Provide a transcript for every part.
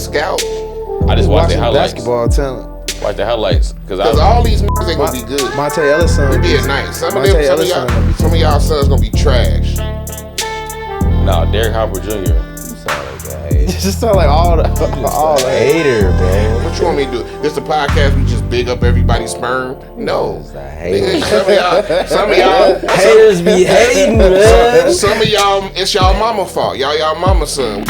scout. I just watched the highlights. Basketball talent. Watch the highlights because all these niggas ain't gonna be good. Monte Ellison. They did nice. Some of y'all sons gonna be trash. Nah, Derek Hopper Jr. It just sound like all the hater, bro. What you want me to do? This the podcast we just big up everybody's sperm? No. Some of y'all haters be hating, man. Some of y'all, it's y'all mama fault. Y'all mama son.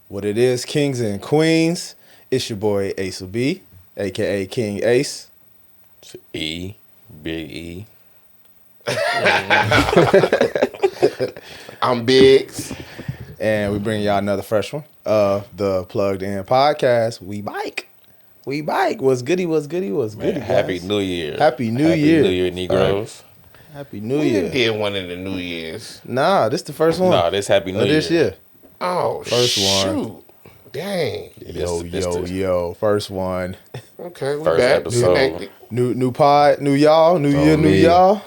What it is, kings and queens. It's your boy Ace will be, aka King Ace. E, Big E. I'm Biggs. And we bring y'all another fresh one of the Plugged In Podcast. We bike. What's goody, guys? Happy New Year. Happy New Year. New Year, Negroes. Happy New Year. We did one in the New Year's. Nah, this the first one. Nah, this Happy New Year. This year. Oh, first one. Shoot. Dang. Yo. First one. Okay, we first back. episode. New pod, new y'all, new year, new y'all.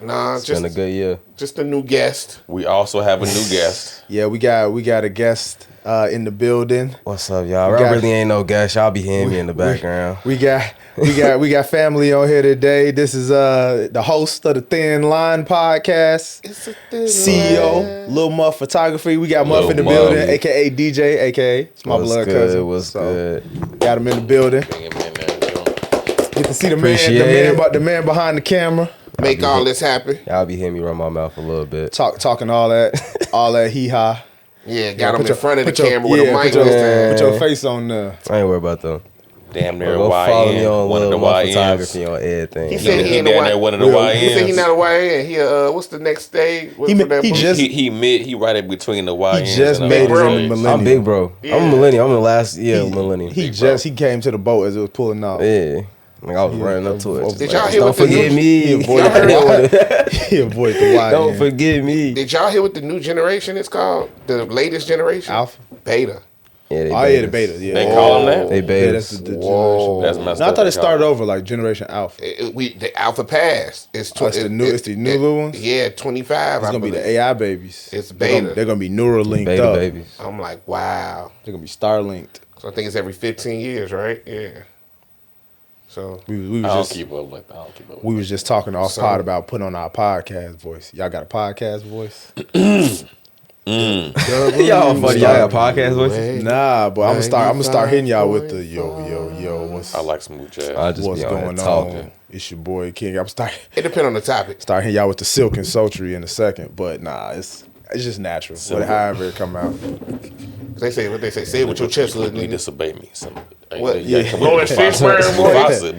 Nah, it's just been a good year. Just a new guest. We also have a new guest. Yeah, we got a guest in the building. What's up, y'all? I really ain't no guest. Y'all be hearing me in the background. We got family on here today. This is the host of the Thin Line Podcast. It's a thin CEO, line. Lil Muff Photography. We got Muff Lil in the Muff. building, aka DJ, aka it's my blood cousin. What's good? Got him in the building. Bring him in there, Joe. Get to see the man behind the camera. Make all this happen. Y'all be hearing me run my mouth a little bit. Talking all that hee ha. Yeah, got him in front of the camera with a mic. Put your face on there. I ain't worried about them. Damn near Go follow me on one of the Muff YNs. Photography on everything. He said he ain't one of the YNs. He said he not a YN. He what's the next stage? He right in between the YNs. He just and made it the in the millennium. I'm big bro. Yeah. I'm a millennial. I'm in the last year of millennium. He came to the boat as it was pulling out. Yeah. Like I was running up to it. Did y'all hear Don't what the forget new- me. He avoided the YN. Don't forget me. Did y'all hear what the new generation is called? The latest generation? Alpha. Beta. Yeah, they The beta. Yeah. They call them that? They Yeah, betas. that's the Whoa. generation. That's messed No, I up. thought it started over like Generation Alpha. The Alpha passed. It's It's the new little ones? Yeah, 25. It's gonna be the AI babies. It's They're beta. gonna be Neuralinked Beta up. babies. I'm like, wow. They're gonna be Starlinked. So I think it's every 15 years, right? Yeah. So We I was don't just keep up like that. I don't keep up. we was just talking off So- pod about putting on our podcast voice. Y'all got a podcast voice? Y'all funny. Y'all got podcast voices? Nah, but I'm gonna start hitting y'all with the yo. What's I like smooth jazz. I just what's be on going here talking. on? It's your boy King. I'm start it depends on the topic. hitting y'all with the silk and sultry in a second, but nah, it's just natural. However it come out. They say what they say. Say it with your chest, little You nigga. disobey me. What? Yeah, come on, Lawrence Fishburne, boy.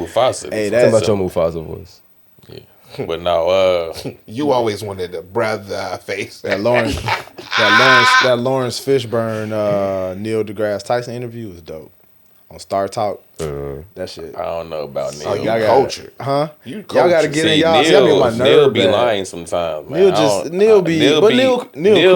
Mufasa. Hey, Tell that's about your Mufasa voice. Yeah. But no, You always wanted the brother face. that Lawrence Fishburne Neil deGrasse Tyson interview was dope. On Star Talk. That shit. I don't know about Neil. Oh, you Y'all culture. Huh? You Y'all gotta culture. get in See, y'all. See, I be on my nerve Neil be bag. lying sometimes, man. Neil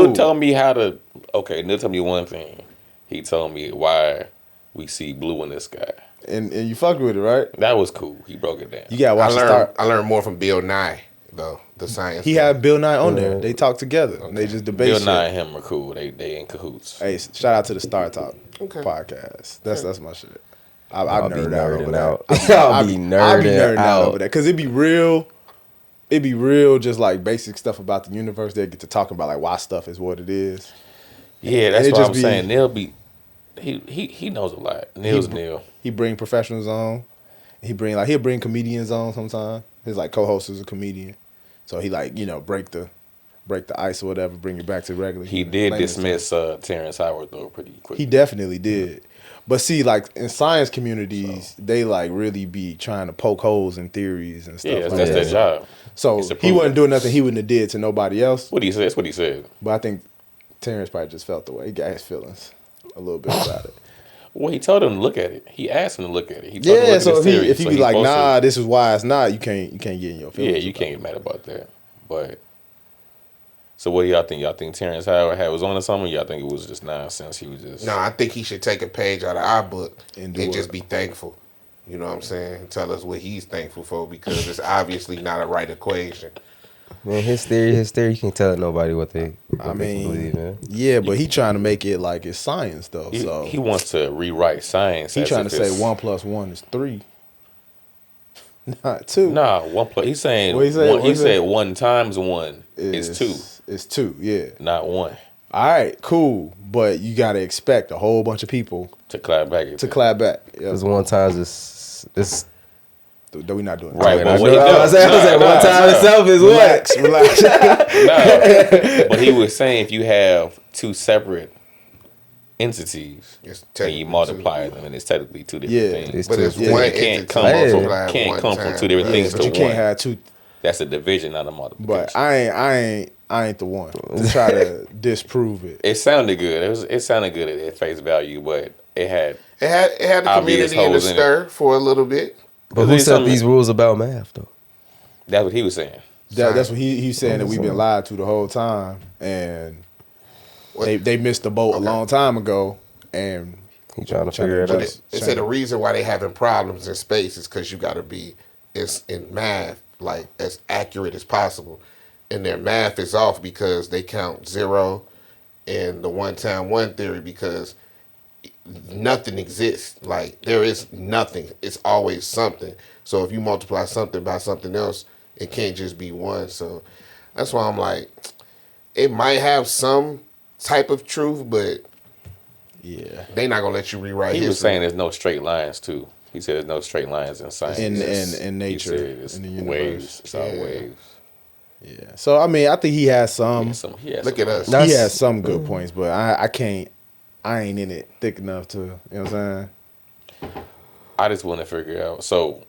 cool. told me how to. Okay, Neil told me one thing. He told me why we see blue in the sky. And you fuck with it, right? That was cool. He broke it down. You gotta watch the Star. I learned more from Bill Nye, though. The science. He had Bill Nye on there. They talk together. And they just debate Bill shit. Nye and him are cool. They in cahoots. Hey, shout out to the Star Talk Okay. podcast. That's my shit. I I'll be nerd out over nerding that. out. I'll be nerding out over out. that because it'd be real, just like basic stuff about the universe. They get to talking about like why stuff is what it is. Yeah, that's it what just I'm be- saying. Neil be he knows a lot. Neil's Neil. He bring professionals on. He'll bring comedians on sometimes. His like co-host is a comedian, so he like break the ice or whatever, bring it back to regular. He did layman's dismiss Terrence Howard though pretty quick. He definitely did. But see, like in science communities, they like really be trying to poke holes in theories and stuff. Yeah, like that's that. their job. So It's to he prove wasn't it. doing nothing he wouldn't have did to nobody else. That's what he said. But I think Terrence probably just felt the way. He got his feelings a little bit about it. Well, he told him to look at it. He asked him to look at it. He told him to Yeah, look so at his theory. if he be he like, supposed to- nah, this is why it's not, you can't get in your feelings. Yeah, you can't get mad about that. But so what do y'all think? Y'all think Terrence Howard was on to something? Or y'all think it was just nonsense? He was just No, I think he should take a page out of our book And and, do what? just be thankful. You know what I'm saying? Tell us what he's thankful for because it's obviously not a right equation. Man, his theory, you can't tell nobody what they can mean, believe, man. Yeah, but he trying to make it like it's science though. So He wants to rewrite science. he as trying if to say it's- 1 + 1 is 3, not 2. Nah, 1+. He's saying What he say? What he he say? said 1 times 1 is 2, It's 2. Yeah. not 1. All right, cool. But you got to expect a whole bunch of people To clap back at to that. clap back. Yeah. Because 1 times is That we not doing. Right, We're but not what doing- he I was does- saying, nah, 1 time nah. itself is what? Relax. No, but he was saying if you have 2 separate entities It's and you technically multiply two. them, and it's technically 2 different Yeah. things. It's But two. it's Yeah. one You can't entity come multiplied can't one come from time. 2 different Yeah, things But to you one. can't have 2. That's a division, not a multiplication. But I ain't the one to try to disprove it. It sounded good. It sounded good at face value, but it had. It had the Obvious community in the holes in it. stir for a little bit. But who set these rules about math, though? That's what he was saying. That's what he's saying, that we've been lied to the whole time, and they missed the boat a long time ago, and He trying to figure it to out. just- They said the reason why they having problems in space is because you got to be in math like as accurate as possible, and their math is off because they count 0 in the 1 time 1 theory because nothing exists. Like there is nothing. It's always something. So if you multiply something by something else, it can't just be 1. So that's why I'm like, it might have some type of truth, but yeah, they not gonna let you rewrite He history. was saying there's no straight lines too. He said there's no straight lines in science. in He nature, said it's in the universe. waves. It's all Yeah. waves. Yeah. So I mean, I think he has some. He has Look some- at us. He has some good points, but I ain't in it thick enough to, you know what I'm saying? I just want to figure out. So,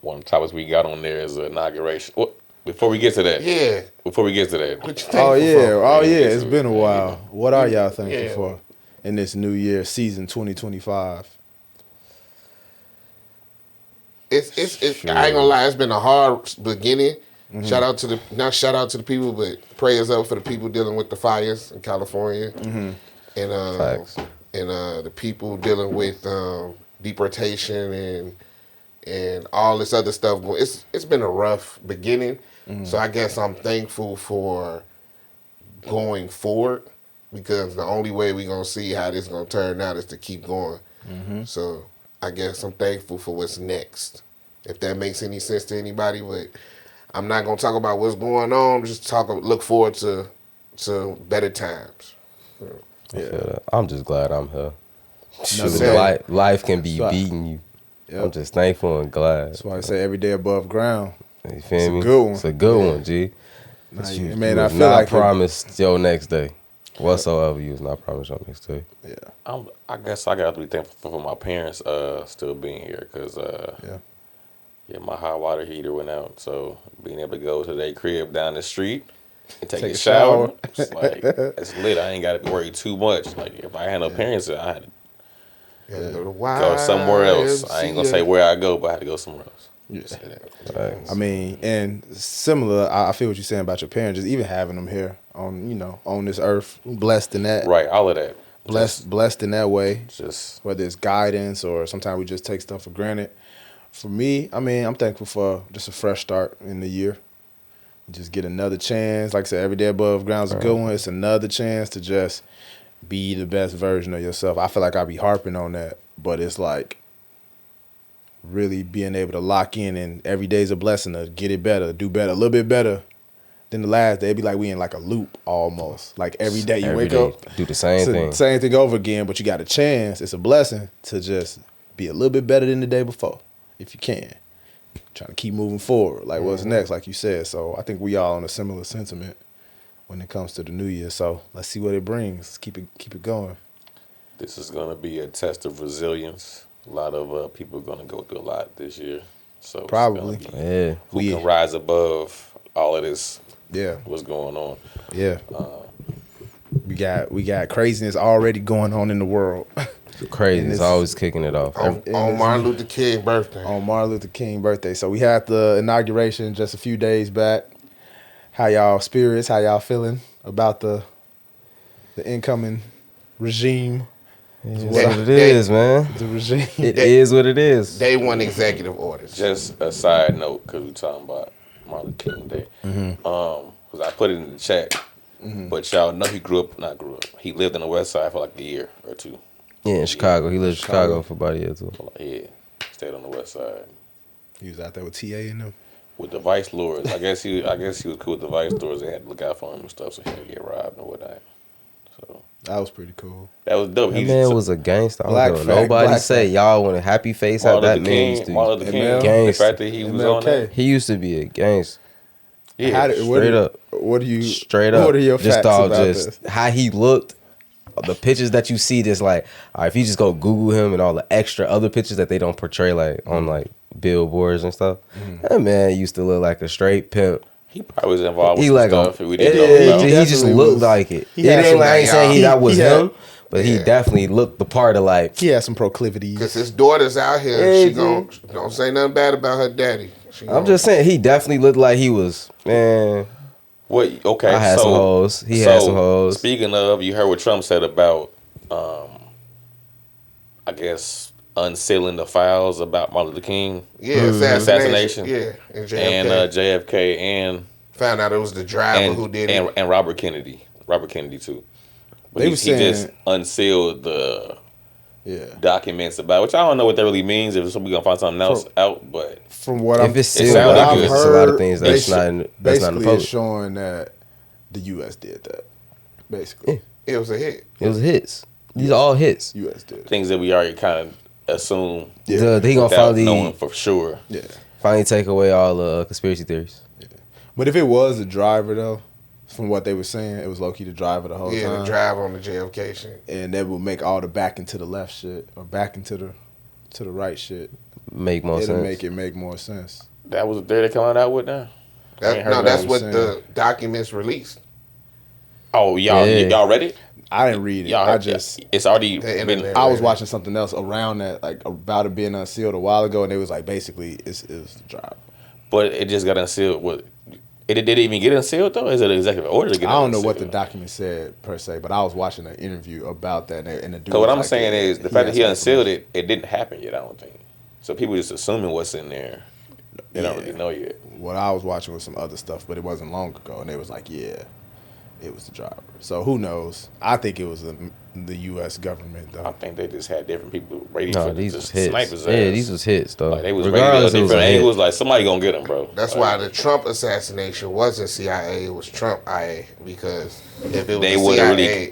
one of the topics we got on there is the inauguration. Well, before we get to that, Yeah. Before we get to that, What you thankful Oh yeah, for? oh yeah, Yeah, it's been a while. What are y'all thankful Yeah. for in this new year, season 2025? It's I ain't gonna lie, it's been a hard beginning. Shout out to the people, but prayers up for the people dealing with the fires in California, and Facts. The people dealing with deportation and all this other stuff. It's been a rough beginning, so I guess I'm thankful for going forward because the only way we gonna see how this gonna turn out is to keep going. So I guess I'm thankful for what's next. If that makes any sense to anybody, but I'm not gonna talk about what's going on. Just look forward to better times. Yeah. I'm just glad I'm here. Another Shoot. day. Life can be Right. beating you. Yep. I'm just thankful and glad. That's why I say every day above ground. You feel It's a me? good one. It's a good one, G. Nah, You, man, you I was feel not like promised your next day. Whatsoever, you was not promised your next day. Yeah. I guess I got to be thankful for my parents still being here because Yeah. my hot water heater went out, so being able to go to their crib down the street and take Take a a shower, shower. it's like it's lit. I ain't got to be worried too much. Like if I had no parents, I had to go somewhere else. I ain't gonna say where I go, but I had to go somewhere else. Yeah. Say that. Facts. I mean, and similar, I feel what you're saying about your parents, just even having them here on this earth, blessed in that, Right, all of that. blessed in that way, Just whether it's guidance or sometimes we just take stuff for granted. For me, I mean, I'm thankful for just a fresh start in the year. Just get another chance. Like I said, every day above ground's a good one. It's another chance to just be the best version of yourself. I feel like I be harping on that, but it's like really being able to lock in, and every day's a blessing to get it better, do better, a little bit better than the last day. It'd be like we in like a loop almost. Like every day you Every wake day, up, do the same it's the thing. same thing over again, but you got a chance. It's a blessing to just be a little bit better than the day before, if you can. Trying to keep moving forward. Like what's next, like you said. So I think we all on a similar sentiment when it comes to the new year. So let's see what it brings. Let's keep it going. this is gonna be a test of resilience. A lot of people are gonna go through a lot this year, so it's Probably. gonna be Yeah. who can rise above all of this. Yeah. What's going on? Yeah. We got craziness already going on in the world. Crazy. And It's it's- always kicking it off. On Martin Luther King birthday. On Martin Luther King birthday. So we had the inauguration just a few days back. How y'all spirits, how y'all feeling about the incoming regime? It's what it is, man. The regime. It is what it is. They want executive orders. Just a side note, because we talking about Martin Luther King Day. Because I put it in the chat. But y'all know he he lived on the West Side for like a year or two. Yeah, in Chicago. He lived in Chicago for about a year, too. Yeah, stayed on the West Side. He was out there with TA and them. With the vice lords. I guess he was cool with the vice lords. They had to look out for him and stuff, so he didn't get robbed and whatnot. So that was pretty cool. That was dope. That man was a gangster. Black fact, Nobody black say fact. y'all want a happy face out. That man used to Martin Luther King. gangster. The fact that he was on that. He used to be a gangster. Yeah, straight up. What are you? Straight up. What are your facts about this? How he looked. The pictures that you see, just like, all right, if you just go Google him and all the extra other pictures that they don't portray like on like billboards and stuff, that man used to look like a straight pimp. He probably was involved with He some like stuff we didn't know about. he just looked like it. It ain't like I ain't saying that was him, but he definitely looked the part of like. He had some proclivities. Because his daughter's out here, she don't say nothing bad about her daddy. I'm just saying he definitely looked like he was, man. What? Okay, I had some hoes. He had some hoes. Speaking of, you heard what Trump said about, I guess, unsealing the files about Martin Luther King. Yeah, assassination. Yeah, and JFK. And found out it was the driver who did it. And Robert Kennedy. Robert Kennedy, too. But he just unsealed the documents about, which I don't know what that really means. If we're gonna find something else out, but from what I've heard, it's a lot of things that's not in the public. It's showing that the U.S. did that. Basically, it was a hit. It was hits. These are all hits. U.S. did things that we already kind of assume. Yeah, he gonna finally knowing for sure. Yeah, finally take away all the conspiracy theories. Yeah, but if it was the driver though. From what they were saying, it was low-key the driver the whole time. Yeah, the driver on the JFK shit. And that would make all the back into the left shit or back into the right shit make more sense. It'll make it make more sense. That was they're coming out with now. That's what the documents released. Oh, y'all read it? I didn't read it. It's already been. I was watching something else around that, like about it being unsealed a while ago, and it was like basically it was the driver. But it just got unsealed. What? Did it even get unsealed though? Is it an executive order to get unsealed? I don't know what the document said per se, but I was watching an interview about that, and the dude. So what I'm saying is the fact that he unsealed it, it didn't happen yet. I don't think. So people just assuming what's in there. They don't really know yet. What I was watching was some other stuff, but it wasn't long ago, and they was like, yeah, it was the driver. So who knows? I think it was the U.S. government though. I think they just had different people ready for these was hits. snipers. Yeah, these was hits though. Like they was ready to different angles. Like somebody gonna get them, bro. That's why the Trump assassination wasn't CIA. It was Trump IA because if it was they CIA, really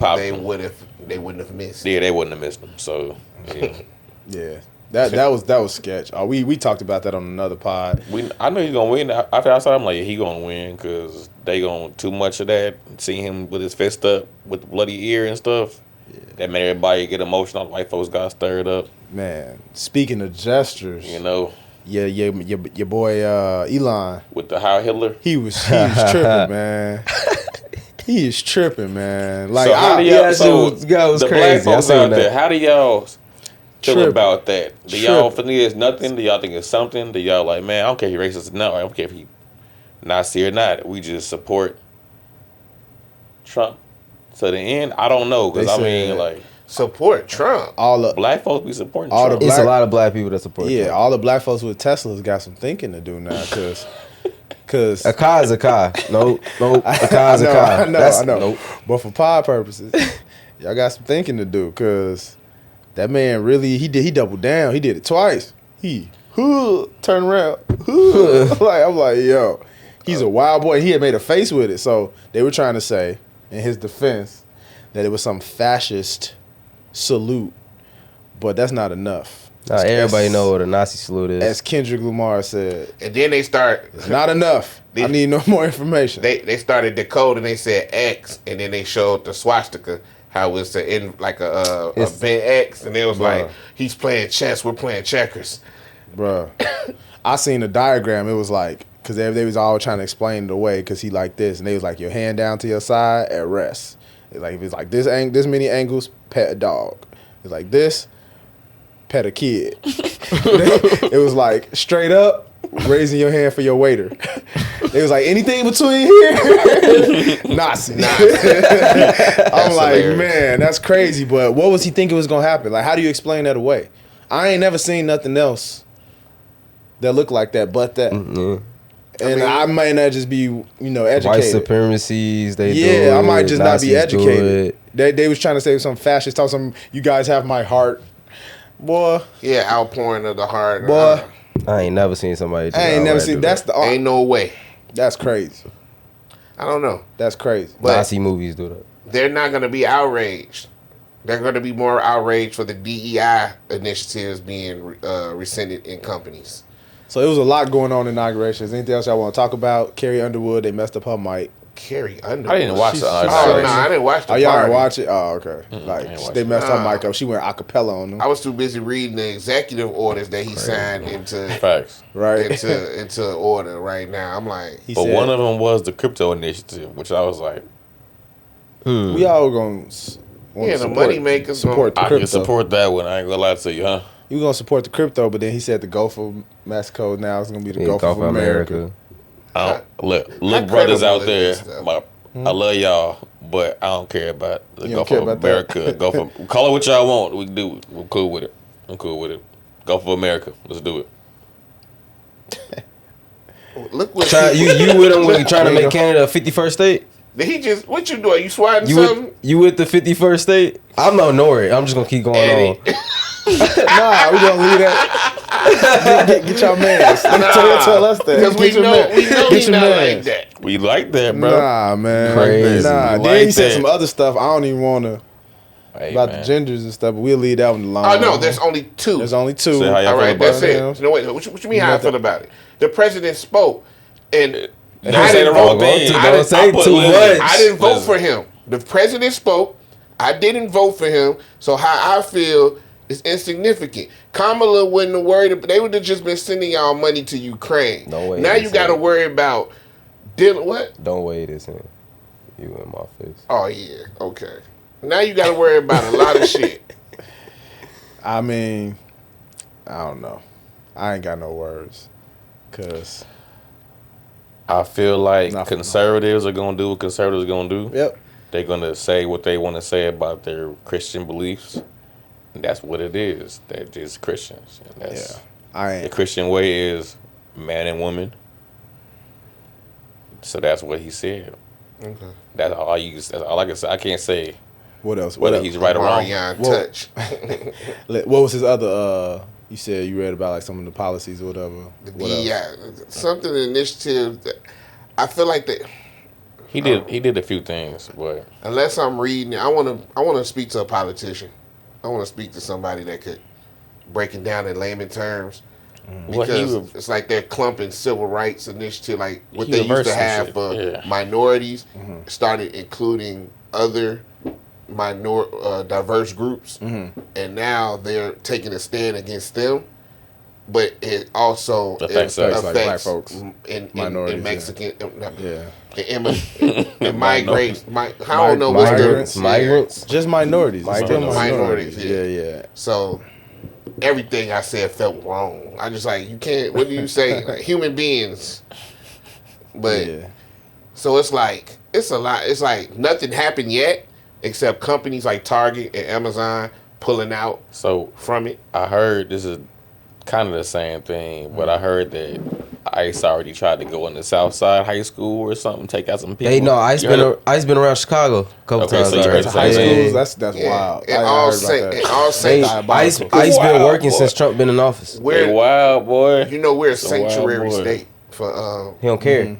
they wouldn't have missed. Yeah, they wouldn't have missed them. So yeah. Yeah. That was sketch. We talked about that on another pod. I know he's gonna win. After I saw him, like he gonna win because they gonna too much of that. See him with his fist up with the bloody ear and stuff. Yeah. That made everybody get emotional. White folks got stirred up. Man, speaking of gestures, you know, your boy Elon with the Heil Hitler. He was tripping, man. He is tripping, man. Like so how do y'all? So was the crazy. black folks out there, how do y'all feel about that? Do y'all Tripping. think it's nothing? Do y'all think it's something? Do y'all like, man, I don't care if he racist or not. I don't care if he Nazi or not. We just support Trump to the end. I don't know because I mean, like, support Trump. All the black folks be supporting all Trump. the It's a lot of black people that support Trump. all the black folks with Teslas got some thinking to do now, cause a car is a car. Nope. A car is a car. I know. Nope. But for pod purposes, y'all got some thinking to do, cause that man really he doubled down. He did it twice. He turned around. I'm like, yo, he's a wild boy. He had made a face with it. So they were trying to say, in his defense, that it was some fascist salute, but that's not enough. Everybody know what a Nazi salute is. As Kendrick Lamar said. And then they start. It's not enough. I need no more information. They started decoding. They said X, and then they showed the swastika. How it's in like a bent X, and it was like he's playing chess. We're playing checkers, bruh. I seen the diagram. It was like because they was all trying to explain it away because he like this, and they was like your hand down to your side at rest. It's like if it's like this many angles, pet a dog. It's like this, pet a kid. It was like straight up, raising your hand for your waiter. They was like, anything between here? Nazi. I'm like, hilarious. man, that's crazy. But what was he thinking was gonna happen? Like, how do you explain that away? I ain't never seen nothing else that looked like that but that. Mm-hmm. And I might not just be, you know, White educated. supremacies, they do Yeah, I might it, just not be Nazis do educated. it. They was trying to say some fascist talk, some you guys have my heart. Boy, Yeah, outpouring of the heart. Boy. I ain't never seen somebody. I ain't never seen. That's the art. Ain't no way. That's crazy. I don't know. That's crazy. But Nazi movies do that. they're not going to be outraged. They're going to be more outraged for the DEI initiatives being rescinded in companies. So it was a lot going on in inaugurations. Anything else y'all want to talk about? Carrie Underwood, they messed up her mic. Carrie Underwood. I didn't watch the Oh, inauguration. no, I didn't watch the Oh, y'all party. didn't watch it? Oh, okay. I didn't Like, watch they it. messed her Nah. mic up. She went a cappella on them. I was too busy reading the executive orders that he signed into Facts. Right? into order right now. I'm like, He But said, one of them was the crypto initiative, which I was like, we all going to yeah, the money makers support the I crypto. can support that one. I ain't gonna lie to you, huh? You going to support the crypto, but then he said the Gulf of Mexico now is going to be the Gulf of America. I don't, look, how brothers out credible there. is this stuff? I love y'all, but I don't care about the You don't Gulf care of about that? America. Gulf of, call it what y'all want. We can do it. We're cool with it. I'm cool with it. Gulf of America. Let's do it. look what You with him when you trying to make Canada a 51st state? Did he just, what you doing? You swatting You something? with the 51st state? I'm not Nori. I'm just gonna keep going Eddie. on. Nah, we going to leave that. Get your mans. Tell us that. Because we Get your know man. Get he's your not mans. like that. We like that, bro. Nah, man. Crazy. Nah. We Then he like said that. some other stuff. I don't even want to Hey, about man. the genders and stuff, but we'll leave that one alone. Oh, no, there's only two. There's only two. So how y'all All feel right, about that's that? it. No, wait, what you mean how I feel about it? The president spoke, and Don't I say didn't the wrong vote. thing. I Don't didn't- say I put too listen, much. I didn't vote Listen. for him. The president spoke. I didn't vote for him. So how I feel is insignificant. Kamala wouldn't have worried. They would have just been sending y'all money to Ukraine. No way Now they you got to said. worry about dealing what? Don't weigh this in. You in my face. Oh yeah, okay. Now you got to worry about a lot of shit. I mean, I don't know. I ain't got no words. Because, I feel like Nothing. conservatives are gonna do what conservatives are gonna do. yep. They're gonna say what they want to say about their Christian beliefs. And that's what it is. They're just Christians. And that's Yeah. I the ain't. Christian way is man and woman. So that's what he said. Okay. That's all that's all I can say. I can't say What else? What whether else? he's right or wrong. Marianne Whoa. touch. What was his other, you said you read about like some of the policies or whatever. The What else? DEI, something initiative. That I feel like that. He did a few things, but Unless I'm reading, I want to speak to a politician. I want to speak to somebody that could break it down in layman terms. Well, Because he was- it's like they're clumping civil rights initiative, like what He they used to reversed some have shit, for yeah. minorities, started including other diverse groups, and now they're taking a stand against them. But it also Affects us. affects Like black folks, in minorities, in Mexican, Yeah. and migrate. I don't know what's Migrants. the Migrants. Just minorities. It's still Minorities, Yeah, yeah. yeah. So everything I said felt wrong. I just like you can't. What do you say? Like, human beings. But Yeah. so it's like it's a lot. It's like nothing happened yet, except companies like Target and Amazon pulling out so from it. I heard this is kind of the same thing, but I heard that ICE already tried to go in the South Side High School or something, take out some people. They know Ice You heard been around Chicago a couple Okay, times. so you heard already. the High same schools, thing. that's Yeah. wild. And I all heard about say that. and all They, say Ice Diabolical. been Wow, working boy. since Trump been in office. They we're wild, boy. you know we're a It's a wild sanctuary boy. state for He don't care.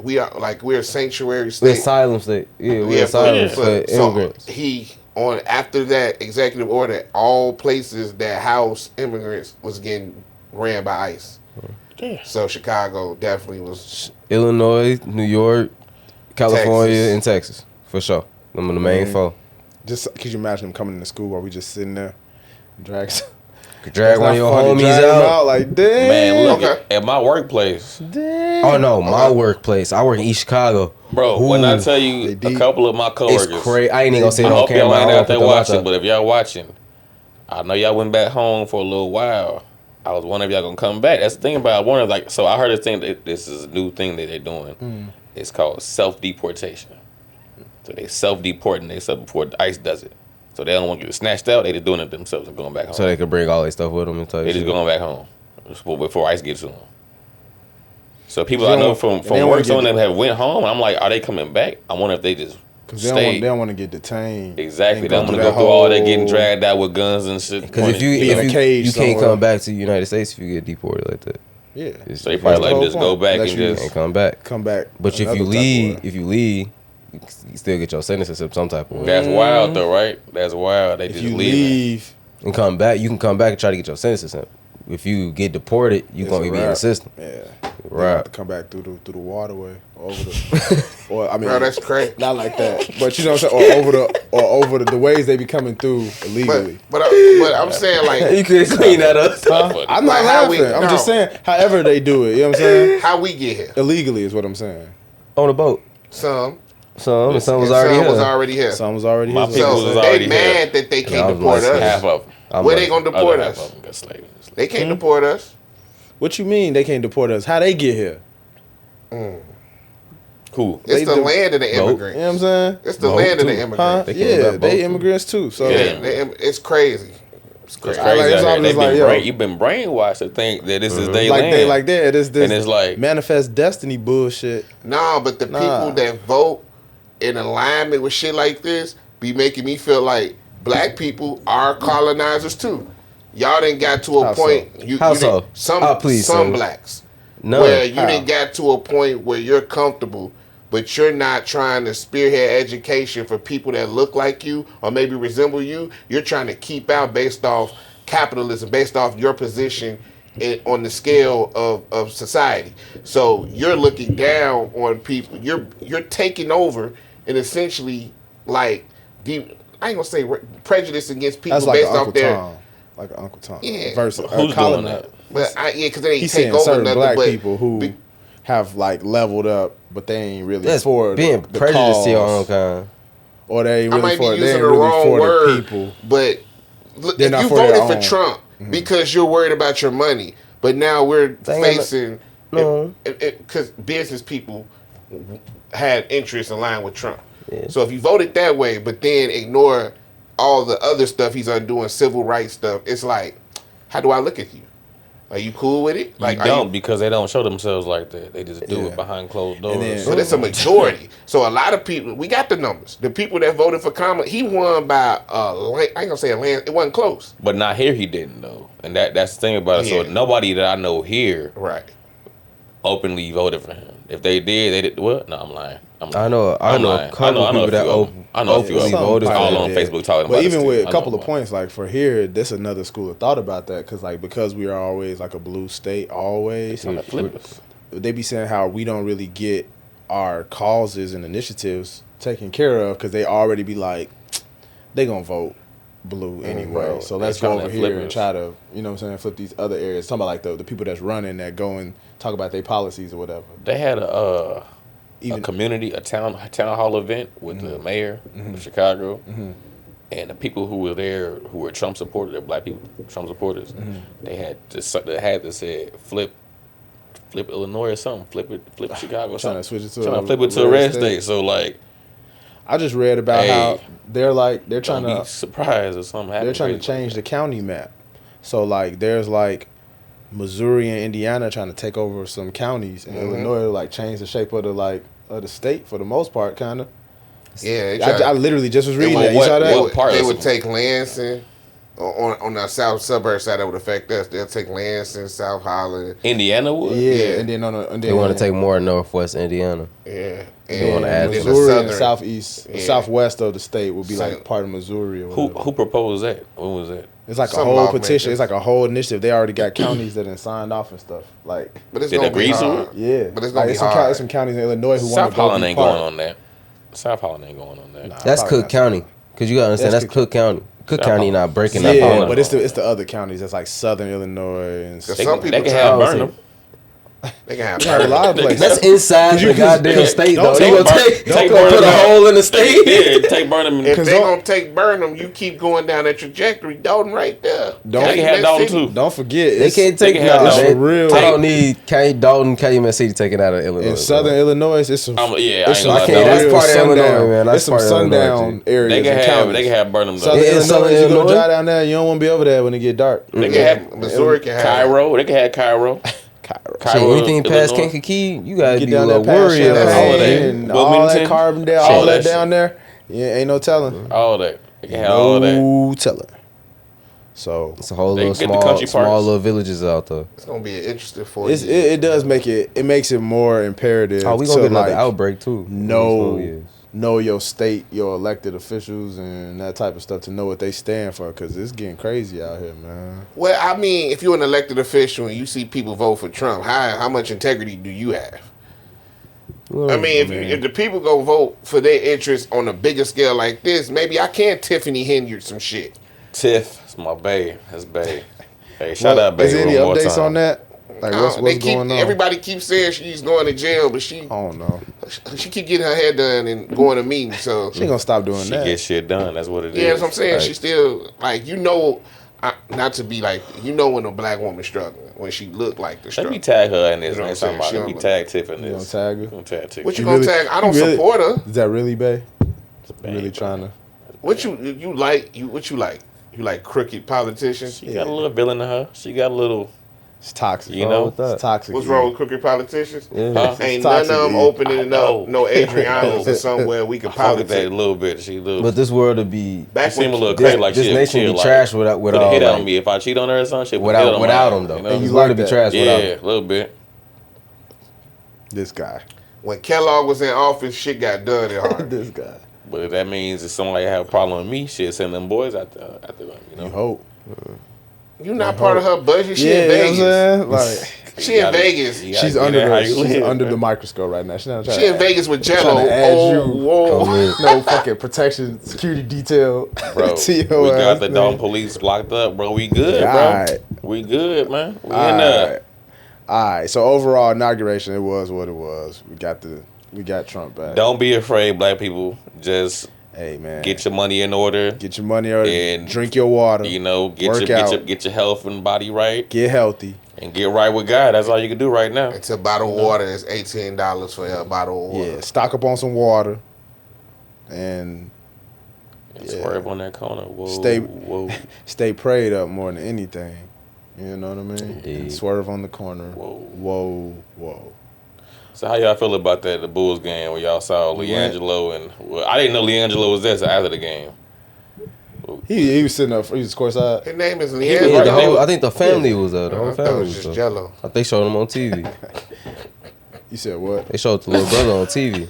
we are like we're a sanctuary We're state. asylum state. Yeah, we're Yeah, asylum for- for so immigrants. he on after that executive order, all places that house immigrants was getting ran by ICE. Yeah. So Chicago definitely was. Illinois, New York, California, Texas. and Texas for sure. Them are the main four. Just could you imagine them coming into school while we just sitting there, drag? Could drag one of your homies drag them out. like damn. Man, look Okay. at my workplace, Oh no, my workplace. I work in East Chicago. bro. When I tell they you a deep. couple of my It's coworkers, crazy. I ain't even gonna say I it on hope camera. y'all I ain't don't out there put the watching, lights but up. if y'all watching, I know y'all went back home for a little while. I was wondering if y'all gonna come back. That's the thing about I wonder like so I heard a thing that this is a new thing that they're doing. It's called self-deportation. So they self-deporting themselves before ICE does it. So they don't want to get snatched out. They just doing it themselves and going back home. So they could bring all their stuff with them and They just shit. going back home before ICE gets to them. So people They I know don't- from they don't work, wanna some of get them have went home. And I'm like, are they coming back? I wonder if they just Because stay. they don't want to get detained. Exactly. And They don't want to that go through all that getting whole- dragged out with guns and shit. Because if you be in a cage you can't somewhere. come back to the United States if you get deported like that. Yeah. It's- So they probably That's the like whole just go point. back Unless and you just and come back. come back. But if another you type of leave, way. you still get your sentence in some type of way. That's wild though, right? That's wild. They if just you leaving. leave, And come back, you can come back and try to get your sentence in. If you get deported, you it's gonna a be in the wrap. system. Yeah. Right. You have to come back through the waterway or over the, or I mean, Bro, that's crazy. not like that. But you know what I'm saying, or over the ways they be coming through illegally. But I'm saying like You could clean that up. Huh? I'm not Like how we- laughing. I'm just no. saying, however they do it. You know what I'm saying? how we get here. Illegally is what I'm saying. On the boat. Some Some was and already some here. was already here. Some was already My here. people So was they already mad here. that they Yeah, I can't was deport like, us. Half of them. I'm Where like, they gonna Other deport half us? of them got slaves. They can't deport us. What you mean they can't deport us? How they get here? Who? It's They the do- land of the Vote. You immigrants. know what I'm saying? It's the Vote land of too. the Huh? immigrants. They came Yeah, back they both. immigrants too. So Yeah. It's crazy. It's It's crazy. crazy Like, it's out here. always They've like, been yo. you've been brainwashed to think that this is their like land. they like that. This And it's like- manifest destiny bullshit. No, but the Nah. people that vote in alignment with shit like this be making me feel like black people are colonizers too. Y'all didn't got to a How so? point. How you so? didn't- Some Please, some sir. blacks. No. Where you How? didn't got to a point where you're comfortable, but you're not trying to spearhead education for people that look like you or maybe resemble you. You're trying to keep out based off capitalism, based off your position on the scale of society. So you're looking down on people. You're taking over and essentially like I ain't gonna say prejudice against people That's like based an off Uncle their. Tom. Like an Uncle Tom. Yeah. Versus Who's doing that? But because they ain't He's take saying over certain nothing. black but people who be- have like leveled up, but they ain't really That's for being the prejudiced to your own cause. kind. Or they ain't I really might be for they using ain't the really wrong for word, the people. but look, They're if not you for their voted for own. Trump because you're worried about your money, but now we're Dang, facing no. because business people had interests in line with Trump. Yeah. So if you voted that way, but then ignore all the other stuff he's undoing, civil rights stuff, it's like, how do I look at you? Are you cool with it? Like, You are don't because they don't show themselves like that. They just do Yeah. it behind closed And doors. then- So that's a majority. So a lot of people, we got the numbers. The people that voted for Kamala, he won by I ain't gonna say a land. It wasn't close. But not here he didn't though. And that's the thing about it. So Yeah. nobody that I know here Right. openly voted for him. If they did, they did what? No, I'm lying. I know I'm a lying. couple I know people a that few of them. I know a few of openly them. voted all for on it. Facebook talking But about even this with too. a I couple know of about points, like for here, that's another school of thought about that because we are always like a blue state, always. it. Flippers. They be saying how we don't really get our causes and initiatives taken care of because they already be like, they gonna vote blue anyway. Right. So They let's go trying over to here flip and us. try to, you know what I'm saying, flip these other areas. Talking about like the people that's running that go and talk about their policies or whatever. They had a Even community, a town hall event with the mayor of Chicago, and the people who were there who were Trump supporters, they're black people, Trump supporters. They had to say flip Illinois or something, flip Chicago, or trying to something. switch it to Trying a to flip it to a red state. So like, I just read about Hey, how they're trying don't to be surprised if something happens. they're trying to change the county map. So like there's like Missouri and Indiana trying to take over some counties, and Illinois like change the shape of the state for the most part, kind of. Yeah. They I literally just was reading well, that. You what- saw that? what part They of would it? take Lansing on the south suburb side. That would affect us. They'll take Lansing, South Holland. Indiana would. Yeah, Yeah. and then and They then want to take more Northwest Indiana. Yeah. They wanna add then to the Missouri and southern- southeast, Yeah. southwest of the state would be So- like part of Missouri or Who whatever. proposed that? When was that? It's like Some a whole lawmakers. petition. It's like a whole initiative. They already got counties that done signed off and stuff. Like, But it's Did gonna they be agree to hard. yeah, But it's like, gonna be some hard. some counties in Illinois who want South to go Holland be ain't part. going on that. South Holland ain't going on that. Nah. That's probably Cook not. County. Because you got to understand, That's that's Cook County. Cook South County Holland. not breaking Yeah, that Holland. ball. but it's the other counties. That's like Southern Illinois and Cause They, some they people can try- have Oh, so- Burnham. They can have They have a lot of places. That's inside the goddamn state, though. They don't gonna put a hole in the state. Yeah, take Burnham. If they gonna take Burnham, you keep going down that trajectory. Dalton right there. They can have Dalton too. Don't forget, They can't take it's for real. I don't need Dalton, Calumet City taken out of Illinois. In Southern Illinois, it's some. That's part of Illinois, man. That's It's some part of sundown Illinois, areas. They can have Burnham though. Southern Illinois, you gonna drive down there, you don't want to be over there when it get dark. They can have Missouri can have Cairo. They can have Cairo. Cairo, anything past Kankakee, you gotta be a little worried worried about all of that. and all that Carbondale, all that shit. down there. Yeah, ain't no telling. All that. They can have all that. No telling. So it's a whole They little get the country small parts. little villages out there. It's gonna be interesting for you. it does make it makes it more imperative. Oh, we gonna get another like outbreak too. know your state, your elected officials, and that type of stuff to know what they stand for, because it's getting crazy out here, man. Well, I mean, if you're an elected official and you see people vote for Trump, how much integrity do you have? Well, I mean, if the people go vote for their interests on a bigger scale like this, maybe I can Tiffany Henyard some shit. Tiff, it's my bae. That's bae. Hey, shout out bae. Is there any one more updates time. on that? Like what's going on? Everybody keeps saying she's going to jail, but I don't know. she keep getting her hair done and going to meetings. So She ain't gonna stop doing She that. gets shit done. That's what it is. yeah, that's what I'm saying. Like, She still like not to be like when a black woman struggling when she looked like the Let struggle. me tag her in this. You know Next what I'm time, saying? let me tag Tiff in You this. gonna tag her? Gonna tag Tiff. What you You gonna really- tag? I don't you really- support her. Is that really, bae? Bang, Really bro. trying to? What you like? What you like? You like crooked politicians? She got a little villain in her. She got a little. It's toxic. You know? It's toxic. What's wrong with crooked politicians? Huh? Ain't toxic, none of them yeah. opening know. up no Adrianas or somewhere we can I fuck with that a politic. little bit. She little. But this world would be Back she seem a when little this, crazy. Like this she nation be like, trash put a without hit like, on me if I cheat on her or something. She put a hit on without my him ass, though. You know? And This world like be that. trash without Yeah, him. a little bit. This guy. when Kellogg was in office, shit got done in hard. This guy. But if that means if somebody have a problem with me, she'll send them boys out there. You know. You hope. You not part of her budget. She Yeah, in you know what I'm Vegas. saying? Like She in gotta- Vegas. you gotta she's get under there how you she's live, under man. the microscope right now. She's not trying She in Vegas with Jello. trying to add Oh, you. whoa. No fucking protection, security detail. Bro, to we your got ass, the man. Dalton police locked up, bro. We good, bro. Alright. We good, man. We in All there. right. All right. So overall inauguration, it was what it was. We got Trump back. Don't be afraid, black people. Just Hey man, get your money in order. get your money out. and, Drink your water. You know, Work out. get your health and body right, Get healthy. and get right with God. That's all you can do right now. It's a bottle of water. It's $18 for a bottle of water. Yeah. Stock up on some water. And And swerve on that corner. Whoa, Stay- whoa, stay prayed up more than anything. You know what I mean? Indeed. And swerve on the corner. Whoa. Whoa. So how y'all feel about that, the Bulls game where y'all saw We went. LiAngelo and I didn't know LiAngelo was there so after the game. He was sitting up. He was courtside. His name is was Yeah, Leandro. right. I think the family was there. The I whole thought it family was was just there. Jello. I think they showed him on TV. You said what? They showed the little brother on TV.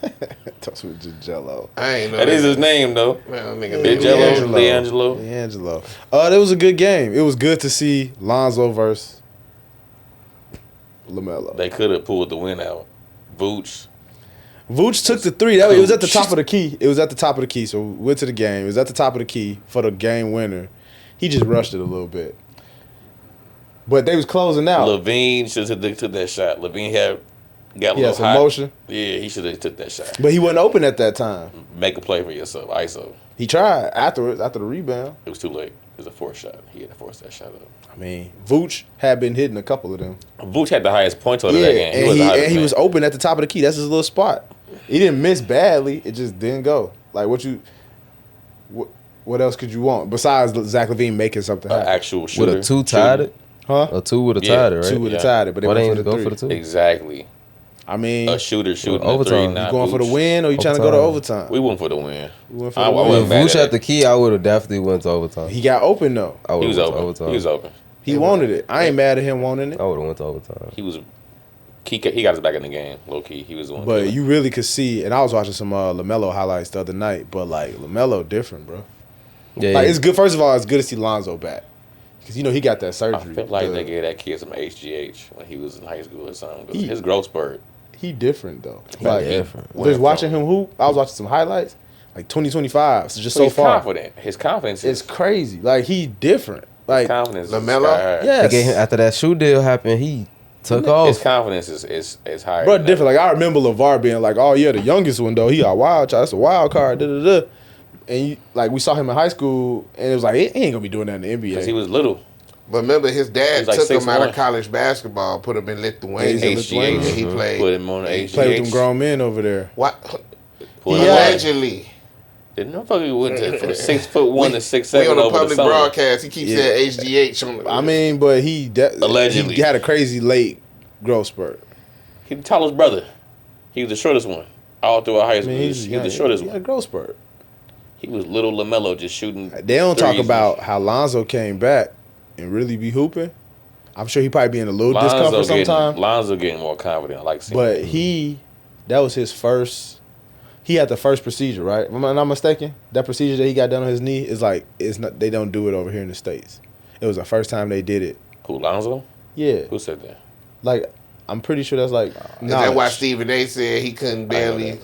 That's what just Jello. I ain't know That is his name though. Man, nigga, Big Jello, LiAngelo. D'Angelo. It was a good game. It was good to see Lonzo versus LaMelo. They could have pulled the win out. Vooch. Vooch took the three. It was at the top of the key. It was at the top of the key. So we went to the game. It was at the top of the key for the game winner. He just rushed it a little bit. But they was closing out. Levine should have took that shot. Levine got a He little had some hot. motion. Yeah, he should have took that shot. But he wasn't open at that time. Make a play for yourself. ISO. He tried afterwards, after the rebound. It was too late. It was a forced shot. He had to force that shot up. I mean, Vooch had been hitting a couple of them. Vooch had the highest point total Yeah, of that game. and was the hottest he man. was open at the top of the key. That's his little spot. He didn't miss badly. It just didn't go. Like what else could you want besides Zach LaVine making something An happen? actual shooter. Would a two tied it? Huh? A two would have Yeah, tied it, right? Two would have Yeah. tied it, but they Why they went ain't for go the for three. the two? Exactly. I mean, A shooter shooting a Overtime. three. You Not going for the Vooch. win or you trying to go to overtime? We went for the win. We went for I the wasn't win. If mad Vooch at had it. the key, I would have definitely went to overtime. He got open though. I He would've was went to open. overtime. He was open. He wanted it. I ain't mad at him wanting it. I would have went to overtime. He was. He got us back in the game. Low key, he was the one. But killing. you really could see, and I was watching some LaMelo highlights the other night. But like LaMelo, different, bro. Yeah, Like yeah. it's good. First of all, it's good to see Lonzo back because he got that I surgery. feel like The- they gave that kid some HGH when he was in high school or something. 'Cause He- his growth spurt. He different though. He Like different. just watching him hoop. I was watching some highlights, like 2025. So just So so he's far, confident. His confidence it's is crazy. Like he different. Like confidence. LaMelo? Is sky high. yes. They gave him, after that shoe deal happened, he took His off. confidence is higher. Bro, than that. different. Like I remember LeVar being like, "Oh yeah, the youngest one though. He got wild child. That's a wild card." Da da da. And like we saw him in high school, and it was like he ain't gonna be doing that in the NBA. Because he was little. But remember, his dad He's like took him out 6'1". of college basketball, put him in Lithuania, Yeah, he's in Lithuania. and he played. Put him on the HGH. Played with them grown men over there. What? Put him on- Allegedly. Didn't motherfucker went to from 6'1" to 6'7" We on a over the public summer. broadcast. He keeps Yeah. saying HGH. I mean, but he Allegedly. he had a crazy late growth spurt. He the tallest brother. He was the shortest one. All throughout high I school, mean, he was the shortest he had one. a growth spurt. He was little LaMelo just shooting. They don't talk threes. about how Lonzo came back and really be hooping. I'm sure he probably be in a little discomfort sometimes. Lonzo getting more confident. I like seeing But him. that was his first. He had the first procedure, right? Am I not mistaken? That procedure that he got done on his knee is like it's not. They don't do it over here in the States. It was the first time they did it. Who, Lonzo? Yeah, Who said that? like I'm pretty sure that's like. Is that why knowledge. Stephen A. said he couldn't barely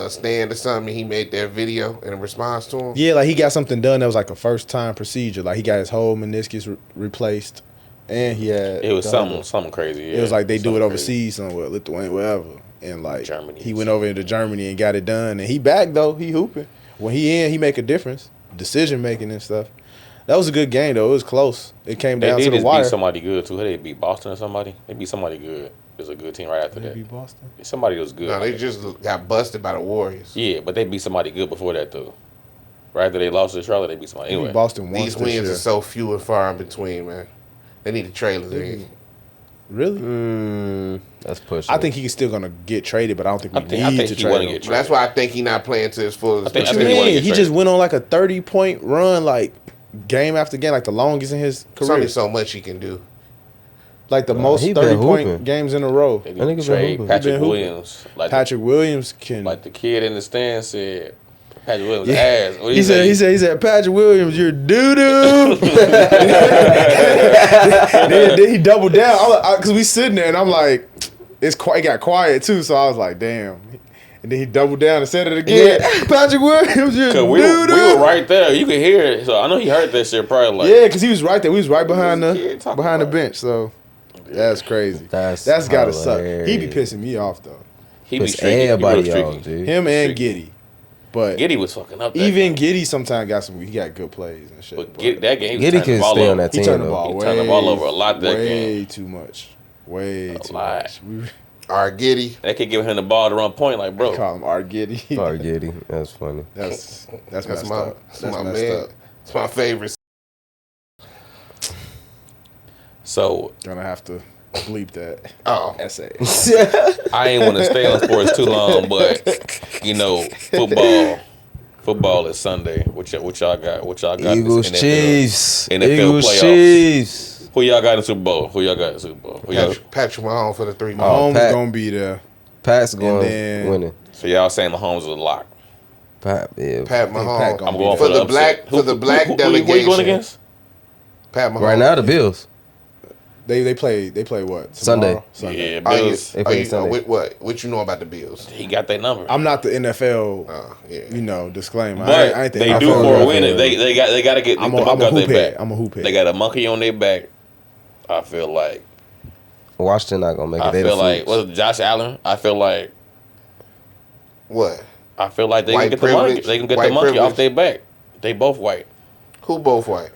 stand or something? He made that video in response to him. Yeah, like he got something done that was like a first time procedure. Like he got his whole meniscus replaced, and he had It was the something crazy. Yeah. It was like they do Something it crazy. overseas somewhere, Lithuania, wherever. And like Germany. he went over into Germany and got it done. And he back though. He hooping. When he make a difference. Decision making and stuff. That was a good game though. It was close. It came They down to did the just wire. beat somebody good too. Who they beat Boston or somebody? They beat somebody good. It was a good team right after They that. beat Boston. Somebody was good. No, they just got busted by the Warriors. Yeah, but they beat somebody good before that though. Right after they lost to Charlotte, they beat somebody. They beat Anyway, Boston once These this wins year. are so few and far in between, man. They need the trailers in. Really? That's pushing. I think he's still gonna get traded, but I don't think we I think need to he trade wanna him. get But that's why I think he's not playing to his fullest I think What you he potential. wanna mean? get He traded. just went on like a 30-point run, like game after game, like the longest in his There's career. only so much he can do. Like the most he been 30-point hooping. games in a row. They That nigga need been to trade hooping. He Patrick been hooping. Williams. Patrick Williams can. Like the kid in the stand said, Patrick Williams Yeah. ass. What He say? said, Patrick Williams, you're doo doo. then he doubled down because we sitting there and I'm like, it got quiet too. So I was like, damn. And then he doubled down and said it again. Patrick Williams, you're Cause doo we doo. were right there. You could hear it. So I know he heard that shit probably like. Yeah, because he was right there. We was right behind What was the kid the talking behind the about? bench. So that's crazy. That's gotta suck. He be hilarious. pissing me off though. He be Piss streaky. everybody He real off, streaky. dude. Him and Streaky. Giddy. But Giddy was fucking up. That even game. Giddy sometimes he got good plays and shit. But Giddy, that game, he was Giddy turning the can ball stay over. on that He team turned the though. ball He way, turned the ball over a lot that way game. too much. Way too lot. much. We All right, Giddy. They could give him the ball to run point like, bro. call him R. Giddy. Sorry, Giddy. That's funny. That's That's messed my, up. that's That's my messed man. up. It's my favorite. So Gonna have to bleep that Oh, essay. I ain't want to stay on sports too long, but you know, football is Sunday. What y'all got? What y'all got? Eagles, this Chiefs. NFL Eagles, playoffs. Chiefs. Who y'all got in the Super Bowl? Who y'all got in the Super Bowl? Who y'all, Patrick Mahomes for the 3 months. Oh, Mahomes Pat. gonna be there. Pat's going then- winning. so y'all saying Mahomes is a lock? Pat, yeah. Pat Pat Mahomes. gonna I'm be going there. for the black upset. for the black who you delegation. going against? Pat Mahomes. Right now, the Bills. They play what? Sunday. Tomorrow? Sunday. Yeah, Are you, Bills. They play are you, Sunday. what you know about the Bills? He got their number. I'm not the NFL, Yeah. disclaimer. But I ain't think they I do fuck for with a it. winner. They got to get the I'm monkey a out their hoop head. back. I'm a hoop head. They got a monkey on their back. I feel like. Washington not gonna make it. I They the feel like Flukes. was it Josh Allen? I feel like What? they White can get the monkey. privilege? They can get White the monkey privilege? off their back. They both white. Who both white?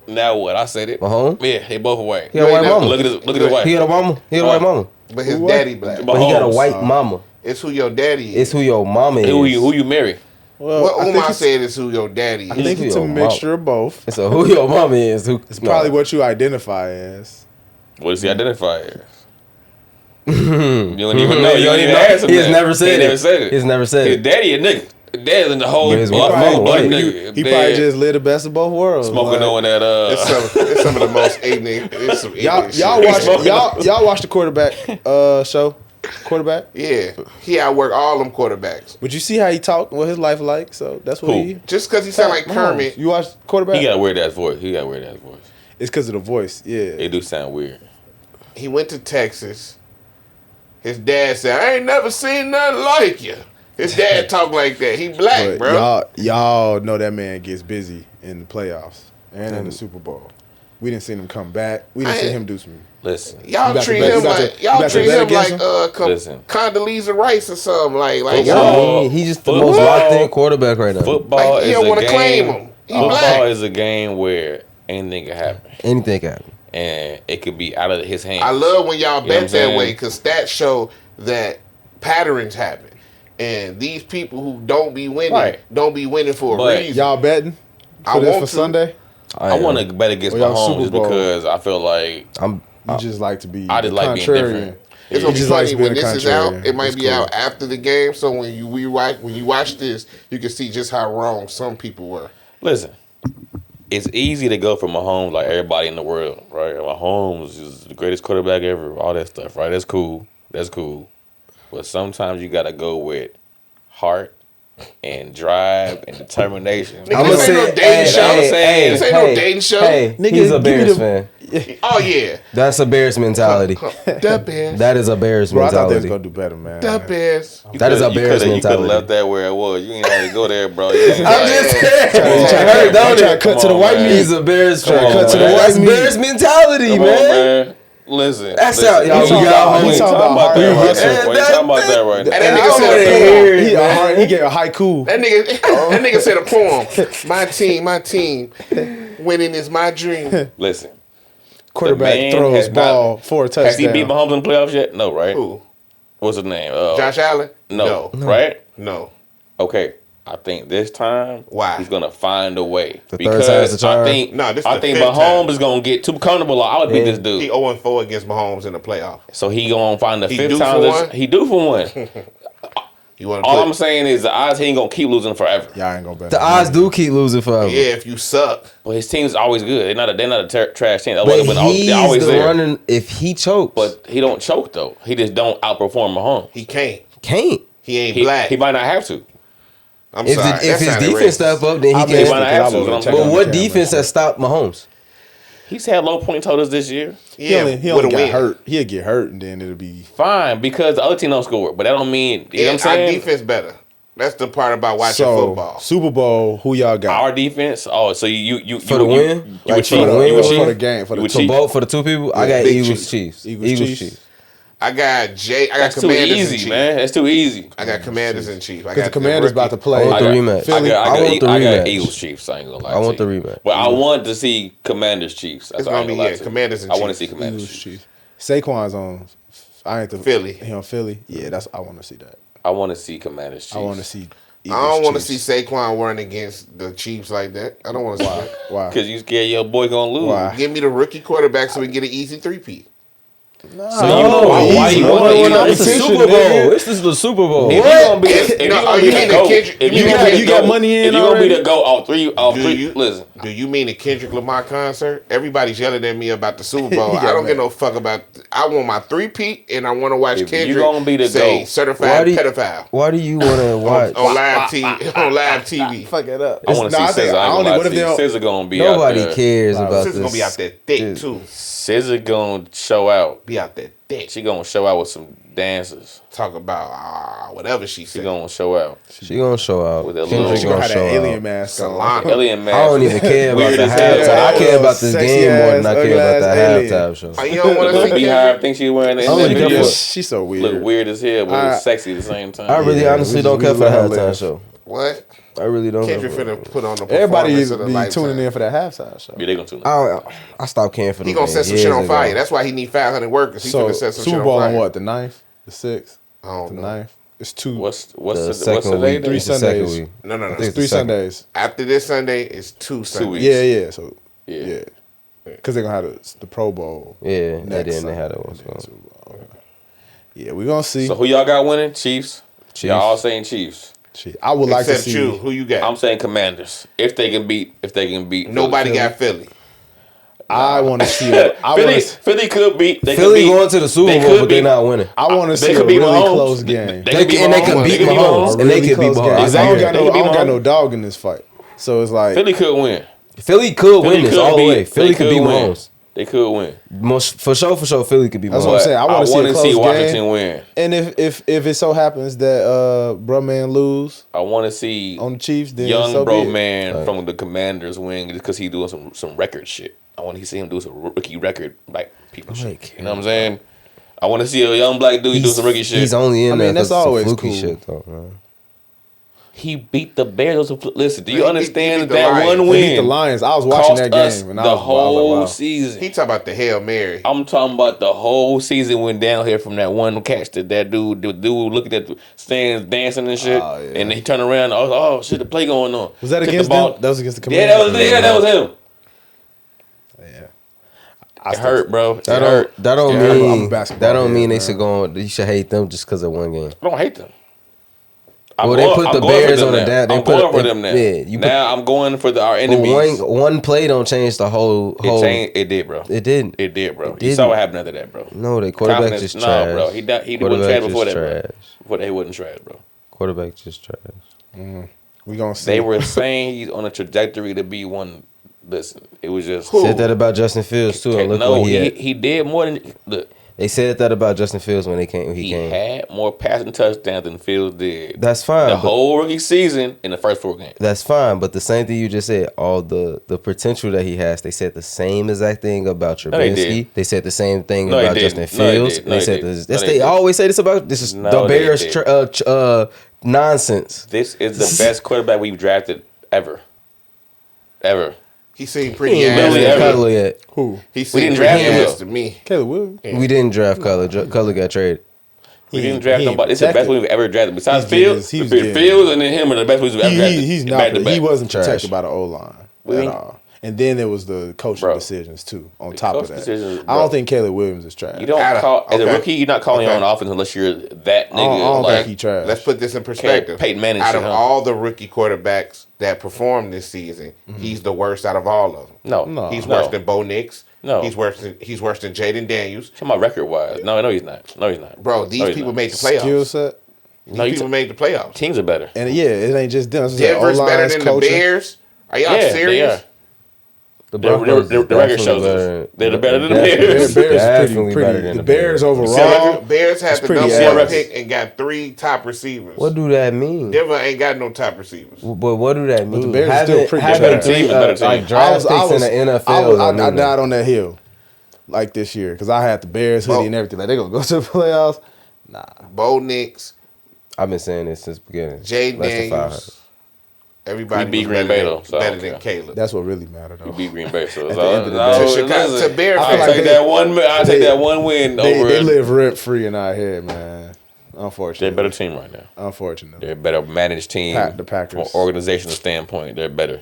Now what? I said it. Mahomes? Yeah, they both white. He got a white mama. Look at his wife. He got a mama. He got a white mama. But his Who what? daddy black. But But he got a Mahomes. white mama. It's who your daddy is. It's who your mama is. Who you marry? Well, What I think Umar it's- said is who your daddy I is. think Who it's a your mixture of both. It's a who your mama is. Who? It's probably what you identify as. What does he identify as? You don't even know. You don't even know. ask him He has that. never said He it. never said it. He's never said His it. daddy a nigga. His dad's in the whole But his blood, wife- full blood He, nigga. he Dead. probably just lived the best of both worlds. smoking Like, on that. It's some of the most ignorant. It's some Y'all ignorant watch shit. y'all watch the quarterback show. Quarterback. Yeah, he outworked all them quarterbacks. But you see how he talk, what his life like. So that's what Who? he. Just because he sound like Mahomes. Kermit. You watch quarterback? He got a weird ass voice. It's because of the voice. Yeah. It do sound weird. He went to Texas. His dad said, "I ain't never seen nothing like you." His dad talk like that. He black, But bro. y'all know that man gets busy in the playoffs and in the Super Bowl. We didn't see him come back. We didn't see him do some. Listen, Y'all got treat to bet- him you got like to- y'all you got to treat bet him against like Listen. Condoleezza Rice or something. Like Football. y'all, I mean, he's just the Football- most locked in quarterback right now. football like, he is don't a want to claim game. him. He Football black. is a game where anything can happen, Anything can happen. and it could be out of his hands. I love when y'all You know what I'm bet that saying? way because stats show that patterns happen, and these people who don't be winning Right. don't be winning for a But reason. Y'all betting I for this want for to. Sunday? I want to bet against Or y'all Mahomes Super just Bowl. because I feel like You just like to be I just the like being contrarian. different. It's He gonna be just likes funny being when a this is out. contrarian. It might It's be cool. out after the game, so when you watch this, you can see just how wrong some people were. Listen, it's easy to go for Mahomes like everybody in the world, right? Mahomes is the greatest quarterback ever, all that stuff, right? That's cool. That's cool. But sometimes you got to go with heart and drive and determination. Nigga, this ain't no dating show. This ain't no dating show. Hey, Nigga, he's a give me Bears the- fan. Oh yeah, That's a Bears mentality. the Bears, That is a Bears Bro, I thought they was mentality. gonna do better, man. the Bears. That is a You Bears coulda- You could have mentality. left that where it was. You ain't had to go there, bro. You ain't I'm gotta- just Yeah. saying. Trying to Hurt, don't try to it? cut to the Come white on, meat. man. He's a Bears Come fan. on, cut to the man. white That's meat. Bears mentality, Come on, man. man. Listen. That's listen. how y'all- We we ain't got talking home. about talking that about right now. hard We ain't talking about that right now. And that I nigga don't said wanna a hear poem. it, man. He gave a haiku. That nigga said a poem. My team, winning is my dream. Listen. Quarterback man throws has not- ball for a touchdown. Has he beat Mahomes in the playoffs yet? No, right? Who? What's his name? Josh Allen? No. Right? No. Okay. I think this time Why? he's gonna find a way. The third time's the charm. No, this I the think fifth Mahomes time. is gonna get too comfortable. I would beat this dude. He 0-4 against Mahomes in the playoff. So he gonna find the He fifth due time. for one? He due for one. You want to All put? I'm saying is the odds he ain't gonna keep losing forever. Y'all ain't gonna bet. The on odds that. do keep losing forever. Yeah, if you suck. But his team's always good. They're not a trash team. But They're always he's the there. running. If he chokes, But he don't choke though. He just don't outperform Mahomes. He can't. can't. He ain't He, black. he might not have to. I'm If, sorry. if That his sounded defense racist. step up, then he I can. bet He might not have to. because I But was checking But on what the camera. defense has stopped Mahomes? He's had low point totals this year. He Yeah, only with a got win. hurt. He'll get hurt, and then it'll be. Fine, because the other team don't score. But that don't mean you know what I'm Our saying. defense better. That's the part about watching So football. Super Bowl, who y'all got? Our defense. Oh, so you For the win? You Like, achieve. for the You win, achieve. for the game, for the You two. So achieve. both for the two people, I got Big Eagles, Chiefs. Chiefs. Eagles, Eagles, Chiefs. I got That's too Commanders and easy, Chiefs. man. That's too easy. I got Commanders and Chiefs. I Because got the Commanders about to rookie. play. I want the got, rematch. Philly. I I want the got rematch. Eagles Chiefs. I ain't gonna lie. I want to the you. rematch. But I want to see Commanders Chiefs. That's It's all I gonna ain't be, gonna lie to you. Commanders and I want to Chiefs. see Commanders Eagles, Chiefs. Chiefs. Saquon's on. I ain't the Philly. He on Philly. Yeah, that's. I want to see that. I want to see Commanders Chiefs. I want to see. I don't want to Chiefs. see Saquon run against the Chiefs like that. I don't want to see that. Why? Because you scared your boy gonna lose. Why? Give me the rookie quarterback so we can get an easy three-peat. So you why you want to? It's the competition, Super Bowl. nigga. This is the Super Bowl. If you gonna be, if you No, gonna you be mean the the GOAT, Kendrick- if you you got- gonna be you the got GOAT, money in if you gonna be already? the GOAT, Do you mean the Kendrick Lamar concert? Everybody's yelling at me about the Super Bowl. He got I don't get mad. no fuck about. I want my three-peat, and I want to watch If you Kendrick gonna be the say GOAT, certified pedophile Why do you want to watch? on live TV. On live TV. Fuck it up. I want to see SZA. I ain't gonna lie to you. SZA gonna be out Nobody there. cares about This this. is gonna be out there thick too. SZA gonna show out. Be out there thick. She gonna show out with some dancers. Talk about whatever she She said. gonna show out. She gonna show out. With that Kendrick little- She gonna have that show alien out. mask on. Solana. Alien man. I don't even care about Weird the as hell. halftime. I care about this Sexy game more than I ass, care ugly about the ass alien. halftime show. You don't want to Little see beehive Kendrick? thing she wearing in I that don't really care video. for it. She's so weird. Look weird as hell, but it's sexy at the same time. I really Yeah, honestly we don't just- care we for the let her halftime live. show. What? I really don't. Kendrick care for finna put on the Everybody performance of the be lifetime. tuning in for that halftime show. Yeah, they gonna tune in. I stopped caring for He them gonna set some years shit on ago. fire. That's why he need 500 workers. He So finna set some Super shit Bowl on on fire. what? The 9th, the 6th, I don't the know. 9th. It's two. What's The the second today? week. Three It's the second Sundays. week. No. I think It's it's 3 the second. Sundays. After this Sunday, it's 2 Sundays. weeks. Yeah. So Yeah. yeah, because they're gonna have the Pro Bowl. Yeah, they next didn't. They had it. Sunday, once. and then Super Bowl. Okay. Yeah, we gonna see. So who y'all got winning? Chiefs. Chiefs. Y'all all saying Chiefs. Shit, I would like Except to see. you. Who you got? I'm saying Commanders. If they can beat. Nobody got Philly. I want to see. I want Philly. to. Philly could beat. They Philly could beat, going to the Super they Bowl, could but they're beat- not winning. I want to They see a could beat really Mahomes. close game. They could beat And they Mahomes. can beat They could Mahomes. A And they really could beat close Mahomes. game. Exactly. I don't got They no. could I beat don't got Mahomes. no dog in this fight. So it's like Philly could win. Philly could Philly win this could all the beat- way. Philly they could beat win. Mahomes. They could win. Most for sure, Philly could be That's one. what I'm saying. I want to see a close game. Washington win. And if it so happens that bro man lose I want to see on the Chiefs, then young so bro be it. man from the Commanders win just because he doing some record shit. I want to see him do some rookie record like people shit. You know what I'm saying? I want to see a young black dude do some rookie shit. He's only in there. that's That's always fluky cool. shit though, man. He beat the Bears. Listen, do you He understand beat the that Lions. one They win beat the Lions. I was watching cost that us game and the I was whole like, wow. season? He talking about the Hail Mary. I'm talking about the whole season went down here from that one catch that dude, the dude looking at the stands dancing and shit, Oh, yeah. and he turned around. I was like, oh shit, the play going on. Was that Took against the ball. them? That was against the Yeah, Commanders. that was him. Yeah. It hurt, bro. It That hurt. don't Yeah, I'm a mean basketball that don't mean head, they man. should go on. You should hate them just because of one game. I don't hate them. Well, they put the Bears on the down. I'm going for them now. Yeah, you put, now I'm going for our enemies. one play don't change the whole. It did, bro. It didn't. It did, bro. It You saw didn't. what happened after that, bro. No, they quarterback Confidence- just trash. No, bro. He wasn't Quarterback trash before that, just bro. trash. Before that, he wasn't trash, bro. Quarterback just trash. We gonna see. They were saying he's on a trajectory to be one. Listen, it was just Said that about Justin Fields too. And look no, what he had. he did more than look. They said that about Justin Fields when he came. He had more passing touchdowns than Fields did. That's fine. The but- whole rookie season in the first 4 games. That's fine, but the same thing you just said, all the potential that he has, they said the same exact thing about No, they Trubisky. did. they said the same thing No, they about didn't. Justin No, they Fields. did. No, they they said did. this. No, That's they they did. always say this about this is No, the they Bears did. nonsense. This is the best quarterback we've drafted ever. Ever. He seemed pretty He ain't ass. Really better than ever. Cutler yet. Who? He seemed didn't pretty draft him, ass though. to me. Caleb Williams. We didn't draft Cutler. Cutler got traded. We didn't draft nobody. It's the best we've ever drafted. Besides He's getting Fields, his- he was getting- Fields and then him are the best we've ever drafted. He's back not. to back. He wasn't Trash. protected by the O line at Really? all. And then there was the coaching Bro. decisions too. On top of coaching that, decisions, I bro. don't think Caleb Williams is trash. You don't Adam, call as a okay. rookie. You're not calling Okay. your own offense unless you're that I don't nigga. Like think he trash. Let's put this in perspective. Peyton Manning out shit, of huh? all the rookie quarterbacks that performed this season, he's the worst out of all of them. no, He's no. worse than Bo Nix. No. He's worse than Jaden Daniels. Talking about record wise. No, he's not. No, he's not. Bro, these No, he's people not. made the Skill playoffs. set. No, These you people made the playoffs. teams are better. And yeah, it ain't just them. It's just Denver's better O-line's than coaching. the Bears. Are y'all Yeah, they serious? are. The The record definitely shows us. better- They're better than the definitely- Bears. Bears definitely pretty. better than The Bears See overall. Bears had It's the pretty number average. one pick and got 3 top receivers. What do that mean? Denver ain't got no top receivers. But what do that mean? the Bears are still pretty having better three, team, better team. like draft picks in the NFL. I don't mean died on that hill, like this year, because I had the Bears hoodie Oh. and everything. Like they gonna go to the playoffs. Nah, Bo Nix, I've been saying this since the beginning. Jaden Less than 500. Daniels. Everybody We beat was Green better Bay, than- though, so I better don't than care. Caleb. that's what really mattered We though. beat Green Bay, so At the end of the day. To Chicago, to Bears I feel I'll like take they- that one. I'll take that one win They over. live rent free in our head, man. They're Unfortunately, a better team right now. Unfortunately, They're a better managed team. The Packers. From an organizational standpoint, they're better.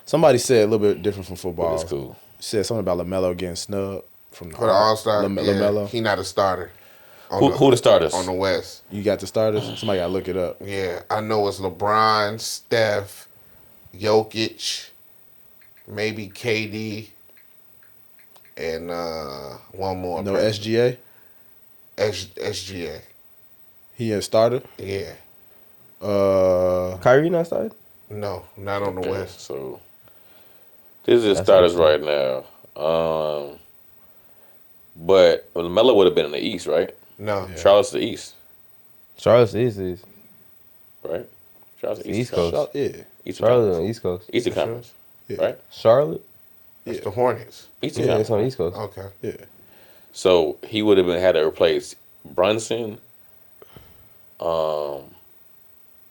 somebody said a little bit different from football. But it's cool. Said something about LaMelo getting snubbed from for the All Star, LaMelo. he not a starter. On Who the starters? on the West? You got the starters. Somebody got to look it up. Yeah, I know it's LeBron, Steph, Jokic, maybe KD, and one more. No person. SGA. SGA. He a starter. Yeah, Kyrie not started? no, not on the Okay, West. so this is the starters right now. But LaMelo would have been in the East, right? No, Charlotte's the East, Charlotte is right? Charlotte's the East Coast. Yeah. Eastern Charlotte Conference. on the East Coast. Eastern Conference, Yeah. right? Charlotte? it's the Hornets. Eastern Yeah, it's Conference. on the East Coast. Okay, Yeah. So he would have had to replace Brunson,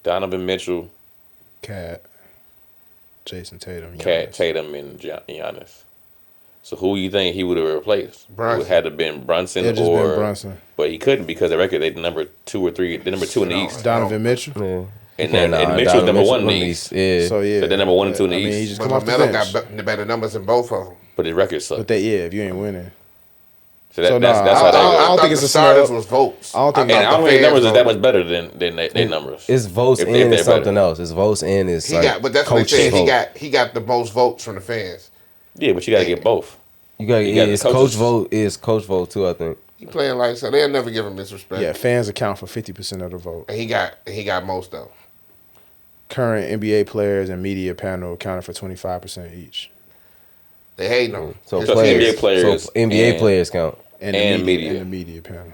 Donovan Mitchell, Cat. Jason Tatum. Cat Giannis. Tatum, and Giannis. So who you think he would have replaced? Brunson. Would had to been Brunson It just or been Brunson. but he couldn't because the record they number 2 or 3. They're number 2 in the No. East, Donovan Mitchell. Yeah. and then and Mitchell's Donovan number 1 in the Mitchell East. Yeah. So yeah. So they're number 1 and 2 in the I mean, East. he just but come off the LaMelo bench. got better numbers than both of them. But his record sucked. But they if you ain't winning. So, that, so that's nah, that's I how they don't go. think thought it's the a starters snub. was votes. I don't think- And I thought don't the think fans numbers is that voted. much better than their numbers. It's votes If and they're it's something better. else. It's votes and it's He like got, but that's what they coaching said. vote. He got the most votes from the fans. Yeah, but you got to get both. You got You got the it's coaches. coach vote too, I think. He playing like so. They'll never give him disrespect. Yeah, fans account for 50% of the vote. And he got most of them. Current NBA players and media panel accounted for 25% each. They hating on him. So His NBA peers. players, So NBA and- players count. And, And the media. and the media panel.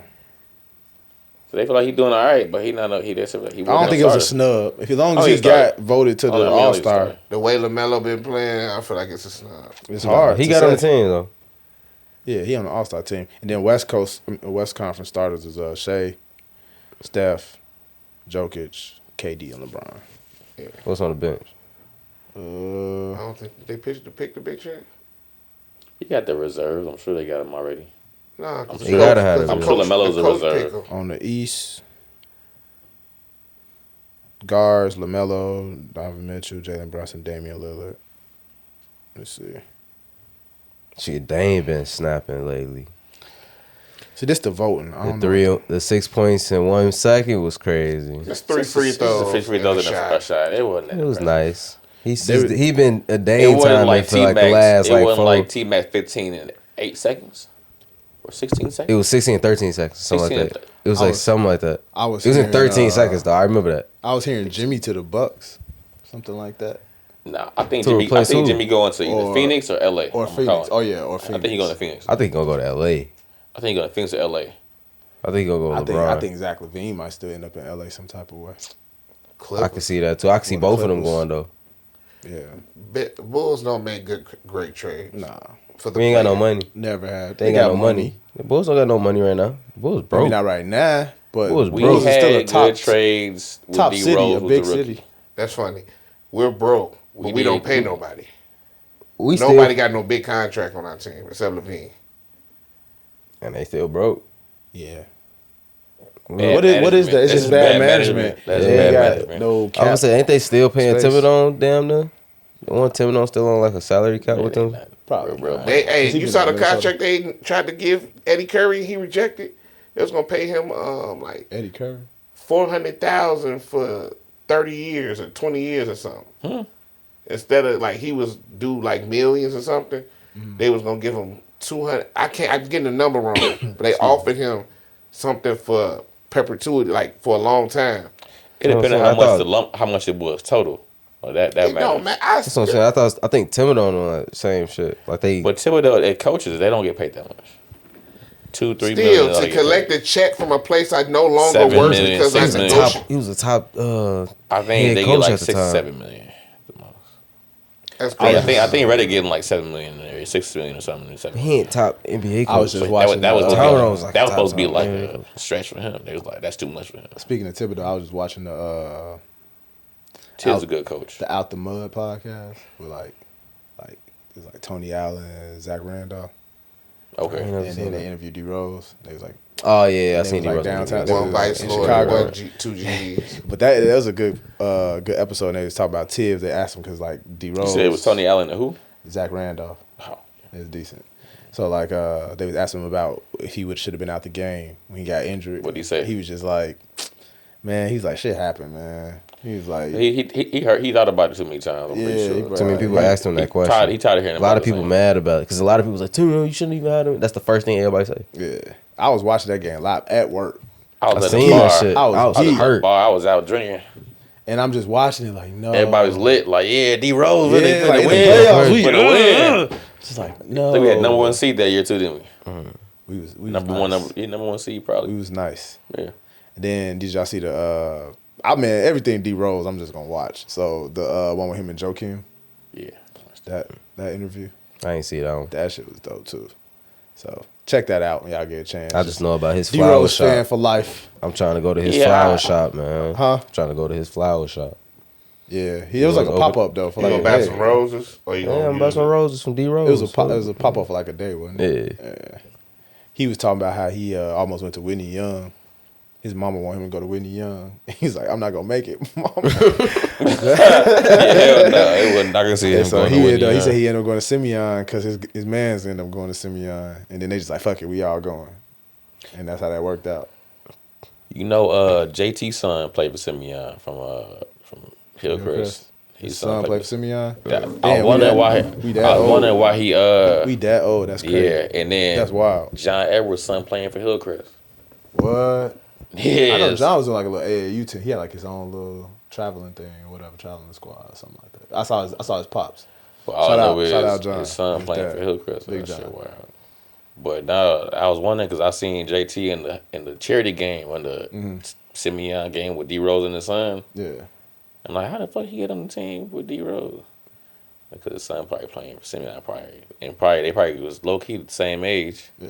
So they feel like he's doing all right, but he not. He I I don't think it was a snub. If as long as Oh, he he started. got voted to Oh, the I mean, All he Star, started. The way LaMelo been playing, I feel like it's a snub. it's hard. He to got on the say. team though. Yeah, he on the All Star team. And then West Conference starters is Shea, Steph, Jokic, KD, and LeBron. What's on the bench? I don't think they picked the big check. He got the reserves. I'm sure they got him already. Nah, 'cause He the gotta coach- have 'cause it. the I'm sure coach- LaMelo's the a coach reserve. pick 'em. On the East, guards, LaMelo, Donovan Mitchell, Jalen Brunson, Damian Lillard. Let's see. Shit, they ain't been snapping lately. See, this the voting. I don't know. The 6 points in 1 second was crazy. That's 3 free throws. Three free throws and in a shot. It wasn't that It was impressive. nice. He been a It Dame wasn't time like for like the T-Max. last It like wasn't 4. like T-Mac 15 in 8 seconds or 16 seconds. It was 16 and 13 seconds, something 16 like and that. It was like something like that. I was It was in hearing, 13 seconds though. I remember that. I was hearing Jimmy to the Bucks, something like that, No, I think To Jimmy. I replace think who? Jimmy going to either Or- Phoenix or LA. or I'm Phoenix. calling. Oh yeah, or I Phoenix. think he going to Phoenix. I think he gonna go to LA. I think he going to Phoenix or LA. I think he gonna go I with think LeBron. I think Zach LaVine might still end up in LA some type of way. I can see that too. I can see With the both of them Clippers. going though. Yeah, Bulls don't make great trades. nah, For the We ain't got no player. money. never had. They ain't got no money. The Bulls don't got no money right now. The Bulls I broke. mean, not right now, but Bulls We Bulls is had still a good top trades with top D city, Rose a was big the rookie. city. That's funny. We're broke, but we don't pay nobody. We Nobody still, got no big contract on our team except Levine. and they still broke. Yeah. Bad What is that? It's management. just bad management. That's They bad got management. no I was cap. gonna say, ain't they still paying space. Thibodeau damn near? The one Thibodeau still on like a salary cap with them. Probably Real not. money. Hey, he you been saw in the Minnesota. contract they tried to give Eddie Curry. He rejected. It was gonna pay him like Eddie Curry. $400,000 for 30 years or 20 years or something. Instead of like he was due like millions or something, they was gonna give him 200. I'm getting the number wrong, but they offered him something for perpetuity, like for a long time. It depended I on how much thought- the lump, how much it was total. Well, that It matters. don't matter. That's what I'm saying. I think Thibodeau on the same shit. Like they But Thibodeau, they coaches, they don't get paid that much. 2-3 million. Still, they to get collect paid. a check from a place I no longer 7 work million, because I 6 million. negotiate. he was a top I think head they get coach like at the 6 time. 7 million. the most. That's I crazy. think Reddit getting like 7 million there, 6 million or something. 7 He ain't top NBA coach. I was just That watching. was the, supposed Thibodeau to was be, like that was top supposed to be top like NBA a stretch for him. They was like, that's too much for him. Speaking of Thibodeau, I was just watching the Tibbs a good coach. Out the Mud podcast with like it was like Tony Allen and Zach Randolph, Okay. Never and seen then they that. interviewed D Rose. They was like, Oh yeah, I They seen was D like downtown. One in vice lord, Chicago. one two G's. but that was a good episode. And they was talking about Tibbs. They asked him because like D You Rose, said it was Tony Allen and who? Zach Randolph. Oh. It was decent. So like they was asking him about if he should have been out the game when he got injured. What'd he say? He was just like, man, he's like, shit happened, man. He was like, He heard, he thought about it too many times. I'm Yeah, pretty he sure. brought- Too many people He- asked him that question. He tired of hearing a lot about of the people same. mad about it because a lot of people was like, Tim, you shouldn't even had him. That's the first thing everybody say. yeah. I was watching that game live at work, I was I at seen the bar. that shit. I was I was hurt. at the bar. I was out drinking. and I'm just watching it like, no. Everybody was lit. Like, yeah, D Rose Yeah, for like the in the win. playoffs, For the win. Just like, no. Look, we had number one seed that year too, didn't we? We was Number nice. number one seed We probably. was nice. Yeah. And then did y'all see the? I mean, everything D Rose, I'm just gonna watch. So the one with him and Joakim, Yeah. that interview, I ain't see that one. that shit was dope too. So check that out when y'all get a chance. I just know about his D flower Rose fan shop. for life. I'm trying to go to his Yeah. flower shop, man. Huh? I'm trying to go to his flower shop. Yeah, it was like a Open- pop up though for You like gonna a buy day. some roses? Or you Yeah, gonna I'm about use some it? roses from D Rose. It was a pop up for like a day, wasn't it? Yeah. He was talking about how he almost went to Whitney Young. His mama wanted him to go to Whitney Young. He's like, I'm not gonna make it, mama. Yeah, hell no. It wasn't. I can see him And so going he to ended up, he Whitney said Young. he ended up going to Simeon because his man's ended up going to Simeon, and then they just like, fuck it, we all going, and that's how that worked out. You know, JT's son played for Simeon from Hillcrest. His son played for Simeon. I Damn, was we wondering that- why. we that I was old. wondering why he. We that old? That's crazy. Yeah, and then That's wild. John Edwards' son playing for Hillcrest. What? I know Yes. John was in like a little AAU team. He had like his own little traveling thing or whatever, traveling squad or something like that. I saw his pops. But all Shout I out- know shout is out John. his son His playing dad. for Hillcrest. Big That shit John. wild. But now I was wondering because I seen JT in the charity game when the Simeon game with D Rose and his son. Yeah. I'm like, how the fuck he get on the team with D Rose? Because his son probably playing for Simeon they probably was low key the same age. Yeah.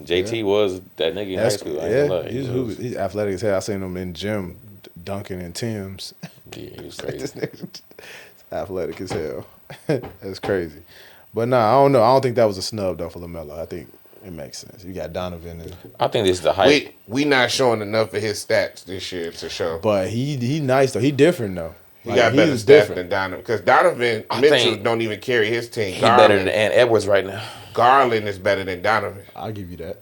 JT was that nigga in high school. I ain't gonna lie. He's athletic as hell. I seen him in gym dunking in Tim's. Yeah, he was This crazy. nigga's athletic as hell. That's crazy. But nah, I don't know. I don't think that was a snub though for LaMelo. I think it makes sense. You got Donovan, I think this is the hype. We not showing enough of his stats this year to show. but he nice though. He different though. He got better was stats than Donovan. Because Donovan Mitchell think don't even carry his team. He better than Ant Edwards right now. Garland is better than Donovan. I'll give you that.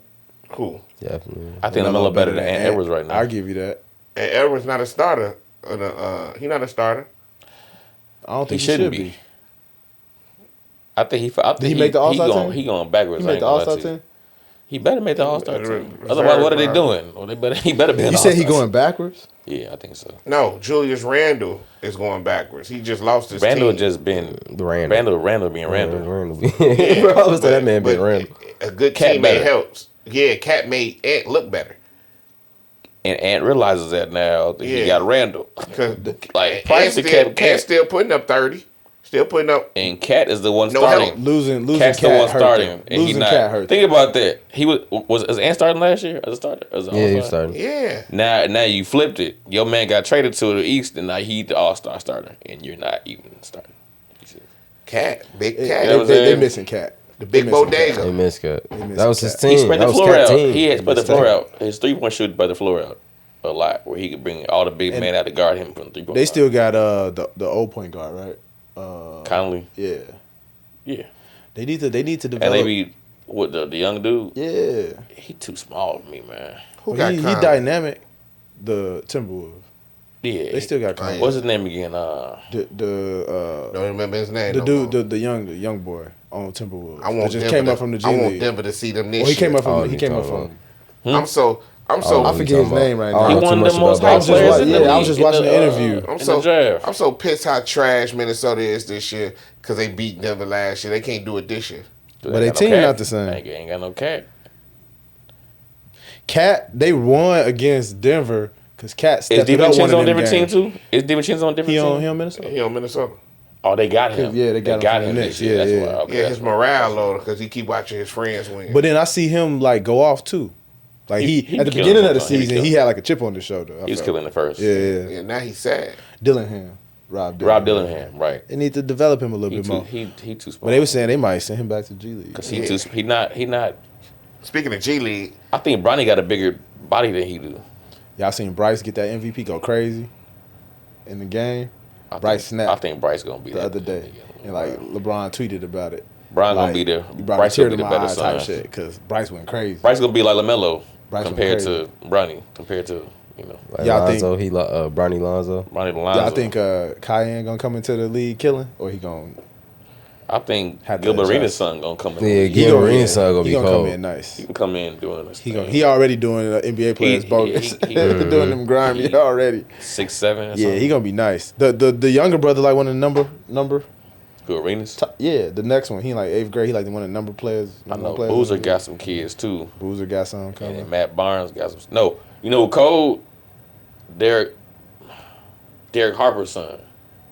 Cool. Definitely. I think LaMelo better than Ant Edwards right now. I'll give you that. And Edwards not a starter. He not a starter. I don't think he shouldn't should be. be. I think Did he make the All-Star team? He going backwards. He I made ain't the gonna lie All-Star to you. team? He better make the All-Star Reserve, team. Otherwise, what are they bro. doing? Well, he better be. You said he going backwards? Yeah, I think so. No, Julius Randle is going backwards. He just lost his Randall team. just been Randall. Randall being Randall. Bro, I was that man being But Randall. A good Cat teammate better. helps. Yeah, Cat made Ant look better. And Ant realizes that now that he Yeah. got Randall. Because Like Price to Ant Cat, still putting up 30. Still putting up. and Cat is the one No starting. help. Losing Cat's the Cat one hurt starting, them. and he Losing not. Cat hurt. Think about that. He was Ant starting last year as a starter. As an Yeah, he was all-star? starting. Yeah. Now you flipped it. Your man got traded to the East, and now he's the All-Star starter, and you're not even starting. Cat. Big They, Cat. You know what I'm they saying? missing Cat. The big They missing They bodega. missed Cat. missed That was his Cat. team. He spread That the was floor Cat out. team. He had spread the Missed floor that. out. His 3-point shooting spread the floor out a lot, where he could bring all the big And men out to guard him from 3-point. They still got the old point guard, right? Conley, Yeah. yeah, They need to and develop. they be with the young dude. Yeah. He too small for me, man. Who Well, got he Conley? dynamic. The Timberwolves. Yeah, They still got Conley. What's his name again? The Don't remember his name. the no dude more. the young boy on Timberwolves. I that want just Denver came to, up from the G I want League. Denver to see them this Well, he came year. up from. Oh, he you came up talking from. I'm so I forget his name right now. He I don't know one too of the much most about high I was just players wa- in the yeah, I was league just in watching the interview. I'm in so the draft. I'm so pissed how trash Minnesota is this year because they beat Denver last year. They can't do it this year. Dude, But they they got team cat. not the same. Ain't got no cat. Cat, they won against Denver because Cat Is stepped it up one DiVincenzo of on them different team games. too? Is DiVincenzo on different He team? on Minnesota. He on Minnesota. Oh, they got him. Yeah, they got him from the this Knicks. year. Yeah, That's yeah. why. Okay, Yeah, that's his morale low because he keep watching his friends win. But then I see him like go off too. Like He at the killing beginning of the sometimes. He season, killing. he had like a chip on his shoulder. I he was felt. killing the first. Yeah, yeah. yeah, now he's sad. Dillingham, Rob Dillingham, right? They need to develop him a little He bit too, more. he too small. But they were saying they might send him back to G League. Cause Yeah. he not. Speaking of G League, I think Bronny got a bigger body than he do. Y'all seen Bryce get that MVP go crazy in the game Bryce snapped I think Bryce gonna be the that other day, and like LeBron tweeted about it. Brian gonna Like, be there. you brought Bryce a tear gonna to be my the better eye type son. shit because Bryce went crazy. Bryce gonna be like LaMelo Bryce compared went to Bronny, compared to Like Y'all think- Lonzo, Bronny Lonzo. Bronny Lonzo. Y'all think Cayenne gonna come into the league killing, or he gonna? I think Had to Gilbert Arenas' adjust. son gonna come in. Yeah, He Gilbert Arenas' son gonna be come cold. in nice. can come in doing this. He already doing NBA players bogus. Doing them grimy already. 6'7". Yeah, he gonna be nice. The younger brother like one of the number. Who, Arenas. Yeah, the next one. He like 8th grade. He like one of the number players. I know players Boozer in the got some kids too, league. Boozer got some and coming. then Matt Barnes got some. No, you know Cole, Derek Harper's son,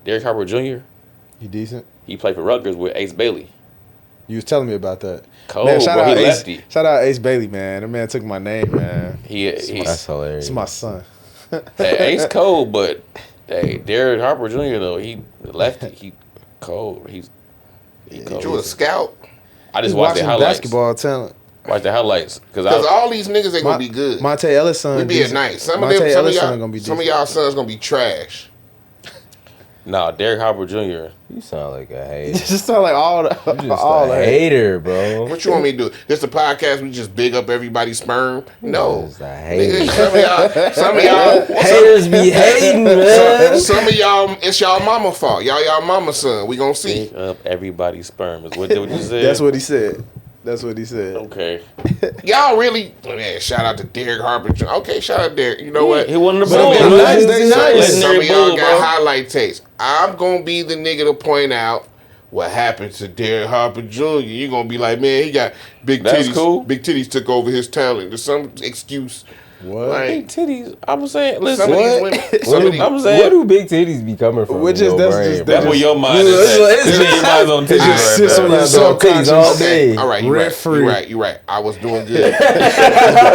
Derek Harper Jr. He decent. He played for Rutgers with Ace Bailey. You was telling me about that. Cole, Man, shout bro, out he Ace. lefty. Shout out Ace Bailey, man. That man took my name, man. That's It's hilarious. my son. Hey, Ace cold, but hey, Derek Harper Jr. though he lefty. He cold. He cold. you a scout? I just He's watched the watching highlights. basketball talent. Watch the highlights Because because all these niggas ain't gonna be good. Monte Ellis' son. We being decent. nice. Some Monte of Ellis' son y'all, gonna be some of decent. y'all sons gonna be trash. Derek Harper Jr. You sound like a hater. Just sound like all the You just all a that. hater, bro. What you want me to do? This the podcast we just big up everybody's sperm? No. Just a Nigga, hater. some of y'all, Haters be hating, man. some of y'all, it's y'all mama fault. Y'all mama son. We gonna see. Pick up everybody's sperm. Is what you said? That's what he said. That's what he said. Okay. Y'all really, man, shout out to Derek Harper. Okay, shout out Derek. You know what? He won the But Bulls. they man. nice, they Some nice. Some legendary of y'all Bull, got bro. highlight tapes. I'm gonna be the nigga to point out what happened to Derek Harper Jr. You're gonna be like, man, he got big That's titties. cool. Big titties took over his talent. There's some excuse. What? Big Like, titties. I'm saying, some listen. of these What? women. What Some do, of these, I'm what saying- do big titties be coming from? Which in is- your that's brain, just- bro? That's where your mind It's is like- at. This nigga mind's on It titties just right sits now. on your That's all titties all subconscious. day. all right, you Rent right. free. You right. I was doing good.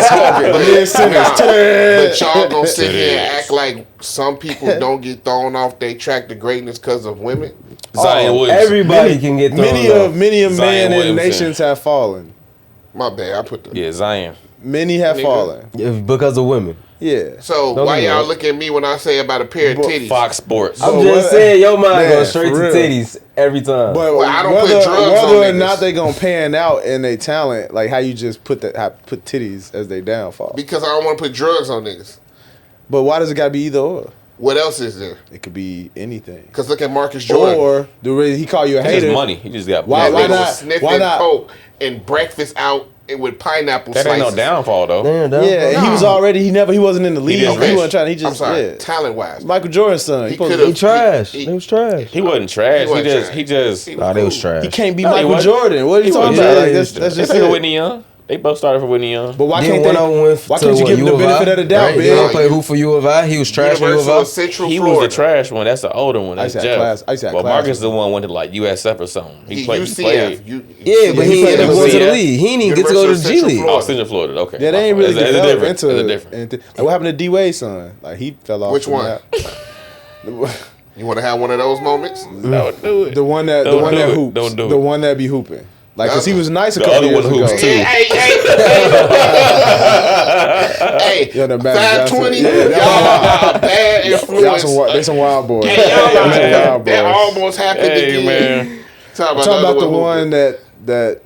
But y'all gonna sit here and act like some people don't get thrown off their track to greatness because of women? Zion Oh, Williamson. Everybody can get thrown Many off. of Zion men and Williamson. nations have fallen. My bad. I put the. Yeah, Zion. Many have Nigga. fallen. Because of women. Yeah. So Don't why do y'all that. look at me when I say about a pair of But titties? Fox Sports. But I'm just what- saying, your mind Man, goes straight to for real. titties every time. But Well, I don't put whether, drugs whether on or niggas. not they gonna pan out in their talent, like how you just put titties as they downfall. Because I don't want to put drugs on niggas. But why does it gotta be either or? What else is there? It could be anything. Because look at Marcus Jordan. Or the reason he call you a It's just hater. money. He just got Why- That why nigga not? was sniffing Why not? coke and breakfast out with pineapple That ain't slices. no downfall though. Damn, Yeah, and he was already he wasn't in the league. He, just wasn't rich. trying. He I'm just sorry. yeah. Talent wise, Michael Jordan's son. He, He supposed could've- to, He trash. He- They was trash. He wasn't trash. wasn't He trash. just. He Nah, they was cool. trash. he can't be No, he Michael wasn't. Jordan. What are you He talking wasn't. about? Yeah, Like, he that's was. just They it. Whitney Young. They both started for Whitney Young. But why Then can't one they? of them went Why to can't you what, give him the U of I? benefit of the doubt, Right? They man? don't play who for U of I. He was trash for U of Universal I. of Central He Florida. was the trash one. That's the older one. I That's used to have Jeff. class- I used to have But class Marcus with the one went to like USF or something. He played. UCF. Yeah, but he ended up going to the UCF. League. He didn't even get to go to the G University of League. Central Oh, Central Florida. Okay. Yeah, they ain't really It's a developed different. into It's a different. anything. Like what happened to D Wade's son? Like he fell off. Which from one? that. You want to have one of those moments? Don't do it. The one that Don't do that it. hoops. Don't do The it. one that be hooping. Like cause he was nice a The couple other years one ago. hoops, too. Hey, Yeah, the Magic 520, Johnson. Yeah, y'all are bad influence. They some wild boys. Hey, y'all They some are- wild that boys. almost happened Hey, again. man. Talk I'm talking about the who- one that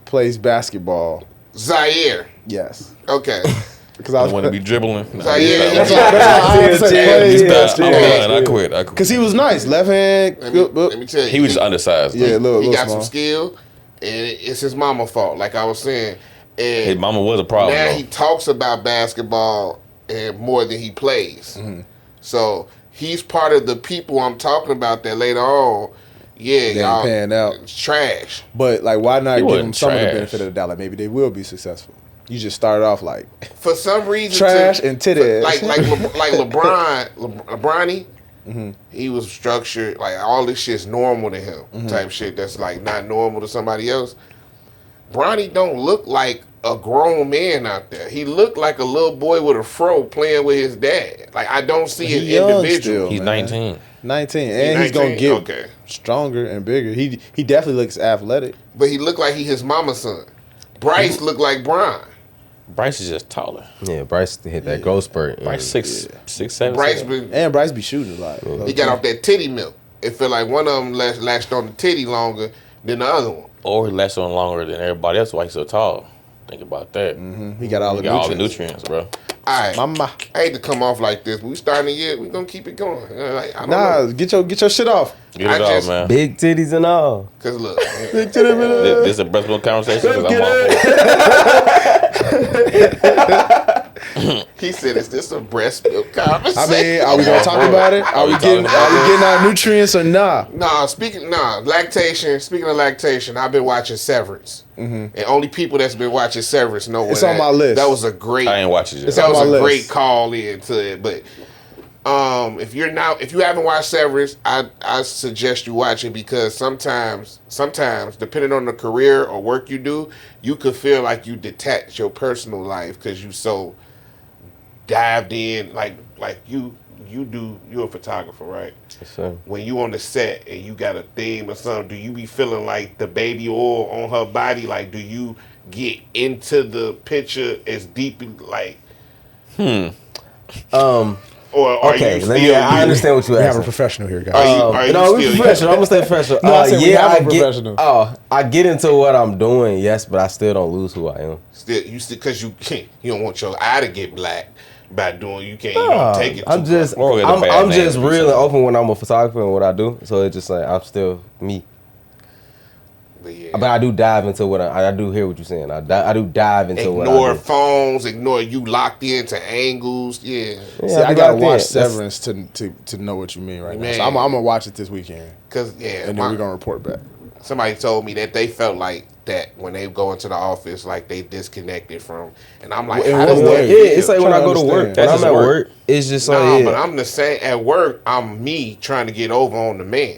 plays basketball. Zaire. Yes. Okay. Because I I was want to be dribbling. No, Zaire. That's why I had to say Yeah, plays yeah, basketball. I'm done. I quit. Because he was nice. Left hand. Let me tell you. He was just undersized. Yeah, little he got small. some skill, and it's his mama fault, like I was saying. And His mama was a problem. now though. he talks about basketball and more than he plays. Mm-hmm. So he's part of the people I'm talking about that later on. Yeah, They ain't y'all paying out. it's trash. But like, why not He give wasn't them some of the trash. benefit of the doubt? Like maybe they will be successful. You just started off like For some reason, trash and titty ass. like LeBron, he was structured. Like all this shit's normal to him. Type shit that's like not normal to somebody else. Bronny don't look like a grown man out there. He looked like a little boy with a fro playing with his dad. Like I don't see He an young individual. still. He's man. 19. 19, and he's 19? gonna get Okay. stronger and bigger. He definitely looks athletic. But he looked like he his mama's son. Bryce looked like Brian. Bryce is just taller. Yeah, Bryce hit that growth spurt. and- Bryce six, 7. Bryce seven. been, And Bryce be shooting a lot. he got off that titty milk. It felt like one of them latched on the titty longer than the other one. Or he lasts on longer than everybody else. Why he's so tall? Think about that. He got all He the got all the nutrients. nutrients, bro. All right. Mama. I hate to come off like this, but we starting the year. We gonna keep it going. Like, I don't Nah, know. get your shit off. Get I it off, just- man. Big titties and all. Cause look, This is a breastbone conversation. 'Cause I'm all for it. he said, "Is this a breast milk conversation?" I mean, are we gonna talk about it? Are we getting our nutrients or nah? Lactation. Speaking of lactation, I've been watching Severance, and only people that's been watching Severance know It's what on my list. That was a great. I ain't watching it. It's That on was my a list. great call in to it. But if you haven't watched Severance, I suggest you watch it because sometimes depending on the career or work you do, you could feel like you detach your personal life because you so dived in, like you're a photographer, right? Yes, sir. When you on the set and you got a theme or something, do you be feeling like the baby oil on her body? Like, do you get into the picture as deeply, like? Or are Okay, you let still me. I understand what you We have a asked. professional here, guys. Are you No, we still- professional. I'm gonna stay professional. No, I said we have a I get. professional. I get into what I'm doing, yes, but I still don't lose who I am. Still, because you don't want your eye to get black by doing. You don't take it. I'm too just, far. Or get a bad I'm name just or real and something. open when I'm a photographer and what I do. So it's just like I'm still me. But yeah. But I do dive into what I do hear what you're saying. I do dive into what I Ignore do. phones, ignore you locked into angles. Yeah. Yeah, See, I be gotta locked watch in. That's- Severance to know what you mean right now. Man. So I'm gonna watch it this weekend, Cause and then we're gonna report back. somebody told me that they felt like that when they go into the office, like they disconnected from, and I'm like, Well, how in does what that way? Yeah, feel? it's like when I Trying go to to work. understand. When That's I'm just at work. work, it's just like Nah, yeah. but I'm the same. At work, I'm me trying to get over on the man.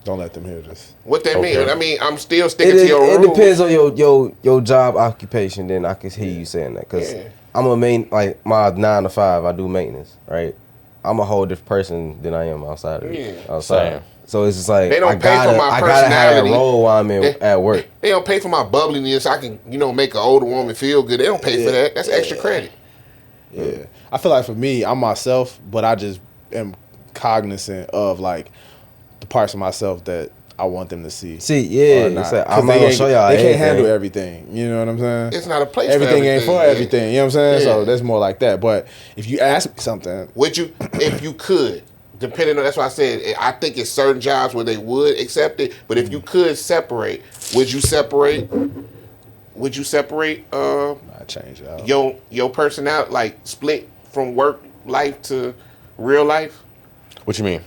Don't let them hear this. What that Okay. mean? I mean, I'm still sticking to your It rules. depends on your job occupation. Then I can hear you saying that because Yeah. I'm a like my 9 to 5. I do maintenance, right? I'm a whole different person than I am outside of Yeah. outside. Same. So it's just like They don't I pay for gotta, my I gotta have that personality. role while I'm They- at work. They don't pay for my bubbliness. I can, make an older woman feel good. They don't pay for that. That's extra credit. Yeah, I feel like for me, I'm myself, but I just am cognizant of like the parts of myself that I want them to see. See, yeah, or not. it's like, 'Cause I'm not they gonna ain't- show y'all They can't everything. handle everything. You know what I'm saying? It's not a place. Everything for ain't for yeah. everything. You know what I'm saying? So Yeah. that's more like that. But if you ask me something, Would you, if you could, depending on, that's why I said, I think it's certain jobs where they would accept it, but if you could separate, would you separate, I change it out. your personality, like split from work life to real life? What you mean?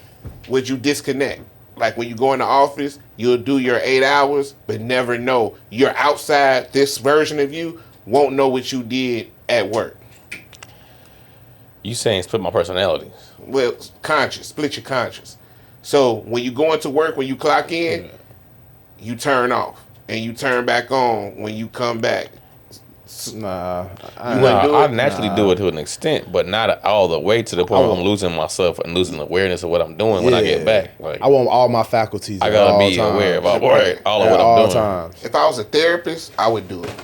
Would you disconnect? Like when you go in the office, you'll do your 8 hours, but never know. You're outside, this version of you won't know what you did at work. You saying split my personalities? Well, split your conscious. So when you go into work, when you clock in, you turn off and you turn back on when you come back. Nah, You wouldn't do I it? naturally do it to an extent, but not all the way to the point where I'm losing myself and losing awareness of what I'm doing when I get back. Like I want all my faculties. I at gotta all be times. aware about all of At what I'm all doing. times. If I was a therapist, I would do it.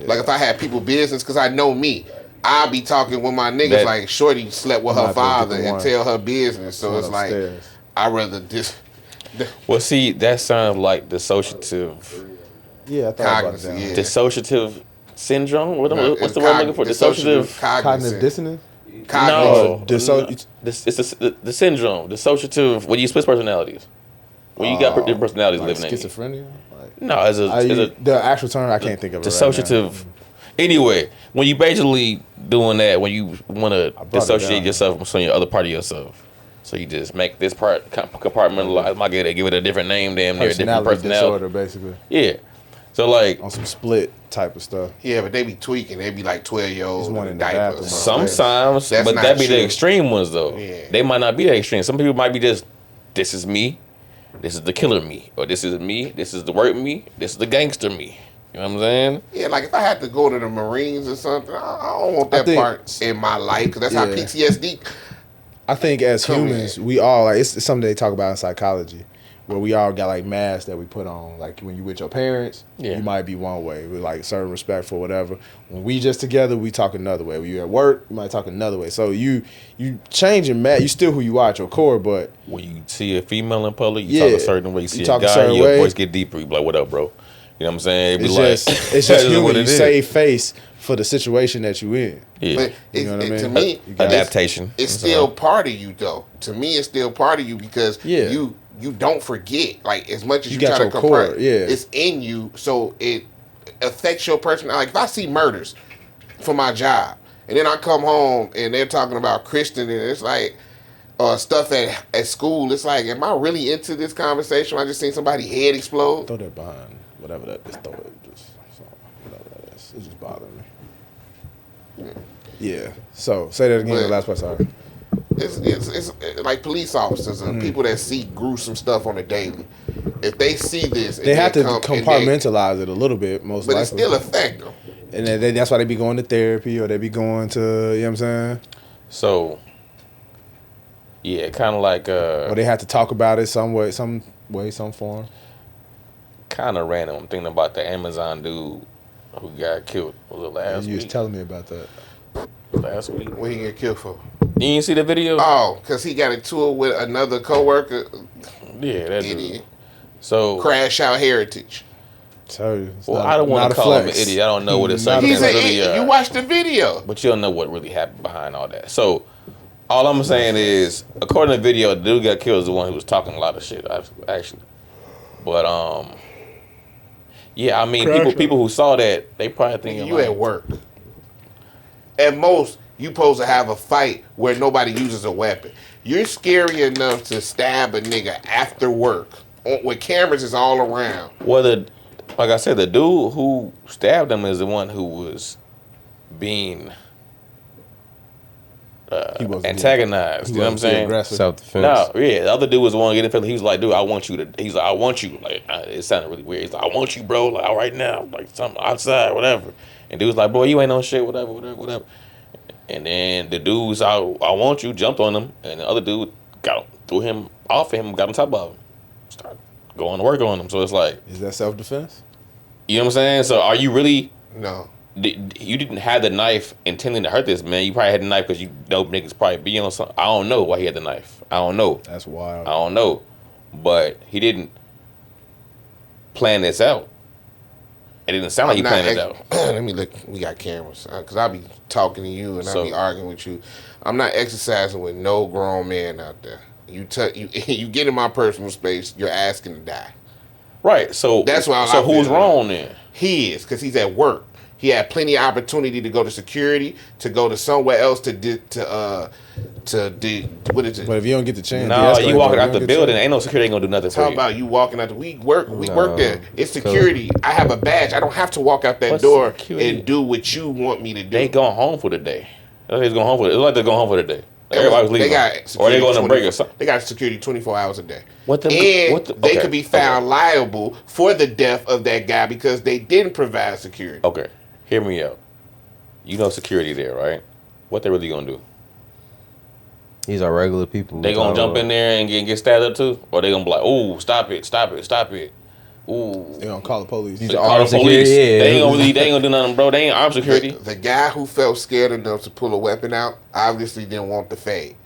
Like if I had people business, because I know me, I'd be talking with my niggas That- like Shorty slept with Might her as well get father the and one. tell her business. So One it's like, upstairs. I'd rather just Well, see, that sounds like dissociative Yeah, I thought about cognizant. that. Yeah. dissociative syndrome. What's It's the word I'm looking for? Dissociative. Cognitive dissonance. No, It's it's the syndrome, dissociative. When you split personalities, when you got different personalities like living in you. schizophrenia. Like, No, as a the actual term I can't think of it. dissociative. Anyway, when you basically doing that, when you want to brought it dissociate down. yourself from your other part of yourself, so you just make this part compartmentalize. Might give it a different name, damn near a different Personality personality. disorder, basically, Yeah. So like on some split type of stuff. Yeah, but they be tweaking. They be like 12-year-olds There's one in in the diapers. bathroom. sometimes, That's but not that be true. the extreme ones though. Yeah. They might not be that extreme. Some people might be just, this is me, this is the killer me, or this is me, this is the work me, this is the gangster me. You know what I'm saying? Yeah, like if I had to go to the Marines or something, I don't want that think- part in my life because that's how Yeah. PTSD. I think as Come humans, in. we all like it's something they talk about in psychology, where we all got like masks that we put on. Like when you with your parents, Yeah. you might be one way with like certain respect for whatever. When we just together, we talk another way. When you at work, you might talk another way. So you change and you still who you are at your core, but When you see a female in public, you Yeah. talk a certain way. You see You a talk a guy, certain your way. voice get deeper. You be like, "What up, bro?" You know what I'm saying? It be it's like, just it's that's just human. what You it is. save face for the situation that you in. Yeah. But You know what I mean? to me, You got- Adaptation. It's still part of you though. To me, it's still part of you because Yeah. you don't forget. Like as much as You you, got try your to core, compress, yeah. it's in you, so it affects your personality. Like if I see murders for my job, and then I come home and they're talking about Christian, and it's like stuff at school. It's like, am I really into this conversation? I just seen somebody head explode. Throw that behind whatever that is. Throw it. Just whatever that is. It just bothering me. Yeah. So say that again. The But- last part. Sorry. It's like police officers and people that see gruesome stuff on a daily. If they see this, and They have to come- and they- compartmentalize it a little bit, most but it likely. still affect them. And that's why they be going to therapy or they be going to, you know what I'm saying? So, yeah, kind of like Or they have to talk about it some way, some form. kind of random. I'm thinking about the Amazon dude who got killed. Was it last You was week? telling me about that. Last week. What he get killed for? You didn't see the video? Oh, because he got into it with another coworker. Yeah, that dude. Idiot. So, Crash out heritage. Tell you. it's well, not- I don't want not to a call him an flex. idiot. I don't know what his Not a He's circumstances an really idiot. are. You watched the video. But you don't know what really happened behind all that. So, all I'm saying is, according to the video, the dude got killed is the one who was talking a lot of shit, actually. But yeah, I mean, Crash people who saw that, they probably thinking You like, at work. At most, you supposed to have a fight where nobody uses a weapon. You're scary enough to stab a nigga after work with cameras is all around. well, like I said, the dude who stabbed him is the one who was being He wasn't antagonized. You know what I'm saying? Aggressive. Self defense. No, yeah, the other dude was the one getting fed. He was like, dude, I want you to. He's like, I want you. Like, it sounded really weird. He's like, I want you, bro. Like, all right now, like something outside, whatever. And dude was like, boy, you ain't no shit, whatever. And then the dude's, I want you, jumped on him, and the other dude threw him off him, got on top of him, started going to work on him. So it's like, Is that self defense? you know what I'm saying? So are you really? No. You didn't have the knife intending to hurt this man. You probably had the knife because you know niggas probably be on something. I don't know why he had the knife. I don't know. That's wild. I don't know. But he didn't plan this out. It didn't sound like he planned it out. Let me look. We got cameras. Because I'll be talking to you and I'll be arguing with you. I'm not exercising with no grown man out there. You get in my personal space, you're asking to die. Right. So That's why. So who's wrong then? He is, because he's at work. He had plenty of opportunity to go to security, to go to somewhere else what is it? But if you don't get the chance, No, you walking out the building, ain't no security gonna do nothing for Talk you. about you walking out. We work there. It's security. I have a badge. I don't have to walk out that What's door security? and do what you want me to do. They going home for the day. It's going home for. It's like they're going home for the day. Everybody's leaving. They got or they going to 20 break or something. They got security 24 hours a day. They They could be found liable for the death of that guy because they didn't provide security. Okay, hear me out. You know security there, right? What they really gonna do? These are regular people. They gonna jump in there and get stabbed up too, or they gonna be like, "Oh, stop it! Ooh, They gonna call the police. These call are the armed police. security. Yeah. They ain't gonna do nothing, bro. They ain't armed security. The guy who felt scared enough to pull a weapon out obviously didn't want the fade.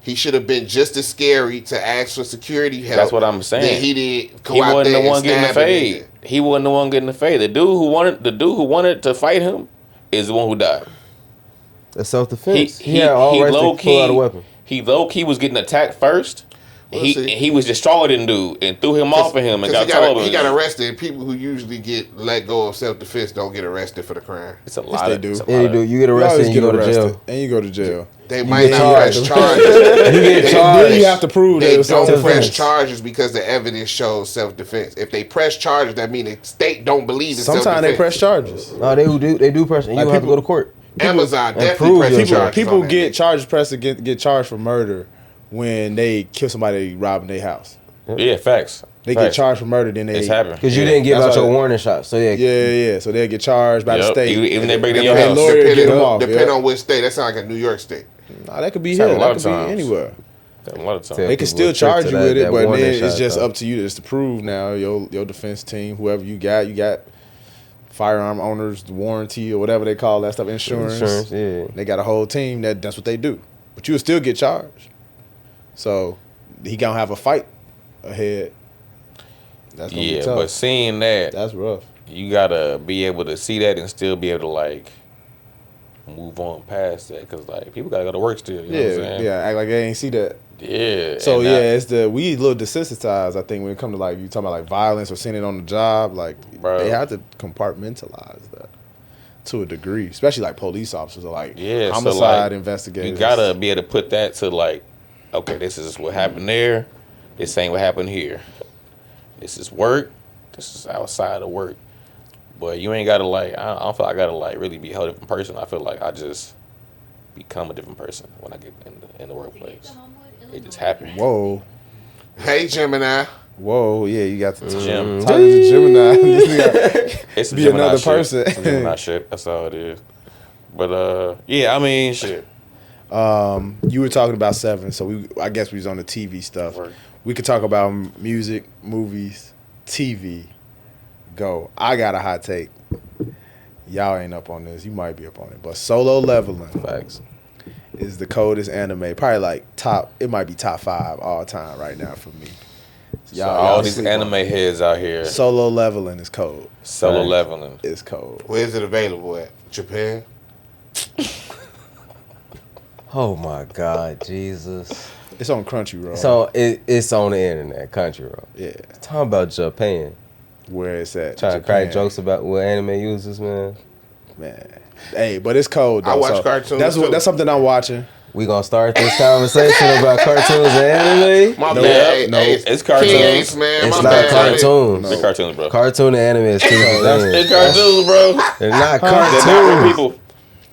He should have been just as scary to ask for security help. That's what I'm saying. Then he did. He wasn't the one getting the fade. He wasn't the one getting the fade. The dude who wanted to fight him is the one who died. That's self defense. He had all rights low to pull out a weapon. He low key was getting attacked first. He was just stronger than dude and threw him off of him and got taller. He got arrested. People who usually get let go of self defense don't get arrested for the crime. It's a lot. they do. Yeah, you do. You get arrested and you go to jail. And you go to jail. They might not press charges. You get charged. Then you have to prove that They it was don't self-defense. press charges because the evidence shows self-defense. If they press charges, that means the state don't believe in self-defense. Sometimes they press charges. No, they do press, and you Like don't have to people- go to court. Amazon prove definitely press your charges. People on that get nigga. charges pressed to get charged for murder when they kill somebody robbing their house. Yeah, facts. They get charged for murder, then they It's happened. Because you didn't give That's out your why- warning shot. So Yeah. So they get charged by the Yep. state. Even they break in your They house. lawyer get them off. Depending yeah. on which state. That sounds like a New York state. Nah, that could be It's here. happened a lot That of could times. be anywhere. A lot of times. Yeah. They can people still will trick charge to you that- with it, that but then warning it's shot, just though. up to you just to prove now your defense team, whoever you got firearm owners, the warranty or whatever they call that stuff, insurance. Yeah. They got a whole team that's what they do. But you'll still get charged. So he gonna have a fight ahead. That's gonna be Yeah, tough. but seeing that, That's rough. you gotta be able to see that and still be able to like move on past that because like people gotta go to work still. You know what I'm saying? Act like they ain't see that. Yeah. So and it's we a little desensitized. I think when it comes to like you talking about like violence or seeing it on the job, like Bro. they have to compartmentalize that to a degree, especially like police officers or like Yeah, so, homicide like, investigators. you gotta be able to put that to like, okay, this is what happened there. This ain't what happened here. This is work. This is outside of work. But you ain't gotta like. I don't feel like I gotta like really be a whole different person. I feel like I just become a different person when I get in the workplace. It just happened. Whoa, Hey, Gemini. yeah, you got the Jim. talking to Gemini. It's Be Gemini another shit. person. It's Gemini shit. That's all it is. But yeah, I mean, shit. You were talking about Seven, so I guess we was on the TV stuff. Right. We could talk about music, movies, TV. Go. I got a hot take. Y'all ain't up on this. You might be up on it, but Solo Leveling Facts. is the coldest anime. Probably like it might be top 5 all time right now for me. So all y'all these sleep on anime it. heads out here, Solo Leveling is cold. solo Facts. leveling. It's cold. Where is it available at? Japan? Oh my God, Jesus. It's on Crunchyroll. So it's on the internet, Crunchyroll. Yeah, Talking about Japan. where it's at. Trying to Japan. crack jokes about what anime uses, man. Man. Hey, but it's cold though. I watch cartoons, too. That's something I'm watching. We gonna start this conversation about cartoons and anime. My No, bad. no, it's cartoons. King Ace, man. It's my not bad. cartoons. They're cartoons, bro. Cartoon and anime is two different It's things. cartoons, bro. They're not They're not real cartoons. people.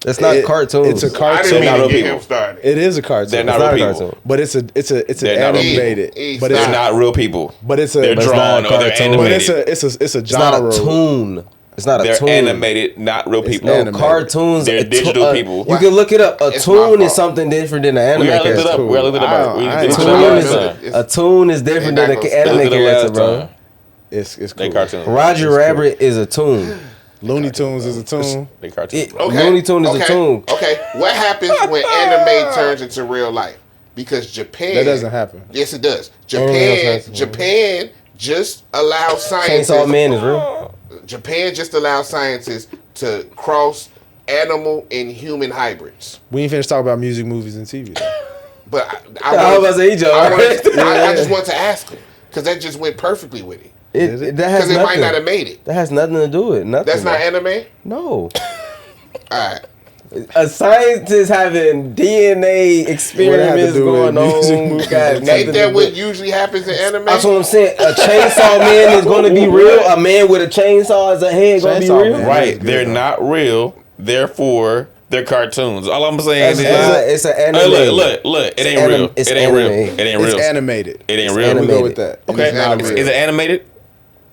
It's not cartoons. It's a I cartoon. didn't mean not to real get people. him started. It is a cartoon. They're It's not not a real people. cartoon. But it's an They're not real animated. people. But They're it's not real people. But it's a. They're But it's drawn not or they're cartoon. But animated. it's a It's not genre. a tune. It's not a They're tune. animated, not real people. No, animated. cartoons. They're a digital people. You can look it up. A It's my tune fault. is something different than an anime We gotta look it character. up. We gotta look it up. We I looked ain't it Tune up trying is last to- time. a tune is different than an They're anime Look at it character, last bro. time. It's They cool. cartoons. Roger Rabbit is a tune. Looney Tunes is a tune. They cartoons, bro. Okay. Looney Tune is a tune. Okay. What happens when anime turns into real life? Because Japan. That doesn't happen. Yes, it does. Anime does. Japan just allows scientists. Chainsaw Man is real. Japan just allows scientists to cross animal and human hybrids. We ain't finished talking about music, movies, and TV. Though. But I was about to say, he just already- I just want to ask him because that just went perfectly with it. That has Because it might nothing. not have made it. That has nothing to do with it. Nothing. That's not anime. No. All right. A scientist having DNA experiments do with going music, on. movies, Got and nothing Ain't that to what do. usually happens in anime? That's what I'm saying. A chainsaw man is going to be real. A man with a chainsaw as a head going to be Chainsaw real. Man. Right. That's good, They're though. not real. Therefore, they're cartoons. All I'm saying is, It's an anime. Hey, look. It ain't real. It's It ain't real. anime. It ain't It's real. animated. It ain't It's real. We animated. go with that. Okay. It's animated. Is it animated?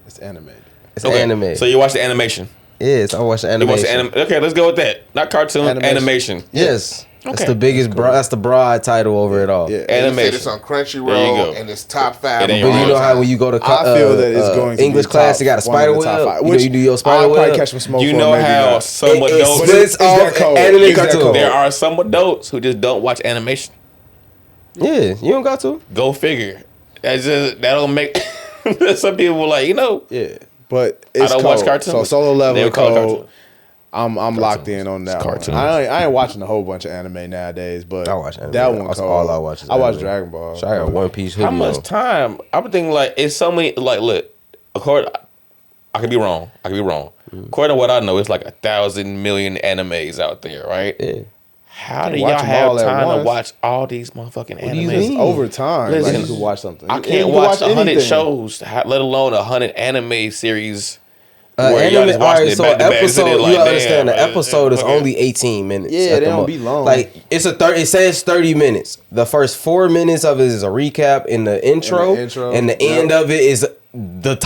It's animated. It's Okay. anime. So you watch the animation. Yes, I watch the You watch animation. the okay, let's go with that. Not cartoon, animation. Yes. That's Okay. the biggest. That's the broad title over it all. Yeah. And you said Animation. it's on There you Crunchyroll go. and it's top 5. It ain't But you real. know how when you go to I feel that it's going to English be class, top- you got a one of spider the top web. five, You know, which you do your I'll spider probably web. catch some smoke. You for know maybe how not. some It's adults. Is that cold? anime Is that cartoon. cold? There are some adults who just don't watch animation. Yeah, you don't got to. Go figure. That's just that don't make. Some people like Yeah, but it's don't cold. watch cartoons. So solo level They would call it cold. cartoons. I'm locked in on that one. cartoons. I ain't watching a whole bunch of anime nowadays, but I watch anime. that one That's cold. all I watch is I watch anime. Dragon Ball. So I got One Piece hoodie How much on. time? I'm thinking like it's so many. Like look, according, I could be wrong. According to what I know, it's like 1,000 million animes out there, right? Yeah. How Can't do watch y'all them have all at time to once. watch all these motherfucking do you animes? mean? Over time, Listen, like you can watch something. I You can't can watch 100 anything. shows, let alone 100 anime series. Where y'all Anime, just all watching right, it so back to back, episode, sitting you like, gotta understand, the damn, episode is okay. only 18 minutes. Yeah, at they the don't most. be long. Like it's it says 30 minutes. The first 4 minutes of it is a recap in the intro, and the end of it is the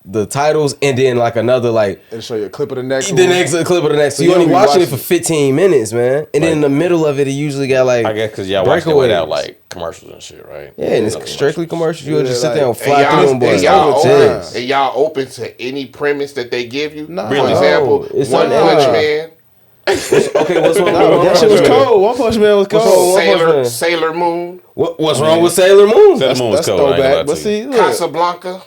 the titles, and then like another like It'll show you a clip of the next the one. next clip of the next. So you you only don't be watching it watching- for 15 minutes, man, and then in the middle of it, it usually got like I guess because y'all watch it breakaways. without like commercials and shit, right? Yeah, and it's strictly commercials. You'll Yeah, just sit like- there and And fly through them boys. y'all Over open, time. and y'all open to any premise that they give you. Nah. For Really? example, No, it's One not- Punch nah. Man, Okay, what's wrong? No, that shit was cold. One Punch Man was wrong cold. with One Punch Sailor Man? Sailor Moon, What's wrong with Sailor Moon? Sailor Moon was That's cold. I ain't gonna lie throwback. But to you. see, look, Casablanca.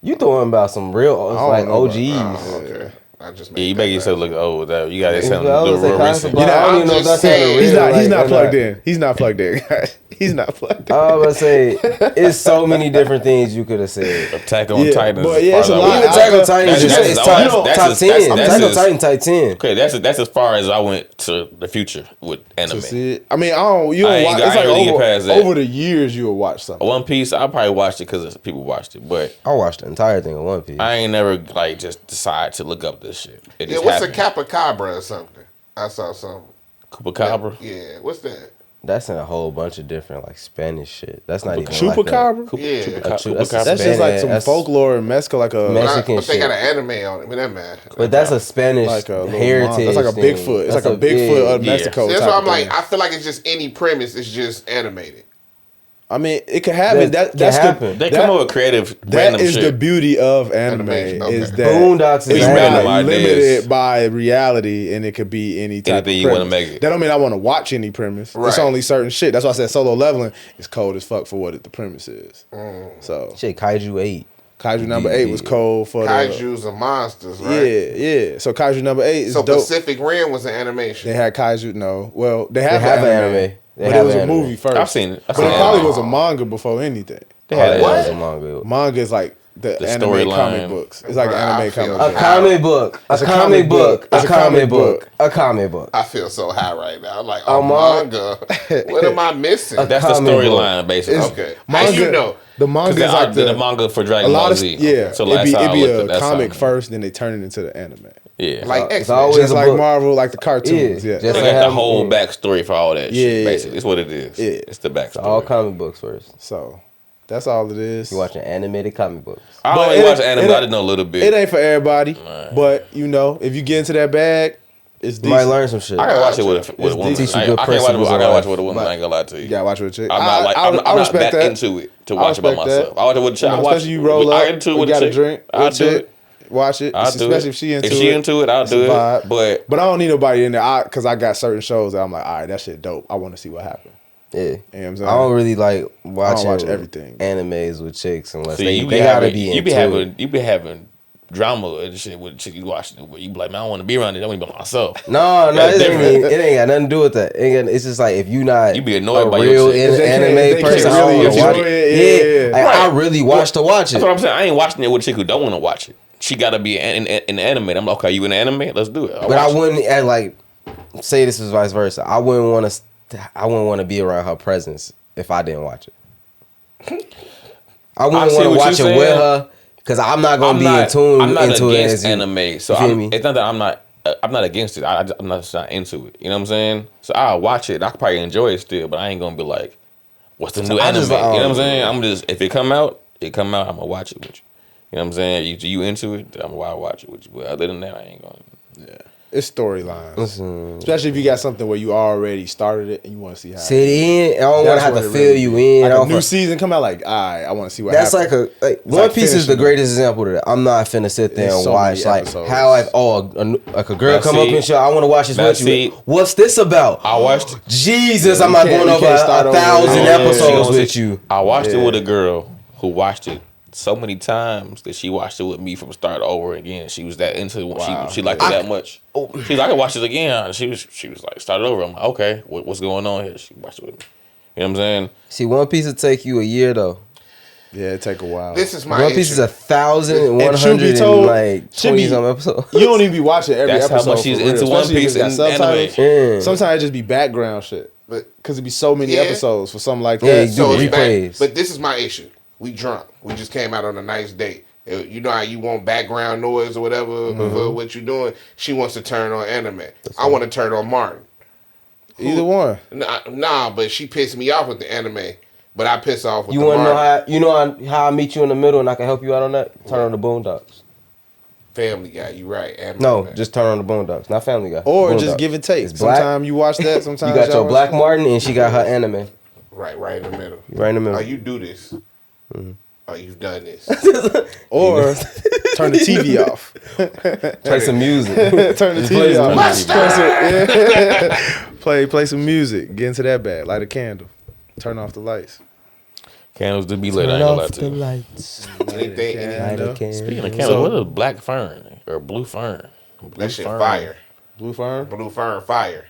You throwing about some real, don't like know OGs. Oh, okay. I just Yeah, you made make that yourself up. look old. That you got to I something was real gonna say recent. Casablanca. You know, I don't even I'm know if just that's saying. real, he's not. like, He's not or plugged in. He's not plugged in. He's not plugged in. I was gonna say it's so many different things you could have said. Attack on Yeah, Titans. but as yeah, far it's as a I lot. went. Even Attack on Titan That's- is that's- it's that's- top, that's- top that's- 10. that's- Attack on Titan, top 10. Okay, that's as far as I went to the future with anime. To see it. I mean, I don't. You I don't ain't- watch. I It's ain't like really get over, past that. over the years, you will watch something. One Piece, I probably watched it because people watched it, but I watched the entire thing of One Piece. I ain't never like just decide to look up this shit. It Yeah, just what's happened. a Capacabra or something? I saw something. Chupacabra? Yeah, what's that? That's in a whole bunch of different like Spanish shit. That's not even Chupacabra. Yeah. That's Chupacabra. That's just like some That's- folklore and Mexico, like a Mexican But they got shit. an anime on it. But that man. But that's a Spanish like a little heritage. monster. That's like a thing. Bigfoot. It's That's like a Bigfoot of yeah. Mexico. That's type why of I'm like, thing. I feel like it's just any premise. It's just animated. I mean, it could happen. That That's can happen. They that- come up with creative That random is shit. the beauty of anime. Animation, okay. Is that Boondocks is it's random not ideas. limited by reality, and it could be any type Anything of you wanna premise. make it. That don't mean I want to watch any premise. Right. It's only certain shit. That's why I said solo leveling is cold as fuck for what the premise is. So shit. Kaiju 8. Kaiju number 8 was cold for the Kaiju's and monsters, right? yeah. So Kaiju number 8 is So dope. Pacific Rim was an animation. They had Kaiju. No, well, they They have, have an an anime. anime. They But it have was a anime. movie first. I've seen it. But it probably was a manga before anything. They had That What? was a manga. Manga is like the anime storyline. comic books. It's like Bruh, anime I feel comic A books. comic book. A It's a comic comic book. book. A It's a comic comic book. book. A comic book. I feel so high right now. I'm like, Oh, oh, my- manga. What am I missing? That's the comic book. storyline, basically. Okay. How Manga, you know? the manga Because is like the manga for a Dragon lot Ball of Z. yeah. So it'd that's be, how I it'd be looked at a that. comic Something. first, then they turn it into the anime. Yeah. Like It's X-Men. always Just a like book. Marvel, like the cartoons. Yeah, Yeah, just They like got the how- whole yeah. backstory for all that Yeah, shit, yeah. basically. It's what it is. Yeah. It's the backstory. All comic books first. So that's all it is. You watching animated comic books. I But only it watch ain't- anime. it I ain't- didn't know a little bit. It ain't for everybody, but you know, if you get into that bag, it's You might decent. learn some shit. I gotta watch it with a woman. decent. Teach you I good can't watch it. principles I in gotta watch life. it with a woman. But- I ain't gonna lie to you. You gotta watch it with a chick. I'm not like I'm I not respect that that. into it to I watch it by respect myself. that. I watch it with a chick. I watch Especially you roll I up, get into it you with got a a chick. drink, I'll with do chick, it. watch it. I'll do Especially it. if she into If she it. into it, I'll it's a do it. vibe. But I don't need nobody in there because I got certain shows that I'm like, all right, that shit dope. I want to see what happened. Yeah. You know what I'm saying? I don't really like watching watch everything. animes with chicks unless see, they you gotta having, be you into be it. having you be having drama and shit with the chick you watching it. Where you be like, man, I don't want to be around it. I want to be by myself. No, That's it ain't, different. it ain't got nothing to do with that. It's just like if you not You be annoyed a by real your chick. If they can't- anime they can't person, I really don't wanna watch enjoy it. it, yeah. Like, Right. I really watch to watch it. That's what I'm saying. I ain't watching it with a chick who don't want to watch it. She got to be in the anime. I'm like, okay, you in the anime? Let's do it. But I wouldn't act like say this is vice versa. I wouldn't want to be around her presence if I didn't watch it. I wouldn't see want to what watch you're it with saying. her because I'm not gonna be in I'm tune not into it. against As you. anime, so You feel me? it's not that I'm not against it. I'm just not into it. You know what I'm saying? So I'll watch it. I could probably enjoy it still, but I ain't gonna be like, what's the new I anime? just You know like, what I'm saying? I'm just if it come out, it come out. I'm gonna watch it with you. You know what I'm saying? You into it? I'm gonna watch it with you. But other than that, I ain't gonna. It's storylines. Listen, Especially if you got something where you already started it and you want to see how sit in. I don't want to That's have what to it fill really you is. in. Like I a don't new fu- season come out, like, all right, I want to see what That's happens. like One like Piece is the finishing it. greatest example of that. I'm not finna sit there There's and so watch many like episodes. how like a girl Now come up see- and show. I want to watch this now with you. see- What's this about? I watched. Jesus, Yeah, I'm you not can't- going you over can't start a over. thousand Yeah, episodes yeah. with you. I watched it Yeah. with a girl who watched it so many times that she watched it with me from start over again. She was that into it. Wow. She liked it that much. She's like, I can watch it again. She was like, started over. I'm like, okay, what's going on here? She watched it with me. You know what I'm saying? See, One Piece will take you a year though. Yeah, it take a while. This is my One Piece is issue. 1,100 and told, like should 20 be- some episodes. You don't even be watching every That's how episode. much she's for real, into One especially if Piece it's got and subtitles. anime. Yeah. Sometimes it just be background shit. But Because it be so many Yeah. episodes for something like Yeah, that. you do so it's replays. back, but this is my issue. We drunk. We just came out on a nice date. You know how you want background noise or whatever for what you're doing. She wants to turn on anime. I want to turn on Martin. Either one. Nah, but she pissed me off with the anime. But I piss off with You the want to know Martin. how I meet you in the middle and I can help you out on that? Turn on the Boondocks. Family Guy. You right. No, just turn on the Boondocks, not Family Guy. Or Boondocks. just give and take. It's black. Sometimes you watch that. Sometimes You got y'all your watch Black that. Martin and she got her anime. right in the middle. Right in the middle. Oh, you do this. Oh, you've done this. Or turn the TV off. Play some music. Turn the play TV some off. music. Play some music. Get into that bag. Light a candle. Turn off the lights. Candles do be lit. I ain't gonna lie to you. lights. Anything, Light a candle. Speaking of candles, what is black fern or blue fern? that shit fern. fire. Blue fern. Blue fern fire.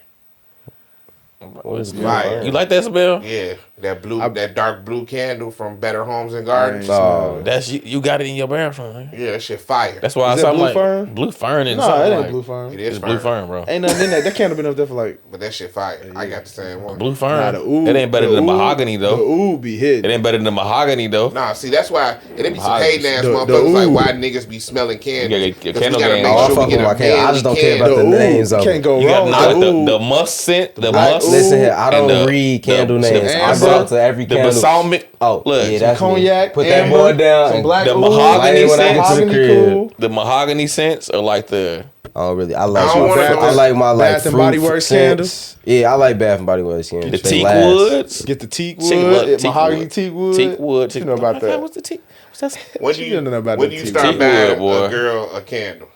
What is blue Fire. fern? You like that smell? Yeah, that dark blue candle from Better Homes and I Gardens. ain't smell it. That's you got it in your bathroom. Man. Yeah, that shit fire. That's why Is I that saw blue like fern? blue fern and No, something it ain't like, blue fern. it is It's blue fern, bro. Ain't nothing in that. That candle been up there for like. But that shit fire. I got the same one. Blue fern. Nah, the oud. It ain't better the than oud- mahogany The though. oud be hidden. It ain't better than mahogany though. Nah, see, that's why it be some Mahogany. hating ass The motherfuckers like oud. why niggas be smelling candy. Yeah, your candle game. Oh, I fuck with my candle. I just don't care about the oud. names of You them. can't go You got wrong. like with the oud. musk scent, the I- musk. Listen here, I don't and read candle the names. I amber, go to every the candle. balsamic. Oh, look, yeah, that's Cognac, me. Put that amber, boy down. some and black the oud. mahogany when I get to the Mahogany crib. cool. the mahogany scents are like the. I don't really. I like. I don't wanna I go like my like Bath and fruit Body Works scents. Yeah, I like Bath and Body Works candles. The They teak last. woods. Get the teak Teak wood, wood, teak mahogany wood. teak wood. Teak wood. You know about that. What's the teak? What's that? When She you don't know about when the you tea. start Tea buying wood, boy. a girl a candle,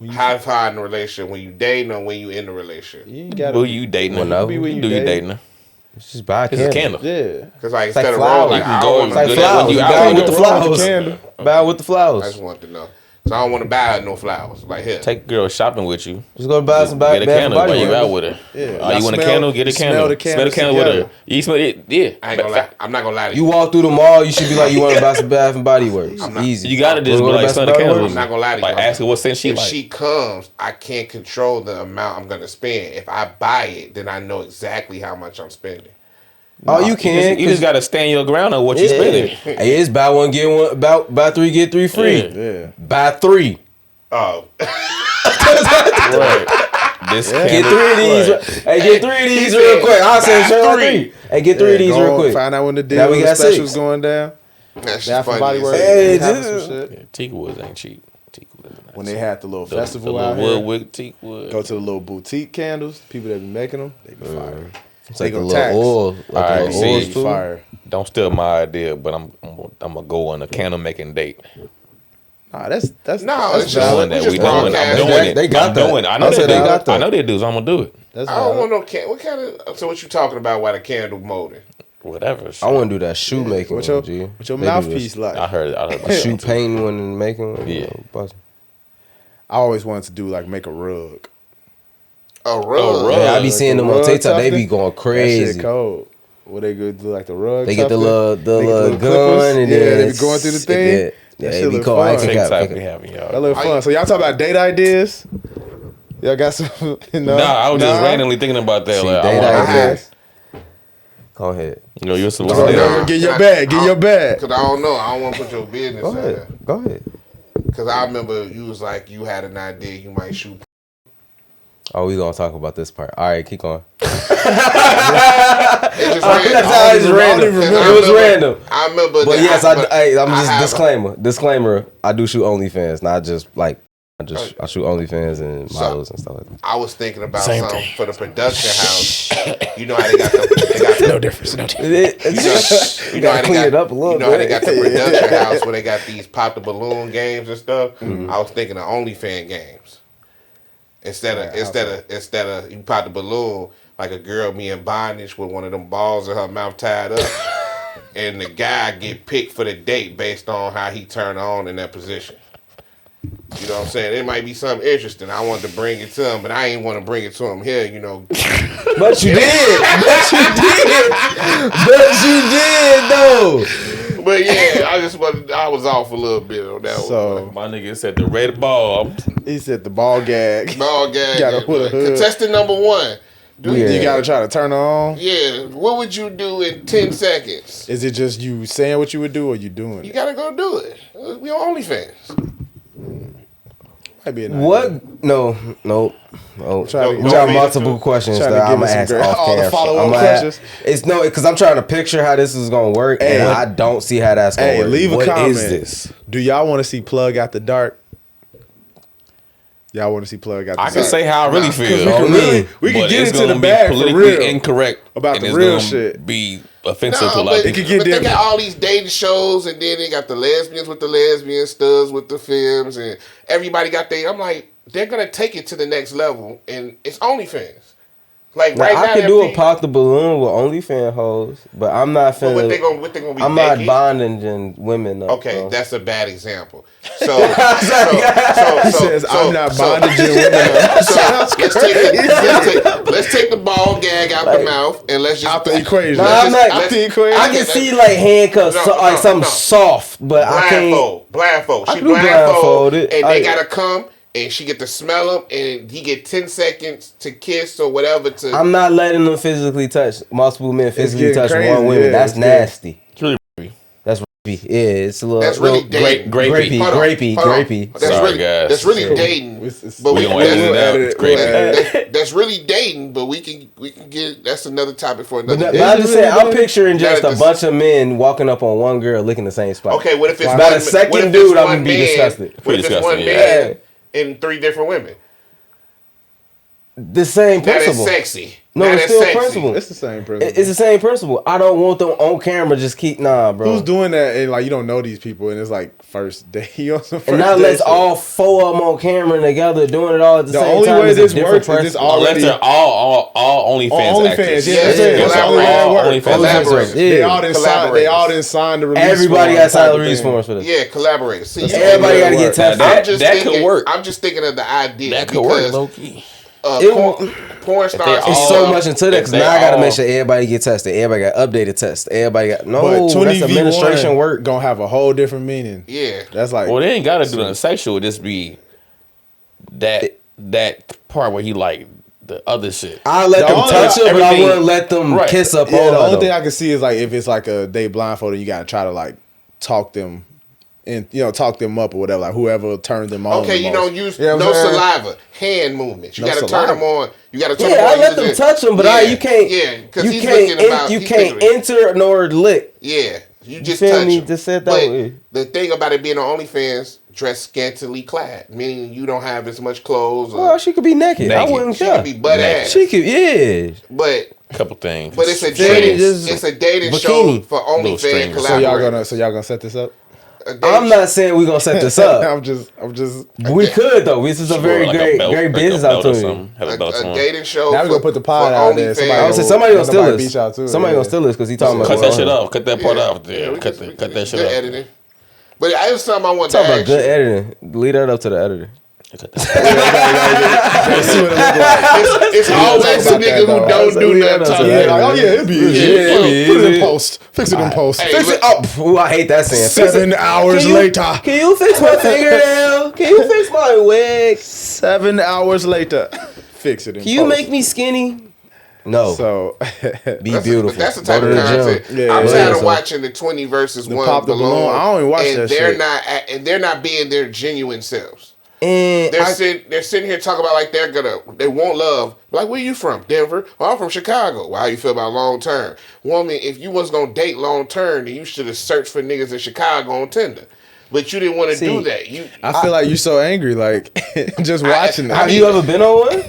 high five in a relationship when you dating or when you in the relationship. You ain't gotta Who be- you dating? Whenever. Be when You you do you dating. dating? It's just buy a It's a candle. candle. Yeah. Cause like like instead of flowers. rolling, You like can I go don't and wanna- do Like that when flowers. you You out buy with with the the flowers. flowers. Candle. Buy with the I flowers. just want to know. So I don't want to buy her no flowers. Like here. Take girl shopping with you. Just go buy some Get a Bath and candle Body while you Works. out with her. Yeah. Oh, you want a candle? Get a candle. Smell the candle with her. You smell it? Yeah. I ain't gonna lie. I'm not gonna lie to You you. walk through the mall, you should be like, you want to buy some Bath and Body Works. Easy. You gotta just be Wanna go to like, Bath smell and the Body candle. Works? I'm not gonna lie to you. Like, ask her what scent she If like. she comes, I can't control the amount I'm gonna spend. If I buy it, then I know exactly how much I'm spending. Oh, you can. You just gotta stand your ground on what you spending. Hey, it's buy one, get one, buy three, get three free. Yeah. Buy three. Oh, Right. This Get candle- 3 of these. Right. Hey, get 3 of these He real said, quick. I'll say buy straight out three. 3. Hey, get 3 of these go real on, quick. Find out when the Now deal we the got specials 6. going down. that's Bath and funny. Body as Works. hell. Hey, having just- some shit. Yeah, teak woods ain't cheap. Teak wood is nice. When they had the little The festival little out wood here, with teak wood. go to the little boutique candles. People that be making them, they be fire. It's They like a gonna little tax. oil. Like Alright, a little see. oil They be too. fire. Don't steal my idea, but I'm gonna go on a candle making date. Nah, that's No, that's it's just valid. Doing that. just We doing. I'm broadcast. doing it. They got I'm that. doing. I know I they said do. they got that. I know they do. So I'm gonna do it. That's I don't valid. want no can. What kind of? So what you talking about? Why the candle molding? Whatever. I want to do that shoe making What one, your G. what your They do mouthpiece this. like? I heard. A shoe painting one and making one. Yeah. Bust. I always wanted to do like make a rug. A rug. rug. Yeah, I be Like seeing the them on rug TikTok. They be tufting. going That crazy. shit cold. What they go do like the rug? They get the tufting? little They get the gun clippers. and yeah, then they be going through the thing. Yeah, That yeah, shit it be look cool. I ain't fun. gonna cap, TikTok cap. be having y'all. That look fun. So y'all talk about date ideas? Y'all got some? No, Nah, I was just randomly thinking about that. See, Like, date I want ideas. Go ahead. you know, you're Go supposed ahead, to. Nah. get your bag. Get your bag. Cause I don't know. I don't want to put your business Go out ahead. there. Go ahead. Cause I remember you was like you had an idea you might shoot. Oh, we gonna talk about this part. All right, keep going. It's just random. That's how it's I don't random. even It remember. was random. I remember. But that yes, I'm I just have disclaimer. I do shoot OnlyFans, not just like I shoot OnlyFans and models and stuff like that. I was thinking about Same something thing. for the production house. You know how they got the No difference. No difference. you know how gotta they clean got, it up a little you know how they bit. got the production house where they got these pop the balloon games and stuff. I was thinking of OnlyFans games. Instead of you pop the balloon like a girl be in bondage with one of them balls in her mouth tied up, and the guy get picked for the date based on how he turn on in that position. You know what I'm saying? It might be something interesting. I wanted to bring it to him, but I ain't want to bring it to him here. You know, But you did. But you did. But you did though. but yeah, I was off a little bit on that one. So My nigga said the red ball. he said the ball gag. Ball gag. Gotta put a hood. Contestant number 1. Yeah. You gotta try to turn her on. Yeah, what would you do in 10 seconds? Is it just you saying what you would do, or you doing You it? gotta go do it. We on OnlyFans. Might be an idea. What? No. Try to- We got multiple Try questions to that give I'm us gonna some ask great- off all the camera. follow-up I'ma questions. It's no, because I'm trying to picture how this is gonna work, Hey. and I don't see how that's gonna Hey, work. leave a What comment. is this? Do y'all want to see Plug After Dark? Y'all want to see Plug After I Dark? can say how I really Nah, feel. we can really- we can but get it's into the gonna be bag for politically real. incorrect About and the it's real gonna shit. Be offensive to a lot but, of It people. could get but they got different. all these dating shows, and then they got the lesbians with the lesbians, studs with the femmes, and everybody got I'm like, they're gonna take it to the next level, and it's OnlyFans. Like Now, right now, I can that do a pe- pop the balloon with OnlyFans hoes, but I'm not But what they finna. gonna be? I'm not naked? bonding women up. Okay, bro. that's a bad example. So, He says, "I'm not bonded to women." let's take the ball gag out the mouth and let's just Out the equation. Nah, let's I'm just- not- let's- out the equation. I can see like handcuffs, No, so, like no, something no. soft, but I can't. blindfold. I She can do blindfolded, blindfolded. and they I- gotta come, and she get to smell him, and he get 10 seconds to kiss or whatever. To I'm not letting them physically touch multiple men physically getting touch crazy, one woman. yeah, That's it's getting- nasty. It's really creepy. That's rapey. Yeah, it's a little. That's really little dating. Grapey. Hold on, grapey, hold on. grapey. That's Sorry, really guys. that's really So, dating. it's- But We we gonna edit it out. edit It's it. great. We'll edit it. that's really dating. But we can get that's another topic for But another but day. I'm just saying, I'm picturing just That a is- bunch of men walking up on one girl licking the same spot. Okay, what if it's About one, a second what if dude, it's I'm one gonna be man- disgusted. What Pretty if it's one disgusting, man and 3 different women? the same That is principle. sexy. No, That it's is still sexy. principle. It's the same principle. It's the same principle. I don't want them on camera. Just keep bro. Who's doing that? And like you don't know these people, and it's like first day. You on some first And now day let's shit. all four of them on camera together doing it all at the same only time. way is a this different works is this principle. already- Unless they're all OnlyFans OnlyFans, actors. yeah, Yes, that's collaborate. only way it All works. OnlyFans Collaborate. actors. They all didn't sign. They Collaborators. all didn't sign the release. Everybody form got signed type the of release thing. forms for this. Yeah, collaborate. See, Everybody got to get work. tested. That- I'm just that thinking, could work. I'm just thinking of the idea. That could work because, low key. porn they stars. all- It's so much into that because They now I got to all- make sure everybody get tested. Everybody got updated tests. Everybody got But that's 20v1 administration work. gonna have a whole different meaning. Yeah. That's like Well, they ain't gotta do nothing sexual. It just be that part where he like the other shit. I let them only- touch it, but I everything- wouldn't let them Right. kiss up yeah. on The her. only thing though. I can see is like if it's like they blindfolded, you gotta try to like talk them and talk them up or whatever. Like whoever turned them on. Okay, the you most. don't use You know what no I'm saying? saliva, hand movements. You No got to turn saliva. them on. You got to turn Yeah, them I on. let them using- touch them, but you can't. Yeah, because you he's can't. looking about. You he's can't thinking- enter nor lick. Yeah, you just feel touch me? them. Just said that But way. the thing about it being on OnlyFans, dress scantily clad, meaning you don't have as much clothes. Or, Well, she could be naked. I Naked. wouldn't she care. could be butt Naked. ass. She could, yeah. But Couple things. it's a Feel dating. me? Just It's a dating bikini. show for Little OnlyFans strings. So y'all collaborators. gonna set this up? A dating I'm not saying we're gonna set this up. I'm just. We could though. This is a very Like great, belt, great like a business belt or opportunity. something. Have a belt a on. dating show. Now we gonna put the pod for out there. OnlyFans. Somebody I would say somebody gonna steal Nobody beat y'all to it, this. Somebody yeah. gonna steal this because he talking about Cut going that shit on. off. Cut that part off. Yeah, Yeah, we cut can- that shit good off. editing. But it was something I wanted Talk to about ask good you. editing. Leave that up to the editor. Cut that. Let's see what it look like. It's always talk a about nigga that, though. who don't do Yeah, nothing. that's talking a- Yeah, about like, it. oh yeah, it'd be easy. Yeah, it'd be Put it in easy. post. Fix it in post. Hey, Fix it look- up. Ooh, I hate that saying. Fix 7 it. hours Can you- later. Can you fix my fingernail? Can you fix my wig? 7 hours later. Fix it in Can you make me skinny? No. So Be That's beautiful. But that's the type Go of to the gym. content. Yeah, I'm yeah. tired of So- watching the 20 versus The 1 pop the balloon. I don't even watch and that they're shit. not and they're not being their genuine selves. And They're sitting here talking about like they want love. Like, where you from? Denver? Well, I'm from Chicago. Well, how you feel about long term? Woman, if you was gonna date long term, then you should have searched for niggas in Chicago on Tinder. But you didn't want to See, do that. I feel like you're so angry, like just watching I that. have you ever been on one?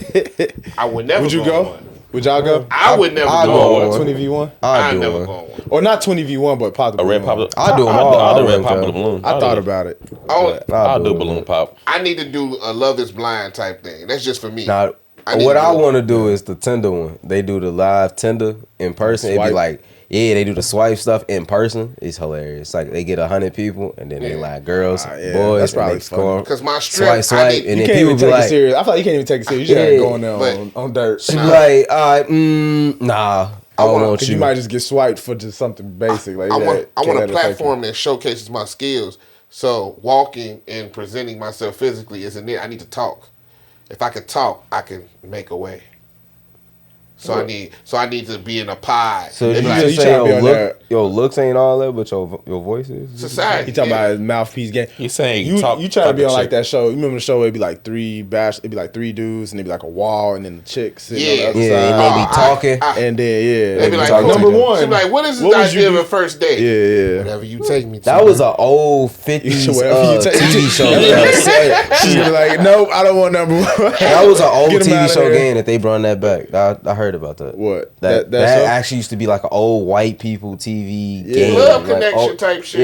I would never. Would you on go? one. Would y'all go? I would never I'll go go on on one. 20v1? I I'll do never one. go on one. Or not 20v1, but pop the A red balloon. pop. I'll do them all. I'll do I red wouldn't pop care. the balloon. I thought about it. I'll do balloon pop. I need to do a Love Is Blind type thing. That's just for me. Now, I need what to I do it. want to do is the Tinder one. They do the live Tinder in person. It'd be Swipe. like, yeah, they do the swipe stuff in person. It's hilarious. Like they get 100 people and then they like girls, yeah, boys, that's and probably they funny. score. Because my Swipe, strength, I swipe, need, and You then can't people even be take it like, serious. I feel like you can't even take it serious. You just Yeah. gotta go in there But- on dirt. she be like, nah, I don't wanna- want Because you. you might just get swiped for just something basic. Like I want that. I Can't want a let it affect you. platform that showcases my skills. So walking and presenting myself physically isn't it. I need to talk. If I could talk, I can make a way. So I need to be in a pod. So They did be you like, just you say tryna be your on look, there. your looks ain't all that, but your voice is? society. He talking yeah. about his mouthpiece game. He's saying You talk- you try to talk be to on like chick. that show. You remember the show where it'd be like it'd be like three dudes and it'd be like a wall and then the chick sitting on the Yeah. other Yeah, and side. they be talking. And then yeah, They be like, talking number to them. one. She be like, what is this What would you idea of do? a first date? Yeah, yeah. Whatever you take me to. That was an old 50s Whatever you take- TV show. She's gonna be like, nope, I don't want number one. That was an old Get 'em TV outta show there. game that they brought that back. I heard about that. What? That That show? actually used to be like an old white people TV Yeah. game. Love like, Connection type shit.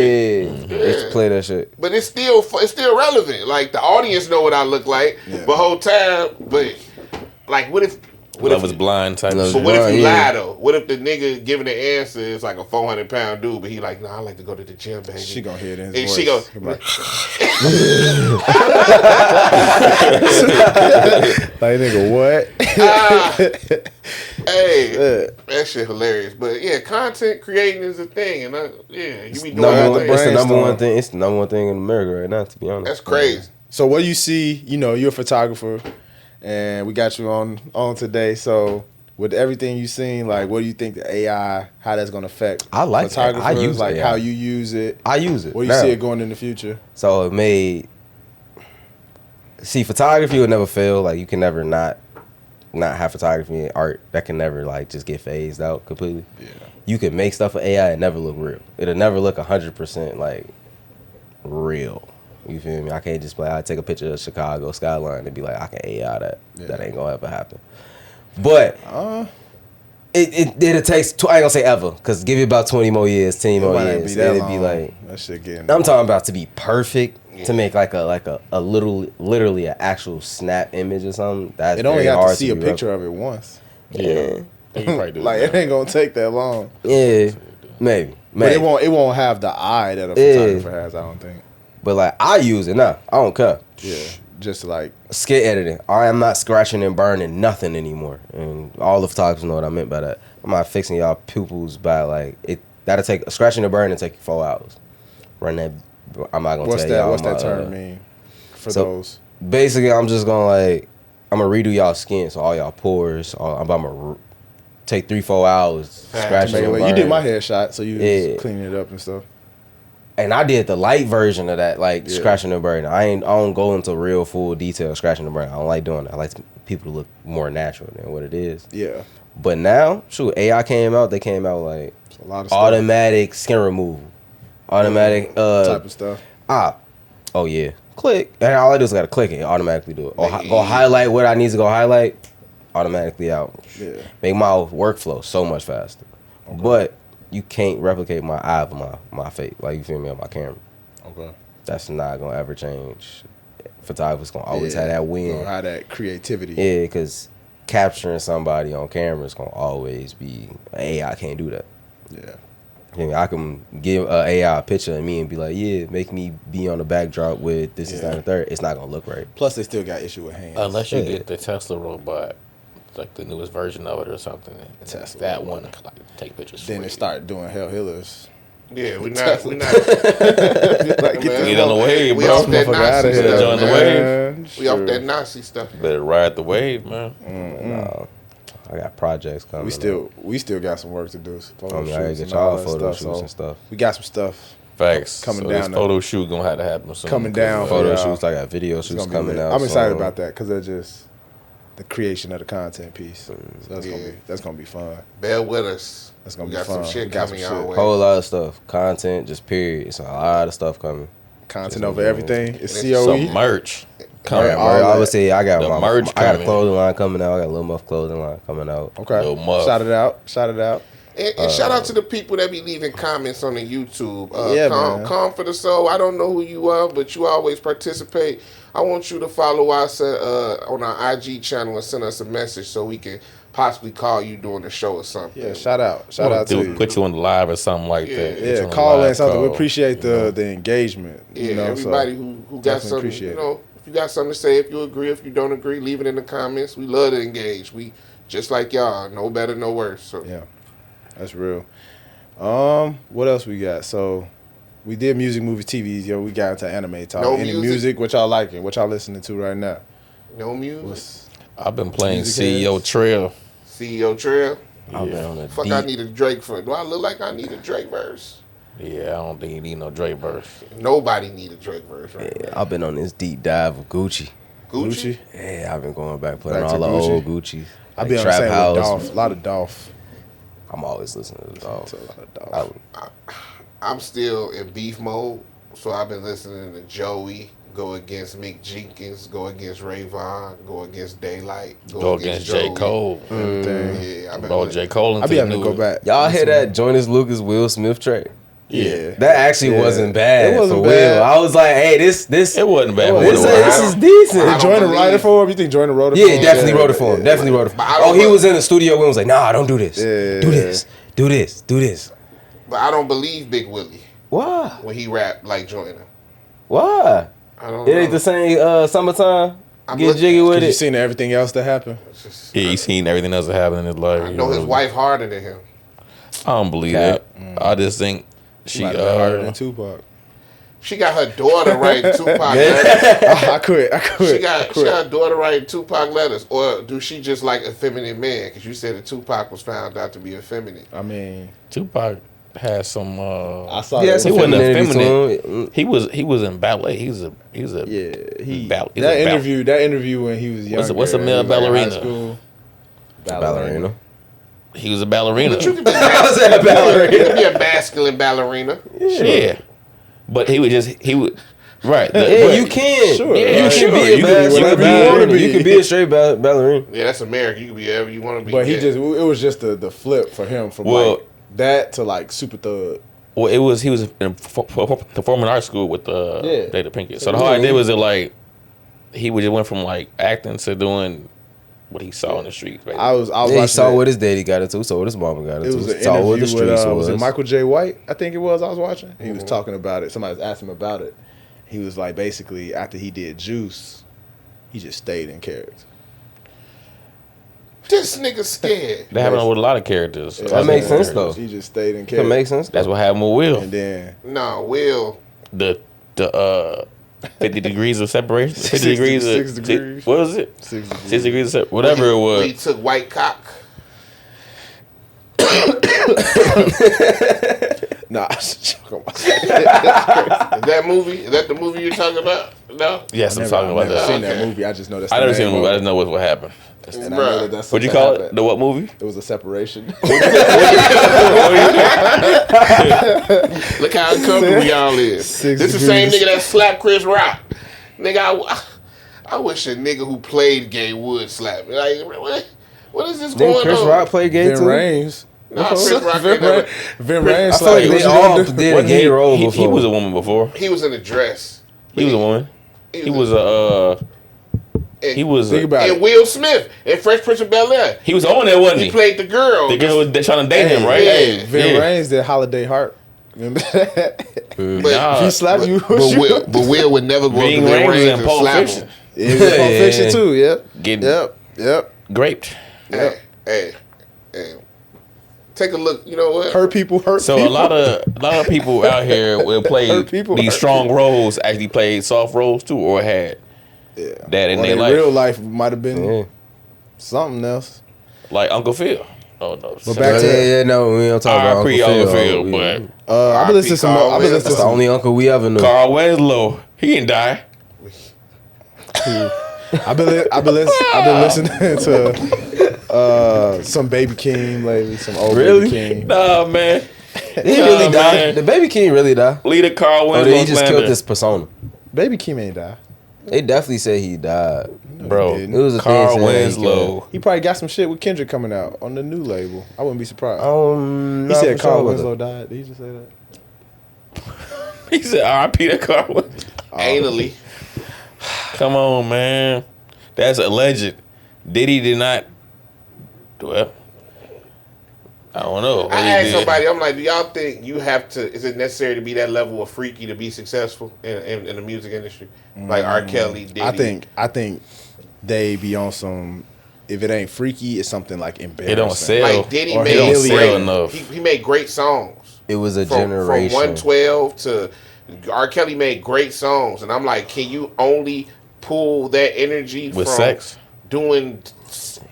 Yeah, they used to play that shit. But it's still relevant. Like the audience know what I look like, but whole time. But like, what if Love is blind type Love shit. But what if you Yeah. lie though? What if the nigga giving the answer is like a 400-pound dude, but he like, nah, I like to go to the gym, baby. She gonna hear it in his And voice. she go, like, nigga, what? hey, that shit hilarious. But yeah, content creating is a thing, and you be doing Number that one, it's the thing. number one brainstorm. thing. It's the number one thing in America right now. To be honest, That's crazy. So what do you see? You know, you're a photographer, and we got you on today. So with everything you've seen, like, what do you think the AI, how that's gonna affect? I like that. I photographers, use like AI. how you use it. I use it. Where do you now. see it going in the future? So it made. See, photography will never fail. Like you can never not have photography and art. That can never like just get phased out completely. Yeah. You can make stuff with AI and never look real. It'll never look 100% like real. You feel me? I can't just I take a picture of Chicago skyline and be like, I can AI that. Yeah. That ain't gonna ever happen. But it takes. I ain't gonna say ever, cause give it about 20 more years, 10 more years, it'd be like that shit getting. I'm talking about to be perfect. To make like a literally an actual snap image or something. That's It only very have hard to see a be picture of it once. Yeah. They can probably do Like it ain't gonna take that long. Yeah, maybe. But it won't have the eye that a photographer has. I don't think. But like I use it now. I don't care. Yeah, just like Skit editing. I am not scratching and burning nothing anymore. And all the photographers know what I meant by that. I'm not fixing y'all pupils by like it. That'll take scratching and burning take you 4 hours. Run that. I'm not gonna tell y'all. What's that term mean for those? Basically, I'm just gonna I'm gonna redo y'all skin, so all y'all pores. I'm gonna take 3-4 hours scratching and burning. You did my headshot, so you was cleaning it up and stuff. And I did the light version of that, scratching and burning. I don't go into real full detail scratching and burning. I don't like doing that. I like people to look more natural than what it is. Yeah. But now, AI came out. They came out like a lot of automatic skin removal, automatic type of stuff. Oh yeah, click, and all I do is gotta click it, automatically do it. Or go highlight what I need to go highlight, automatically out. Yeah. Make my workflow so much faster. Okay. But you can't replicate my eye of my face, like you feel me, on my camera. Okay. That's not gonna ever change. Photographers gonna always have that win. Gonna have that creativity. Yeah, because capturing somebody on camera is gonna always be AI can't do that. Yeah. I can give AI a picture of me and be like, yeah, make me be on the backdrop with this is that and the third. It's not gonna look right. Plus, they still got issue with hands. Unless you get the Tesla robot, like the newest version of it or something. Tesla that one to take pictures. Then they start doing hell healers. Yeah, we're not. Get on the wave, we bro. Off that Nazi stuff, join the wave. We off that Nazi stuff. Better ride the wave, man. No, I got projects coming. We still got some work to do. I gotta get y'all photo shoots and stuff. We got some stuff. Facts. Coming down. This photo shoot gonna have to happen soon. Coming down. Photo shoots. I got video shoots coming out. I'm excited about that because they're just the creation of the content piece. So that's gonna be fun. Bear with us. That's gonna be fun. Some shit coming our way. Whole lot of stuff. Content, just period. It's a lot of stuff coming. Content over everything. It's COE. Some merch. I would say I got my merch. I got a clothing line coming out. I got a Little Muff clothing line coming out. Okay. Shout it out. And shout out to the people that be leaving comments on the YouTube. Calm for the soul. I don't know who you are, but you always participate. I want you to follow us on our IG channel and send us a message so we can possibly call you during the show or something. Yeah, shout out to you. Put you on the live or something like that. Yeah, call in something. We appreciate the engagement. Yeah, everybody who got something, if you got something to say, if you agree, if you don't agree, leave it in the comments. We love to engage. We just like y'all, no better, no worse. So yeah, that's real. What else we got? So we did music, movies, TVs. We got into anime talk. Any music? What y'all liking? What y'all listening to right now? No music. I've been playing CEO Trail. CEO Trail. I've been on a fuck. I need a Drake for. Do I look like I need a Drake verse? Yeah, I don't think you need no Drake verse. Nobody need a Drake verse right now. I've been on this deep dive of Gucci. Gucci? Yeah, I've been going back playing all the old Gucci. I've been on the same with Dolph. A lot of Dolph. I'm always listening to Dolph. A lot of Dolph. I'm still in beef mode, so I've been listening to Joey go against Mick Jenkins, go against Rayvon, go against Daylight, go against J. Cole. Yeah, I've been J. Cole. I be having to go back. Y'all hear that Jonas Lucas Will Smith track? Yeah, that actually wasn't bad. It wasn't for bad. Will. I was like, hey, this it wasn't bad. This is decent. Did Jordan write it for him? You think Jordan wrote it? Yeah, definitely wrote it for him. Definitely wrote it for him. He was in the studio and was like, nah, don't do this. Do this. Do this. Do this. But I don't believe Big Willie. Why? When he rapped like Joyner. Why? I don't know. It ain't the same Summertime. Get jiggy with it. You seen everything else that happened? Yeah, he's seen everything else that happened in his life. I know his wife harder than him. I don't believe that. I just think she harder than Tupac. She got her daughter writing Tupac letters. I quit. She got her daughter writing Tupac letters. Or do she just like effeminate men? Because you said that Tupac was found out to be effeminate. I mean, Tupac has some. I saw that. He wasn't effeminate. He was in ballet. He was a that interview when he was younger. What's a male ballerina? High school. Ballerina. He was a ballerina. But you can be a masculine ballerina. Yeah. But he would Right. Yeah, you can. Sure. Yeah, You sure. can be a You can bad be whatever you ballerina. wanna be. You can be a straight ballerina. Yeah, that's America. You can be whatever you want to be. But yeah. it was just the flip for him from Well- like that to like super thug. Well, he was in performing arts school with Yeah. Jada Pinkett. So the whole idea was that like he just went from like acting to doing what he saw in the streets. Basically. I was Yeah, he watching saw that. what his daddy got into, saw what his mama got It into, was an saw what the interview streets with was. it Michael J. White? I think it was. I was watching. He was talking about it. Somebody asked him about it. He was like, basically, after he did Juice, he just stayed in character. This nigga scared. That happened with a lot of characters. Yeah. That makes sense though. He just stayed in That character. makes sense. That's what happened with Will. And then No, Will. The 50 degrees of separation. 50 degrees of 6 degrees. What was it? 6 degrees. 6 degrees of separation. Whatever it was. He took white cock. Nah, Is that movie? Is that the movie you're talking about? No. Yes, I'm talking about I've never that. seen that Okay. movie. I just know that's I never never seen the movie. I just know what happened. And I know that that's What'd you something call happened. it? The what movie? It was a separation. Look how uncomfortable y'all is. 6 This the same degrees. nigga that slapped Chris Rock. Nigga, I wish a nigga who played gay would slap me. Like, what is this Then going Chris on? Rock played gay Vin too. Rames. Nah, Chris Rock Vin ain't never- Rames. I feel like they all did a Wasn't gay he- role he before. was a woman before. He was in a dress. He was a woman. He was a. He was. Think about And it. Will Smith in Fresh Prince of Bel-Air. He was on there, wasn't He he? played the girl. The girl was trying to date him, right? yeah. Vin Yeah. Rames did Holiday Heart. Remember that? But, Nah. He slapped you. but Will would never go Being to the Rames range in and Pulp slap Fiction. him. It was Pulp Fiction too. Yep. Getting Yep. graped. Hey. Take a look. You know what? Hurt people. So people. a lot of people out here will play Hurt people, these hurt strong roles. Actually played soft roles too, or had that in Well, their in life, real life might have been Yeah. something else. like Uncle Phil. Oh no, But back to- Yeah, no, we don't talk about R.I.P. Uncle Uncle Phil. Phil, We- but I've been listening to some. Carl I've been listening That's to the some. only uncle we ever knew. Carl Winslow, he didn't die. I've been listening to some Baby King lately. Some old Really? Baby King. Nah, man. He really Nah, died. man. The baby king really died. Leader Carl Oh, Winslow. he just killed slander. this persona. Baby King ain't die. They definitely said he died. Bro, It was a thing Carl saying he Winslow. He probably got some shit with Kendrick coming out on the new label. I wouldn't be surprised. He he said Carl Winslow died. Did he just say that? He said R.I.P. to Carl Winslow. Anally. Come on, man. That's alleged. Diddy did not. Well, I don't know. What I he asked did. somebody, I'm like, do y'all think you have to, is it necessary to be that level of freaky to be successful in the music industry? Like R. Kelly, Diddy. I think they be on some. If it ain't freaky, it's something like embarrassing. It don't sell. Like Diddy Or made he don't great, sell enough. He made great songs. It was a From generation. 112 to R. Kelly made great songs. And I'm like, can you only pull that energy With from sex? doing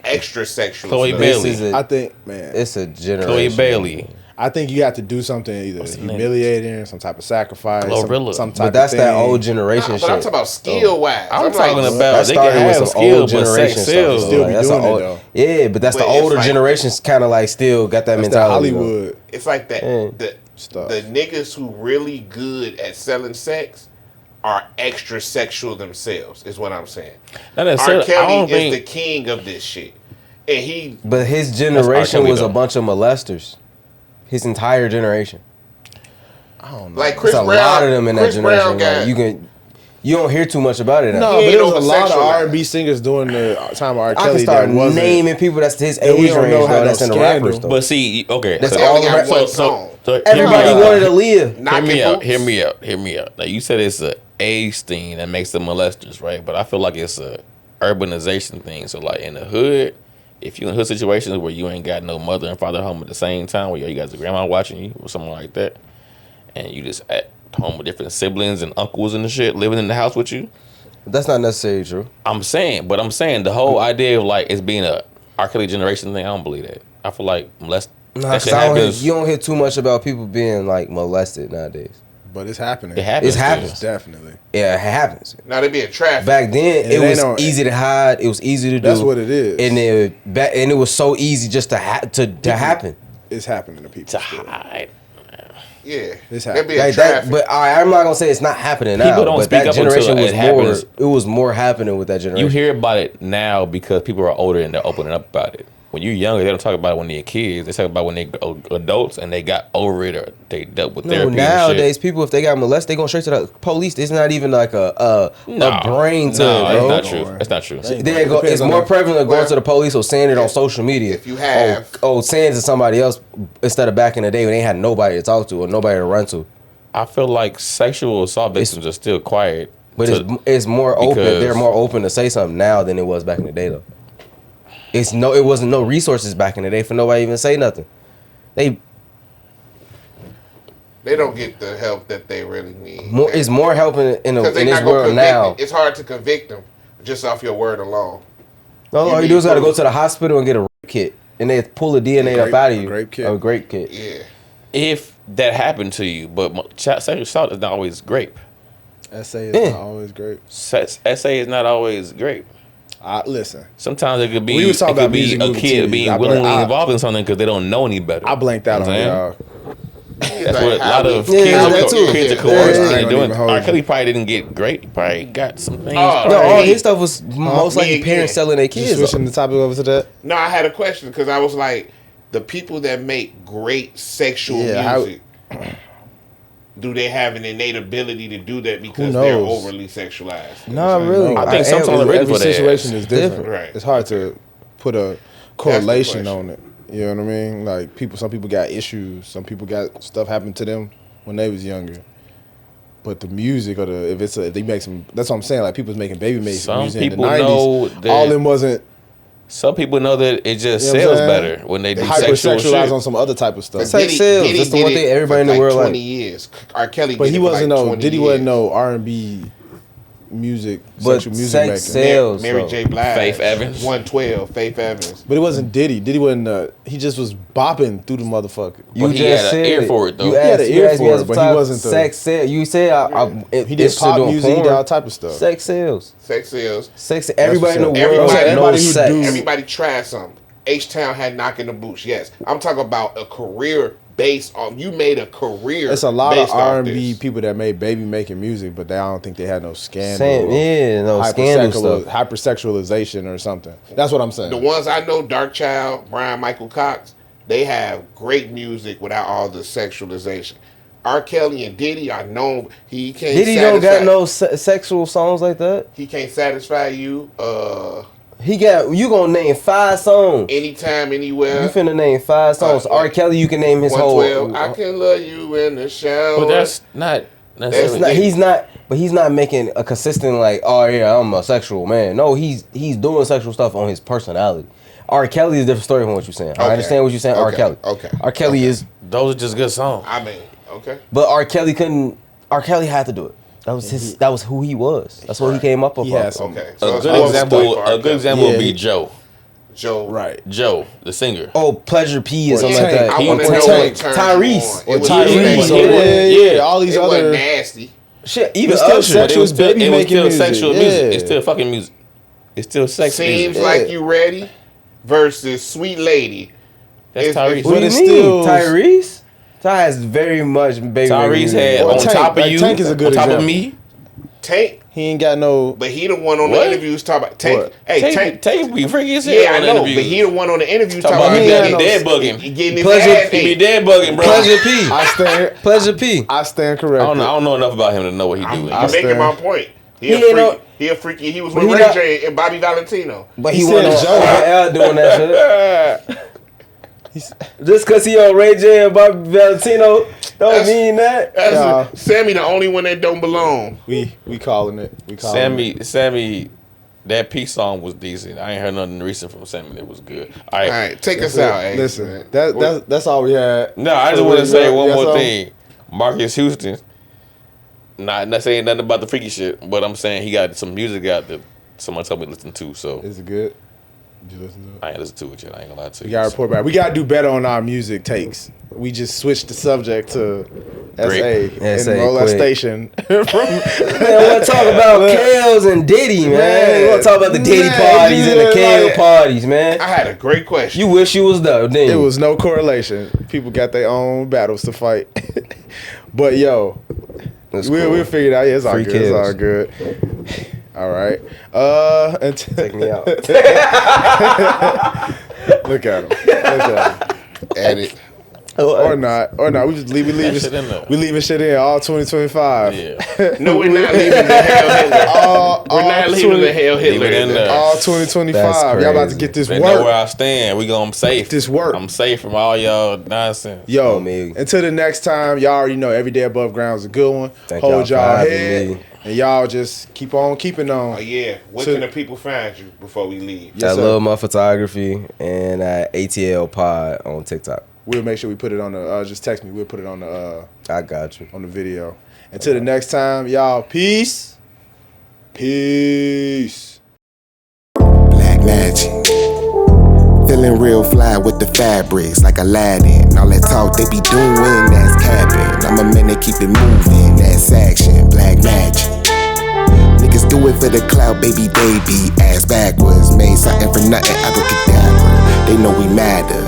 extra sexual Chloe stuff? Bailey. This is I a, think, man. it's a generation. Chloe Bailey. I think you have to do something either the name? humiliating, some type of sacrifice, Glorilla. some type But that's of thing. that old generation Nah, shit. but I'm talking about skill wise. I'm talking about That they can started with have some skill, old but generation sex stuff. sells. Still Like, be that's doing the it, old- though. Yeah, but that's But the it's older like- generations kind of like still got that That's that mentality. though. Hollywood. It's like that. Yeah. Stuff. The niggas who really good at selling sex are extra sexual themselves. Is what I'm saying. Not R. necessarily. I Kelly don't is the think. king of this shit, and he But his generation Kelly, was though. a bunch of molesters. His entire generation. I don't know. like Chris There's a Brown. lot of them in that Chris generation. Brown Like, you don't hear too much about it. no, Now. but ain't there was a lot of homosexual. R&B singers during the time of R. I Kelly can start that wasn't. naming people that's his that we age don't range know though, had no that's in the scandal. rappers though. But see, okay. That's so, They all only the got rap- one so, song. so Everybody hear me out. wanted Aaliyah. Knocking Hear me out. boots. Hear me out. Hear me out. Now you said it's a age thing that makes them molesters, right? But I feel like it's a urbanization thing. So like in the hood, if you in hood situations where you ain't got no mother and father home at the same time, where you got your grandma watching you or something like that, and you just at home with different siblings and uncles and the shit living in the house with you. That's not necessarily true. I'm saying the whole idea of like it's being a R. Kelly generation thing. I don't believe that. I feel like unless Nah, that 'cause shit I don't hear, happens, you don't hear too much about people being like molested nowadays. But it's happening. it happens. It's happening. Definitely. Yeah, it happens. Now they being trafficked. Back then, And it it ain't was no- easy to hide. It was easy to do. That's what it is. And it was so easy just to happen. It's happening to people. To still. hide. Yeah, It's there'd be happening. a Like that, traffic. but I'm not gonna say it's not happening now. People don't but speak that up generation until was it more. happens. It was more happening with that generation. You hear about it now because people are older and they're opening up about it. When you're younger, they don't talk about it when they're kids. They talk about when they're adults and they got over it or they dealt with No, therapy. nowadays people, if they got molested, they go straight to the police. It's not even like a brain to No, it, bro. that's not true. That's not true. There go, it's more prevalent going to the police or saying it on social media. if you have- saying it to somebody else instead of back in the day when they had nobody to talk to or nobody to run to. I feel like sexual assault victims are still quiet. But it's more open. because- They're more open to say something now than it was back in the day, though. It wasn't no resources back in the day for nobody even say nothing. They don't get the help that they really need. It's more helping in Because this they're not world going to now. convict. It's hard to convict them just off your word alone. No, all you do is got to go to the hospital and get a rape kit, and they pull the DNA up out of you. A grape kit. Yeah. If that happened to you, but sexual assault is not always grape. SA is not always great. SA is not always grape. Listen, Sometimes it could be, We was talking about music a movie kid TVs. being I willingly blanked- involved in something because they don't know any better. I blanked out You know on what I'm y'all. That's what a lot of Yeah, kids, that too. kids are Yeah, coerced I into ain't gonna doing. even hold R. you. Kelly probably didn't get great. He probably got some things. Oh, No, all Right. his stuff was most likely Me parents again. selling their You kids. switching the topic over to that? No, I had a question because I was like, the people that make great sexual music, do they have an innate ability to do that because they're knows? overly sexualized? Not really. I think sometimes they're ready Every for that. situation is different. Right. It's hard to put a correlation question. on it. You know what I mean? Like some people got issues. Some people got stuff happen to them when they was younger. But the music or if they make some, that's what I'm saying. Like people's making baby music Some in the people 90s. know that- all them wasn't Some people know that it just You know what sells I'm saying? better when they do hyper sexual sexualized shit. on some other type of stuff. It's like sales. That's the one thing everybody in the world 20 like. years. R. Kelly, But did he it for wasn't like no 20 Diddy years. wasn't no R&B music, But sexual music sex maker. sales. Mary though. J. Blige, Faith Evans. 112, Faith Evans. But it wasn't Diddy. Diddy wasn't. He just was bopping through the motherfucker. You But he just had an said ear it. for it, though. You He had asked, an you ear asked me for as it, a but he top wasn't the- sex sales. You said He did pop music. He did all type of stuff. Sex sales. Sex sales. Sex. Everybody in the what's world up. Everybody knows who sex. do- Everybody tried something. H-Town had knocking the boots. Yes, I'm talking about a career based on. You made a career. It's a lot of based off R&B this. people that made baby making music, but I don't think they had no scandal. Saying, yeah, no scandal stuff. Hypersexualization or something. That's what I'm saying. The ones I know, Dark Child, Brian Michael Cox, they have great music without all the sexualization. R. Kelly and Diddy are known. He can't. Diddy don't got no sexual songs like that. He can't satisfy you. He got. You gonna name 5 songs? Anytime, anywhere. You finna name 5 songs. R. Kelly, you can name his whole. 112. I can love you in the shower. But that's not necessarily. It's not, he's not, but he's not making a consistent like, oh yeah, I'm a sexual man. No, he's doing sexual stuff on his personality. R. Kelly is a different story from what you're saying. I Okay. understand what you're saying. R. Okay. Kelly. Okay. R. Kelly Okay. is, Those are just good songs. I mean, okay. but R. Kelly couldn't. R. Kelly had to do it. That was his. That was who he was. That's what he came up with. He had some. Okay. A So it's good more example. respect for R. A good Kelly. example Yeah, would be he- Joe. Joe. Right. Joe, the singer. Oh, Pleasure P or something Tank. like that. I want to Or know Tank. what turns Tyrese. you on. Or It was Tyrese. just- Or Yeah. all these It wasn't other. nasty. Shit, even It's still Usher. But it was Sexual still, baby it was making still music. sexual Yeah. music. It's still fucking music. It's still sex Seems music. like you ready versus Sweet Lady. That's It's- Tyrese. What do But you it's mean, still- Tyrese? Ty has very much baby. Tyrese had Or on Tank. top of Like, you, Tank is a good on top of example. me. Tank, He ain't got no. but he the one on What? the interviews talking about Tank. What? Hey, Tank. Tank be freaky as hell. Yeah, I on know, interviews. but he the one on the interviews Talk talking about about he ain't be got dead no- bugging. he getting his Pleasure- ass He be ate. dead bugging, bro. Pleasure P. I stand. Pleasure P. I stand corrected. I don't know enough about him to know what he do. I'm I making stand. my point. He He a ain't freak. no- He a freaky. He was But with he Ray not- J and Bobby Valentino. But He he said went on Joe. L doing that shit. Just cause he on Ray J and Bobby Valentino, don't That's- mean that. That's Sammy, the only one that don't belong. We calling it. We calling it. Sammy, that peace song was decent. I ain't heard nothing recent from Sammy that was good. All right. All right, take us out. Ace, Listen, man. that's all we had. No, I just want to say one Yes, more sir. thing. Marcus Houston, not saying nothing about the freaky shit, but I'm saying he got some music out that someone told me to listen to, so Is it good? Did you listen to it? I ain't listen to it yet. I ain't gonna lie to you. We gotta report back. We gotta do better on our music takes. We just switched the subject to S.A. in quick. molestation. Man, want to talk about Kales and Diddy, man. We want to talk about the Diddy parties and the Kale parties, man. I had a great question. You wish you was there, didn't you? It was no correlation. People got their own battles to fight. But yo, we'll figure it out. Yeah, it's all Free good. It's kills. all good. All right. Take me out. Look at him. And it, Or not. We just leave shit in there. we leaving shit in all 2025. Yeah. no, we're not leaving the hell Hitler. We're not leaving the hell Leave Hitler it in there. All 2025. Y'all about to get this They know where work. I stand. We gonna safe. This work. I'm safe from all y'all nonsense. Yo, Oh, me. until the next time, y'all already know Every Day Above Ground is a good one. Thank Hold y'all for y'all having head. me. And y'all just keep on keeping on. Oh yeah, where So- can the people find you before we leave? Yes, I sir. love my photography and ATL Pod on TikTok. We'll make sure we put it on the. Just text me. We'll put it on the I got you. on the video. Until the next time, y'all. Peace. Peace. Black magic. Feeling real fly with the fabrics like Aladdin. All that talk they be doing, that's capping. I'm a man that keep it moving, that's action. Black magic. Niggas do it for the clout, baby, they be ass backwards. Made something for nothing, abracadabra. They know we matter.